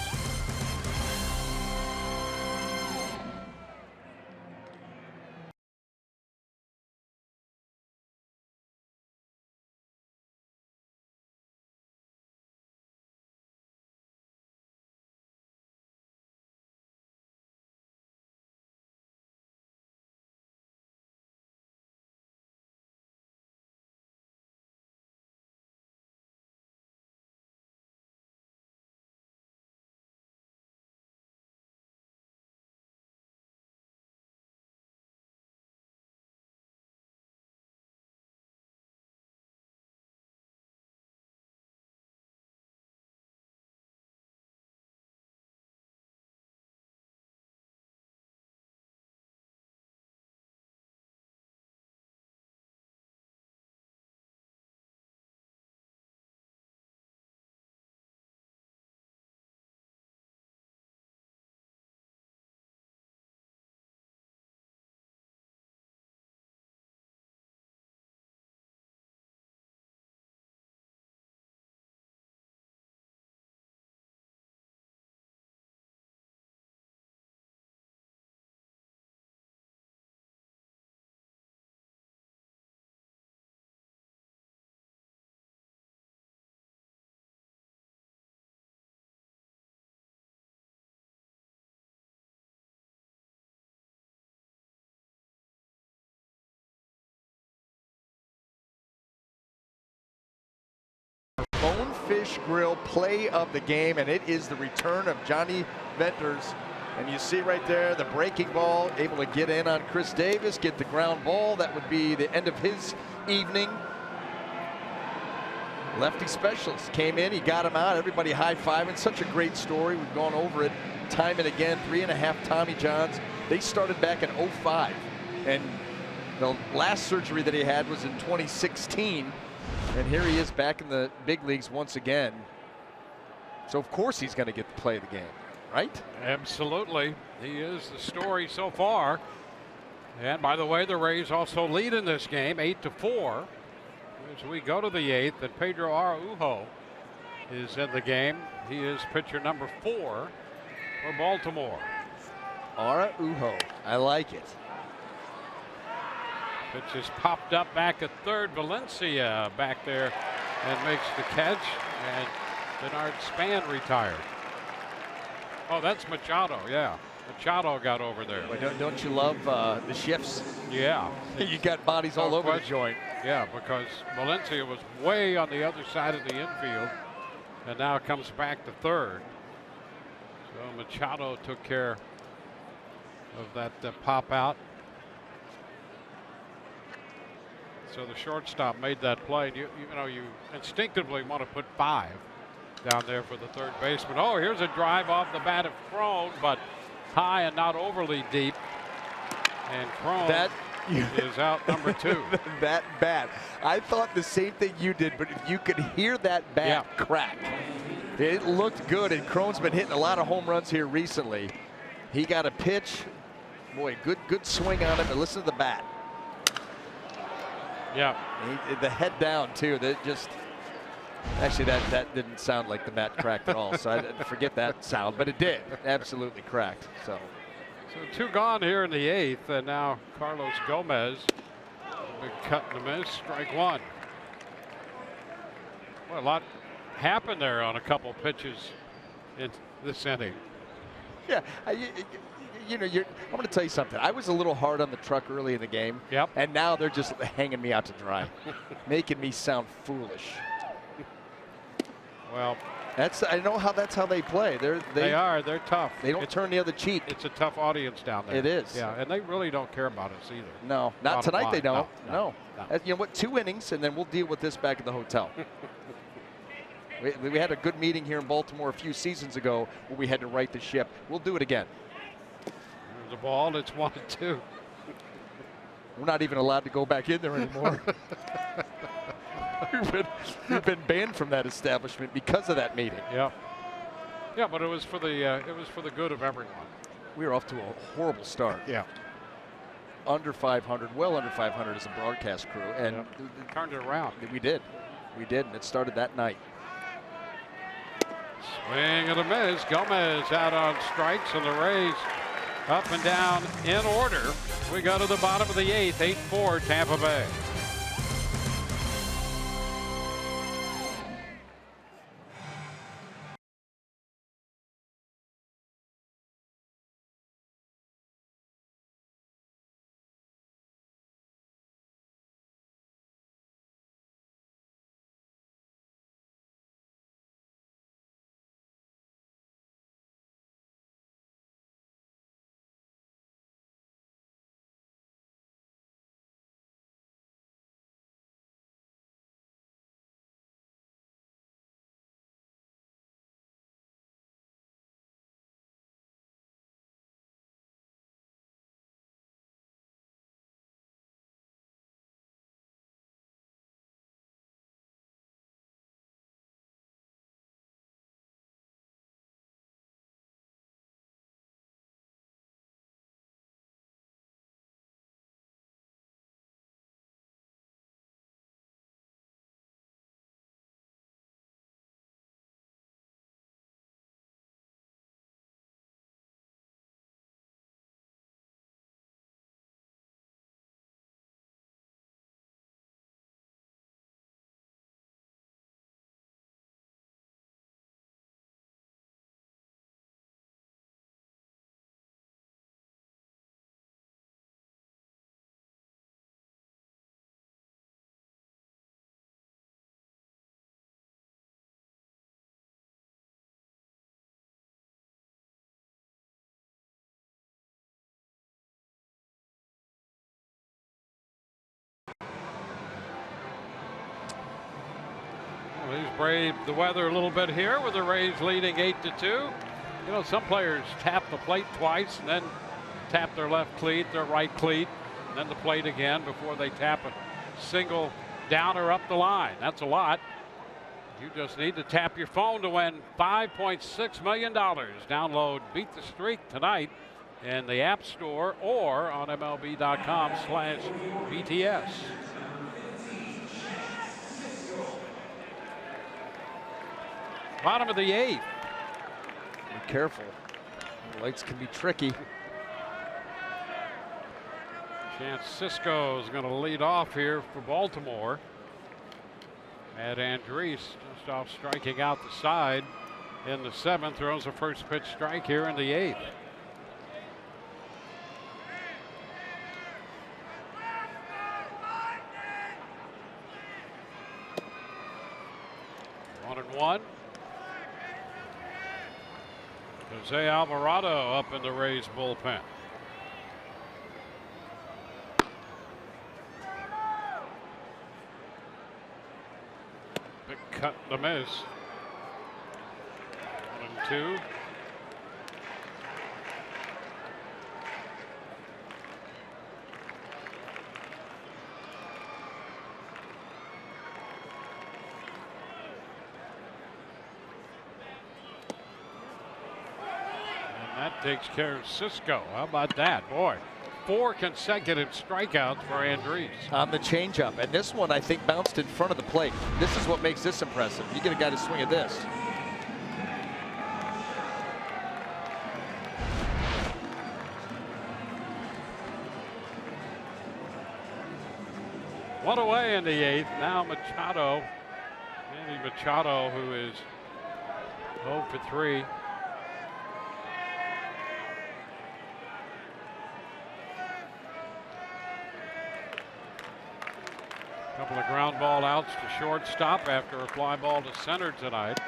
Bonefish Grill play of the game, and it is the return of Johnny Venters. And you see right there the breaking ball, able to get in on Chris Davis, get the ground ball. That would be the end of his evening. Lefty specialist came in, he got him out. Everybody high-fiving. Such a great story. We've gone over it time and again. 3.5 Tommy Johns. They started back in '05, and the last surgery that he had was in 2016. And here he is back in the big leagues once again. So of course he's going to get to play the game, right? Absolutely. He is the story so far. And by the way, the Rays also lead in this game 8-4. As we go to the 8th, and Pedro Araujo is in the game. He is pitcher number 4 for Baltimore. Araujo, I like it. Pitch is popped up back at third. Valencia back there and makes the catch. And Bernard Span retired. Oh, that's Machado, yeah. Machado got over there. Well, don't you love the shifts? Yeah. You got bodies all over the joint. Yeah, because Valencia was way on the other side of the infield and now comes back to third. So Machado took care of that pop out. So the shortstop made that play. You know, you instinctively want to put 5 down there for the third baseman. Oh, here's a drive off the bat of Crone, but high and not overly deep. And Crone is out number 2. That bat. I thought the same thing you did, but if you could hear that bat crack, it looked good. And Crone's been hitting a lot of home runs here recently. He got a pitch. Boy, good swing on it. And listen to the bat. Yeah. The head down too. That just actually that didn't sound like the bat cracked at all. So I forget that sound, but it did. Absolutely cracked. So 2 gone here in the 8th, and now Carlos Gomez. Big cut and a miss. Strike 1. Well, a lot happened there on a couple pitches in this inning. Yeah. You know, I'm going to tell you something. I was a little hard on the truck early in the game. Yep. And now they're just hanging me out to dry, making me sound foolish. Well, I know how that's how they play. They're tough. They don't turn the other cheek. It's a tough audience down there. It is. Yeah, and they really don't care about us either. No, not tonight. They don't. No. You know what? 2 innings, and then we'll deal with this back in the hotel. we had a good meeting here in Baltimore a few seasons ago where we had to right the ship. We'll do it again. The ball, it's 1-2. We're not even allowed to go back in there anymore. we've been banned from that establishment because of that meeting. Yeah. Yeah, but it was for the good of everyone. We were off to a horrible start. Yeah. Under 500, well under 500 as a broadcast crew, and turned it around. We did, and it started that night. Swing and a miss. Gomez out on strikes, and the Rays up and down in order. We go to the bottom of the 8th, 8-4 Tampa Bay. brave the weather a little bit here with the Rays leading 8-2. You know, some players tap the plate twice and then tap their left cleat, their right cleat, and then the plate again before they tap a single downer up the line. That's a lot. You just need to tap your phone to win $5.6 million. Download Beat the Streak tonight in the App Store or on MLB.com/BTS. Bottom of the 8th. Be careful. The lights can be tricky. Chance Cisco is going to lead off here for Baltimore. Matt Andrees just off striking out the side in the 7th. Throws a first pitch strike here in the 8th. One and one. Jose Alvarado up in the Rays bullpen. Big cut and a miss. 1 and 2. That takes care of Cisco. How about that? Boy, 4 consecutive strikeouts for Andrees. On the changeup. And this one, I think, bounced in front of the plate. This is what makes this impressive. You get a guy to swing at this. One away in the 8th. Now Machado. Manny Machado, who is 0 for 3. Couple of ground ball outs to shortstop after a fly ball to center tonight.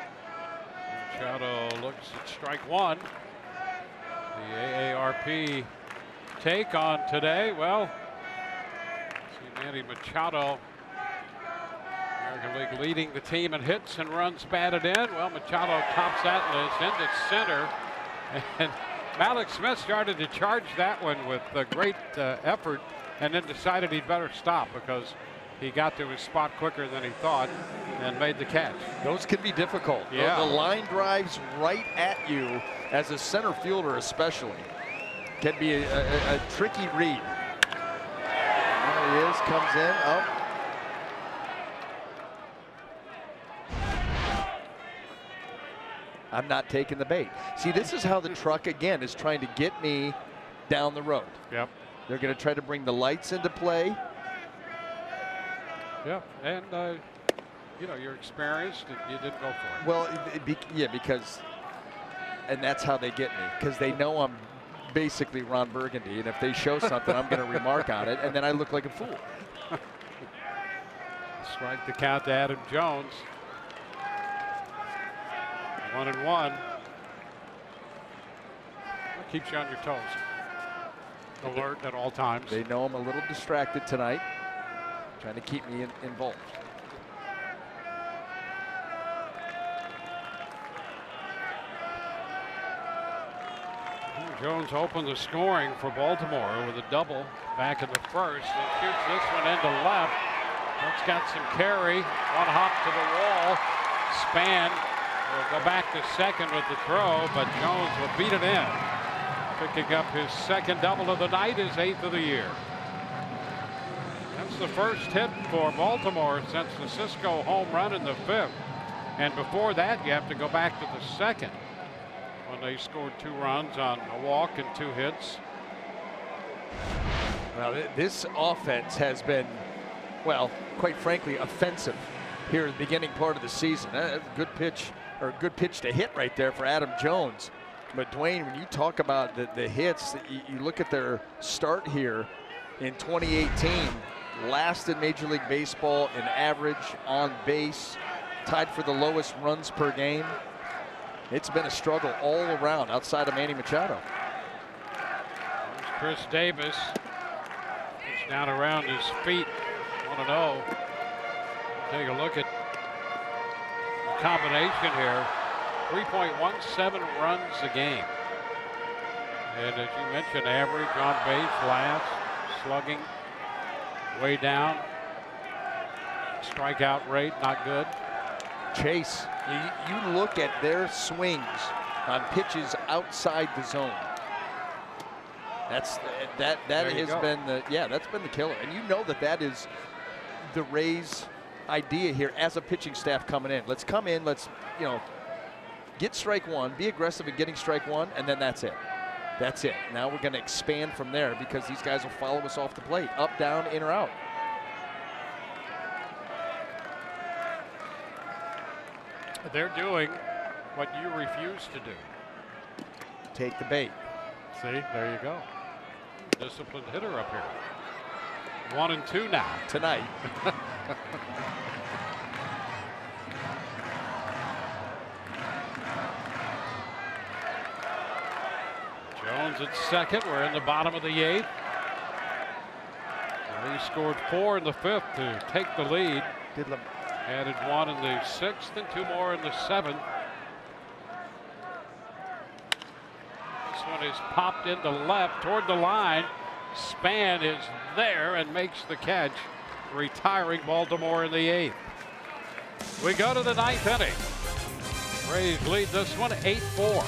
Machado looks at strike 1. The AARP take on today. Well, see Manny Machado, American League leading the team in hits and runs batted in. Well, Machado tops that list into center. And Malik Smith started to charge that one with great effort and then decided he'd better stop because he got to his spot quicker than he thought and made the catch. Those can be difficult. Yeah. The line drives right at you as a center fielder especially. Can be a tricky read. There he is, comes in, up. I'm not taking the bait. See, this is how the truck, again, is trying to get me down the road. Yep. They're going to try to bring the lights into play. Yeah, and you know, you're experienced and you didn't go for it. Well, yeah, because, and that's how they get me, because they know I'm basically Ron Burgundy, and if they show something, I'm going to remark on it, and then I look like a fool. Strike the count to Adam Jones. 1 and 1. That keeps you on your toes. Alert at all times. They know I'm a little distracted tonight, trying to keep me involved. Jones opened the scoring for Baltimore with a double back in the first and shoots this one into left. That's got some carry. One hop to the wall. Span will go back to second with the throw, but Jones will beat it in. Picking up his second double of the night, his 8th of the year. That's the first hit for Baltimore since the Cisco home run in the 5th. And before that, you have to go back to the 2nd when they scored 2 runs on a walk and 2 hits. Well, this offense has been, well, quite frankly, offensive here at the beginning part of the season. Good pitch, or a good pitch to hit right there for Adam Jones. But Dwayne, when you talk about the hits, you look at their start here in 2018, last in Major League Baseball in average, on base, tied for the lowest runs per game. It's been a struggle all around outside of Manny Machado. There's Chris Davis. It's down around his feet. 1-0. Take a look at combination here. 3.17 runs a game. And as you mentioned, average on base, last, slugging way down. Strikeout rate, not good. Chase, you look at their swings on pitches outside the zone. That has been that's been the killer. And you know that is the Rays' idea here as a pitching staff coming in. Let's come in, let's get strike one, be aggressive in getting strike one, and then that's it. That's it. Now we're going to expand from there because these guys will follow us off the plate, up, down, in or out. They're doing what you refuse to do. Take the bait. See, there you go. Disciplined hitter up here. 1-2 now. Tonight. Jones at second. We're in the bottom of the 8th. He scored 4 in the 5th to take the lead. Added 1 in the 6th and 2 more in the 7th. This one is popped into left toward the line. Span is there and makes the catch, retiring Baltimore in the 8th. We go to the 9th inning. Rays lead this one 8-4.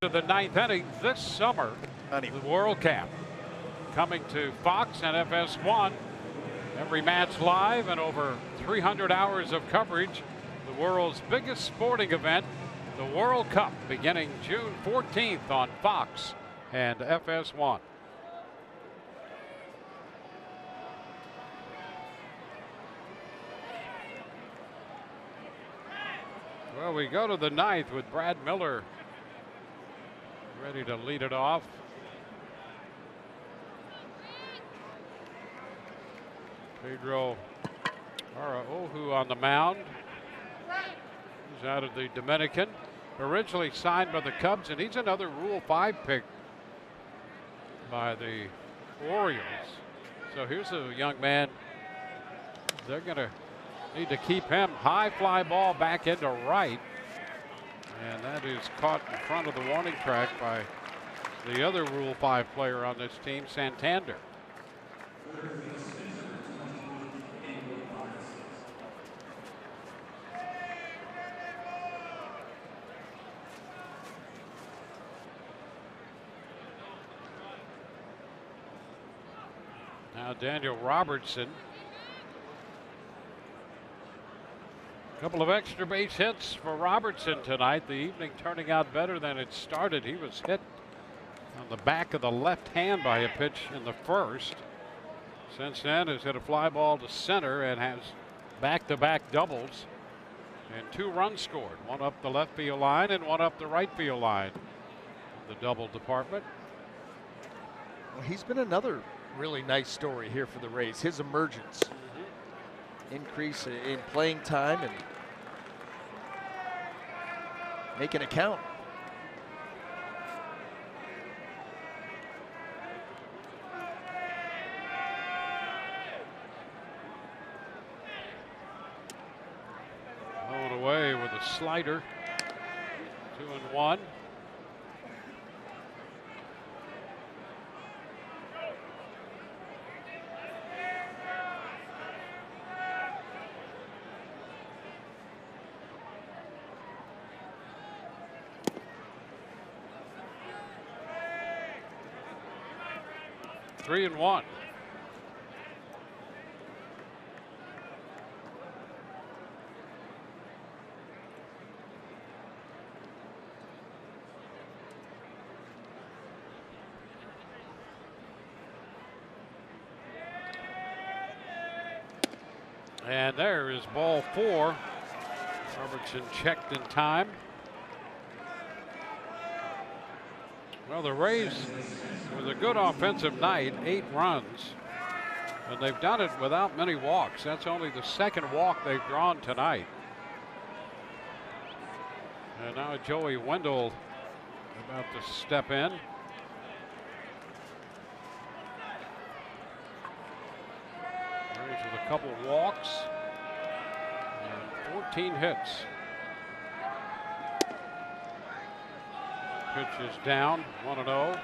Into the 9th inning this summer, the World Cup coming to Fox and FS1. Every match live and over 300 hours of coverage. The world's biggest sporting event, the World Cup, beginning June 14th on Fox and FS1. Well, we go to the 9th with Brad Miller ready to lead it off. Pedro Araújo on the mound. He's out of the Dominican. Originally signed by the Cubs, and he's another Rule 5 pick by the Orioles. So here's a young man. They're going to need to keep him. High fly ball back into right. And that is caught in front of the warning track by the other Rule 5 player on this team, Santander. Now Daniel Robertson. A couple of extra base hits for Robertson tonight. The evening turning out better than it started. He was hit on the back of the left hand by a pitch in the first. Since then has hit a fly ball to center and has back-to-back doubles and 2 runs scored. One up the left field line and one up the right field line. The double department. Well, he's been another really nice story here for the Rays. His emergence, increase in playing time, and making it count. Blown away with a slider. 2-1. Three and one. And there is ball 4. Robertson checked in time. Well, the Rays, with a good offensive night, 8 runs, and they've done it without many walks. That's only the second walk they've drawn tonight. And now Joey Wendell about to step in. Rays with a couple walks and 14 hits. Pitch is down, 1-0.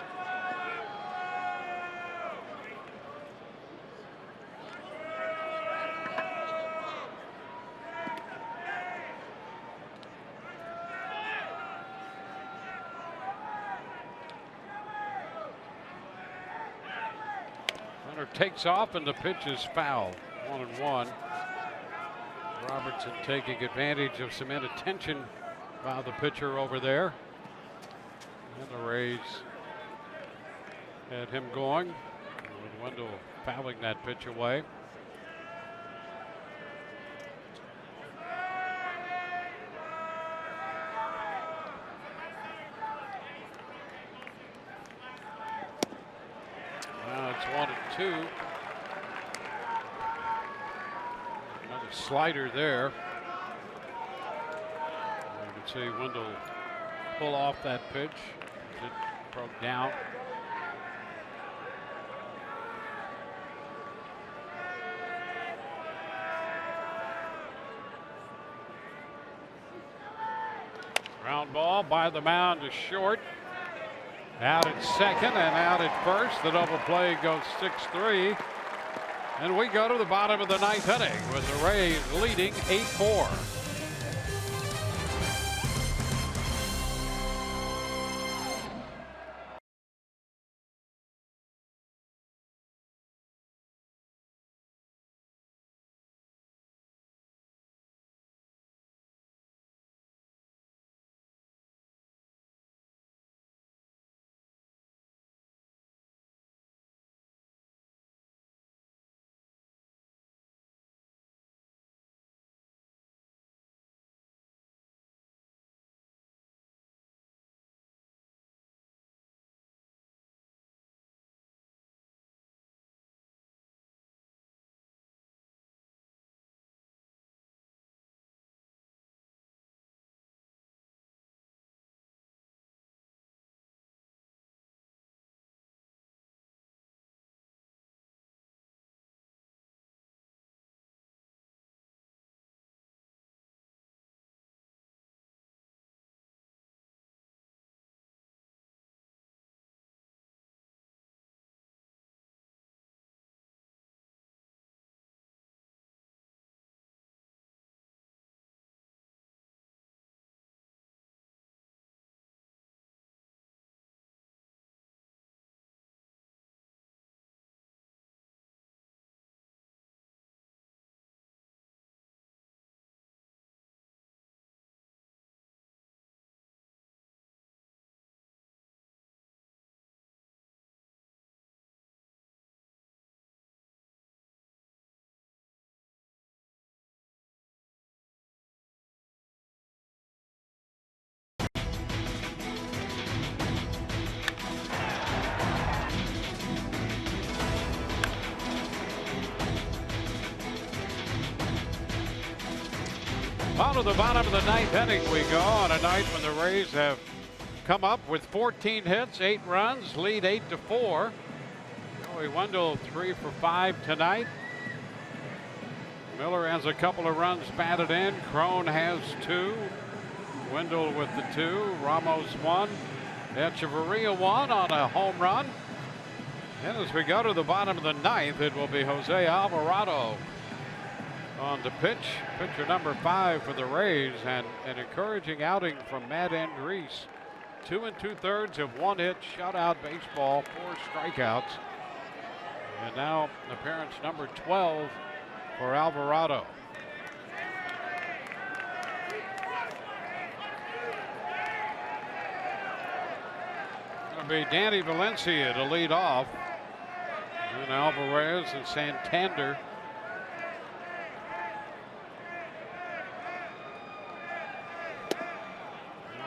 Runner takes off and the pitch is foul, 1-1. Robertson taking advantage of some inattention by the pitcher over there. And the Rays had him going, with Wendell fouling that pitch away. Now it's 1-2. Another slider there. You can see Wendell pull off that pitch. It broke down. Ground ball by the mound to short. Out at second and out at first. The double play goes 6-3. And we go to the bottom of the 9th inning with the Rays leading 8-4. On to the bottom of the ninth inning we go on a night when the Rays have come up with 14 hits, 8 runs, lead 8-4. Joey Wendell 3 for 5 tonight. Miller has a couple of runs batted in. Crone has 2. Wendell with the 2. Ramos 1. Echeverria 1 on a home run. And as we go to the bottom of the ninth, it will be Jose Alvarado on the pitch. Pitcher number 5 for the Rays, and an encouraging outing from Matt Andriese. 2 2/3 of 1 hit, shutout baseball, 4 strikeouts. And now appearance number 12 for Alvarado. It'll be Danny Valencia to lead off. And Alvarez and Santander.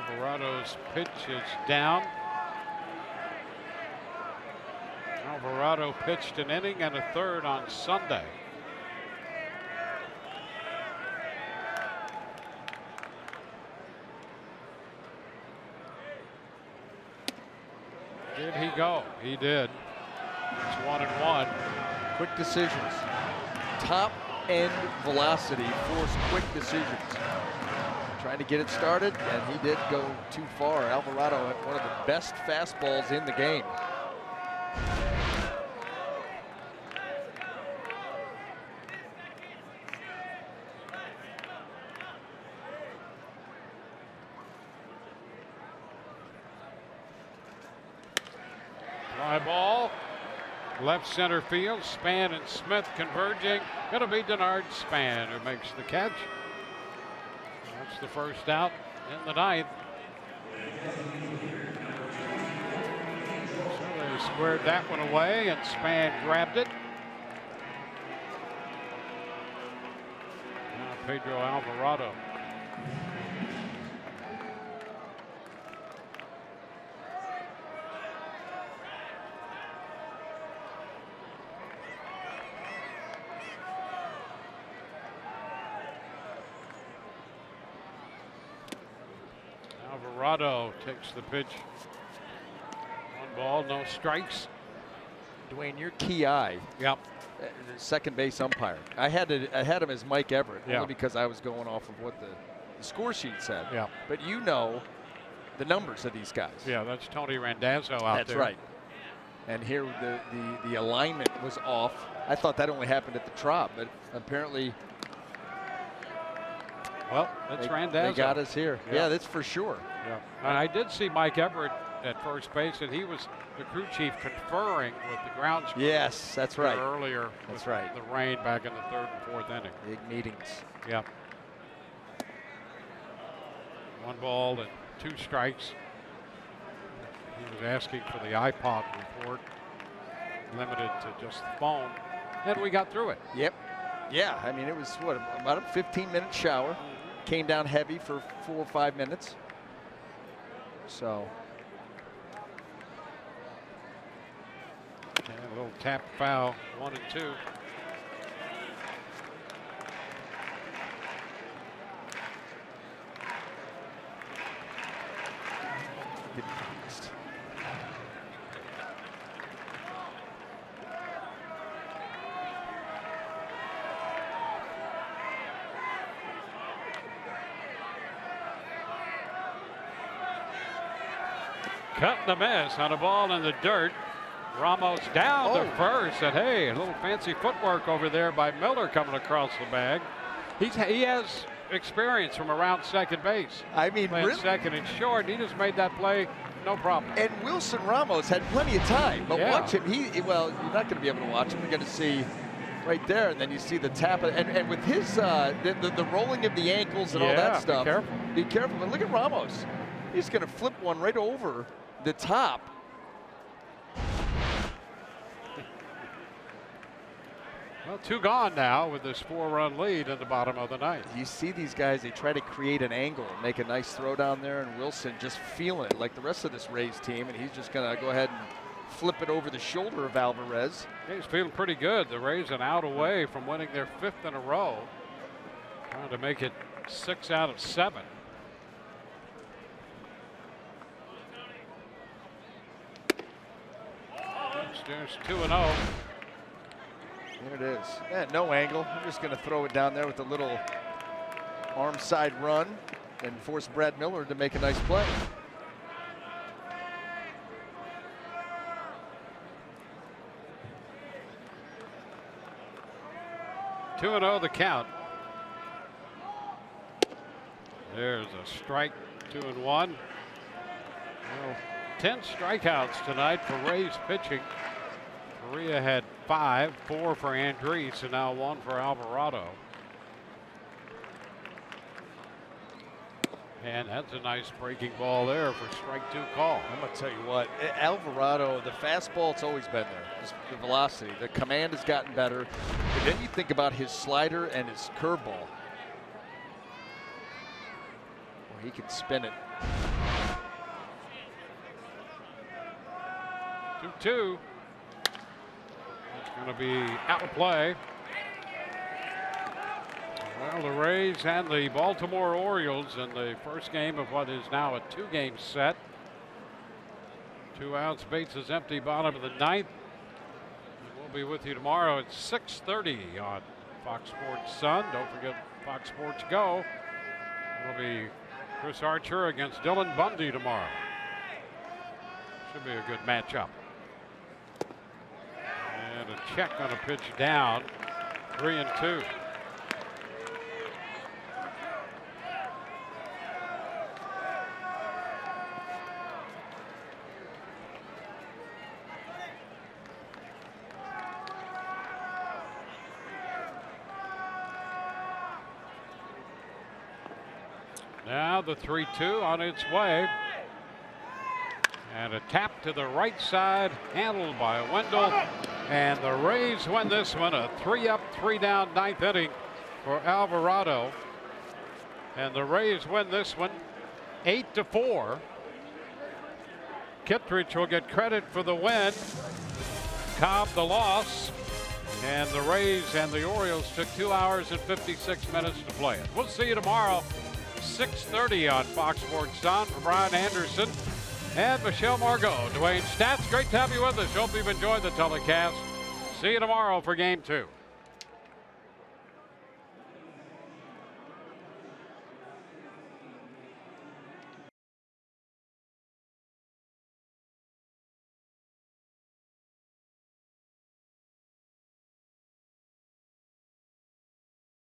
Alvarado's pitch is down. Alvarado pitched an inning and a third on Sunday. Did he go? He did. It's 1-1. Quick decisions. Top end velocity, force quick decisions. Trying to get it started, and he did go too far. Alvarado had one of the best fastballs in the game. Fly ball, left center field. Span and Smith converging. Going to be Denard Span who makes the catch. That's the first out in the ninth. So they squared that one away, and Span grabbed it. Now Pedro Alvarado. Alvarado takes the pitch. 1 ball, no strikes. Dwayne, your key eye. Yep. Second base umpire. I had him as Mike Everett, Yeah. only because I was going off of what the score sheet said. Yeah. But you know the numbers of these guys. Yeah, that's Tony Randazzo out That's there. right. And here the alignment was off. I thought that only happened at the Trop, but apparently Well, that's Randazzo. they got us here. Yeah. Yeah, that's for sure. Yeah. And I did see Mike Everett at first base, and he was the crew chief conferring with the grounds crew. Yes, that's right. Earlier, That's with right. the rain back in the 3rd and 4th inning. Big meetings. Yeah. 1 ball and 2 strikes. He was asking for the iPod report, limited to just the phone, and we got through it. Yep. Yeah, I mean, it was, what, about a 15-minute shower. Came down heavy for 4 or 5 minutes. So. And a little tap foul, 1 and 2. Cut and a miss on a ball in the dirt. Ramos down to first, and hey, a little fancy footwork over there by Miller coming across the bag. He has experience from around second base. I mean, playing really? second and short. He just made that play, no problem. And Wilson Ramos had plenty of time, but Yeah. watch him. Well, you're not going to be able to watch him. You're going to see right there, and then you see the tap, and with his the rolling of the ankles and all Yeah, that stuff. be careful. Be careful. But look at Ramos. He's going to flip one right over the top. Well, 2 gone now with this 4-run lead in the bottom of the ninth. You see these guys, they try to create an angle and make a nice throw down there, and Wilson just feeling it like the rest of this Rays team, and he's just going to go ahead and flip it over the shoulder of Alvarez. He's feeling pretty good. The Rays an out away from winning their 5th in a row. Trying to make it 6 out of 7. There's 2-0. There it is. No angle. I'm just going to throw it down there with a little arm side run and force Brad Miller to make a nice play. Two and 0 the count. There's a strike. 2-1. Well, 10 strikeouts tonight for Rays pitching. Correa had 5, 4 for Andres, and now 1 for Alvarado. And that's a nice breaking ball there for strike 2 call. I'm going to tell you what, Alvarado, the fastball, it's always been there. Just the velocity, the command has gotten better. But then you think about his slider and his curveball. Well, he can spin it. 2-2. It's going to be out of play. Well, the Rays and the Baltimore Orioles in the first game of what is now a 2-game set. 2 outs, bases empty, bottom of the 9th. We'll be with you tomorrow at 6:30 on Fox Sports Sun. Don't forget Fox Sports Go. It'll be Chris Archer against Dylan Bundy tomorrow. Should be a good matchup. And a check on a pitch down. 3-2. Now the 3-2 on its way. And a tap to the right side, handled by Wendell. And the Rays win this one, a 3-up, 3-down 9th inning for Alvarado. And the Rays win this one 8-4. Kittredge will get credit for the win. Cobb the loss. And the Rays and the Orioles took 2 hours and 56 minutes to play it. We'll see you tomorrow, 6:30 on Fox Sports Sun. For Brian Anderson and Michelle Margot, Dwayne Stats, great to have you with us. Hope you've enjoyed the telecast. See you tomorrow for Game 2.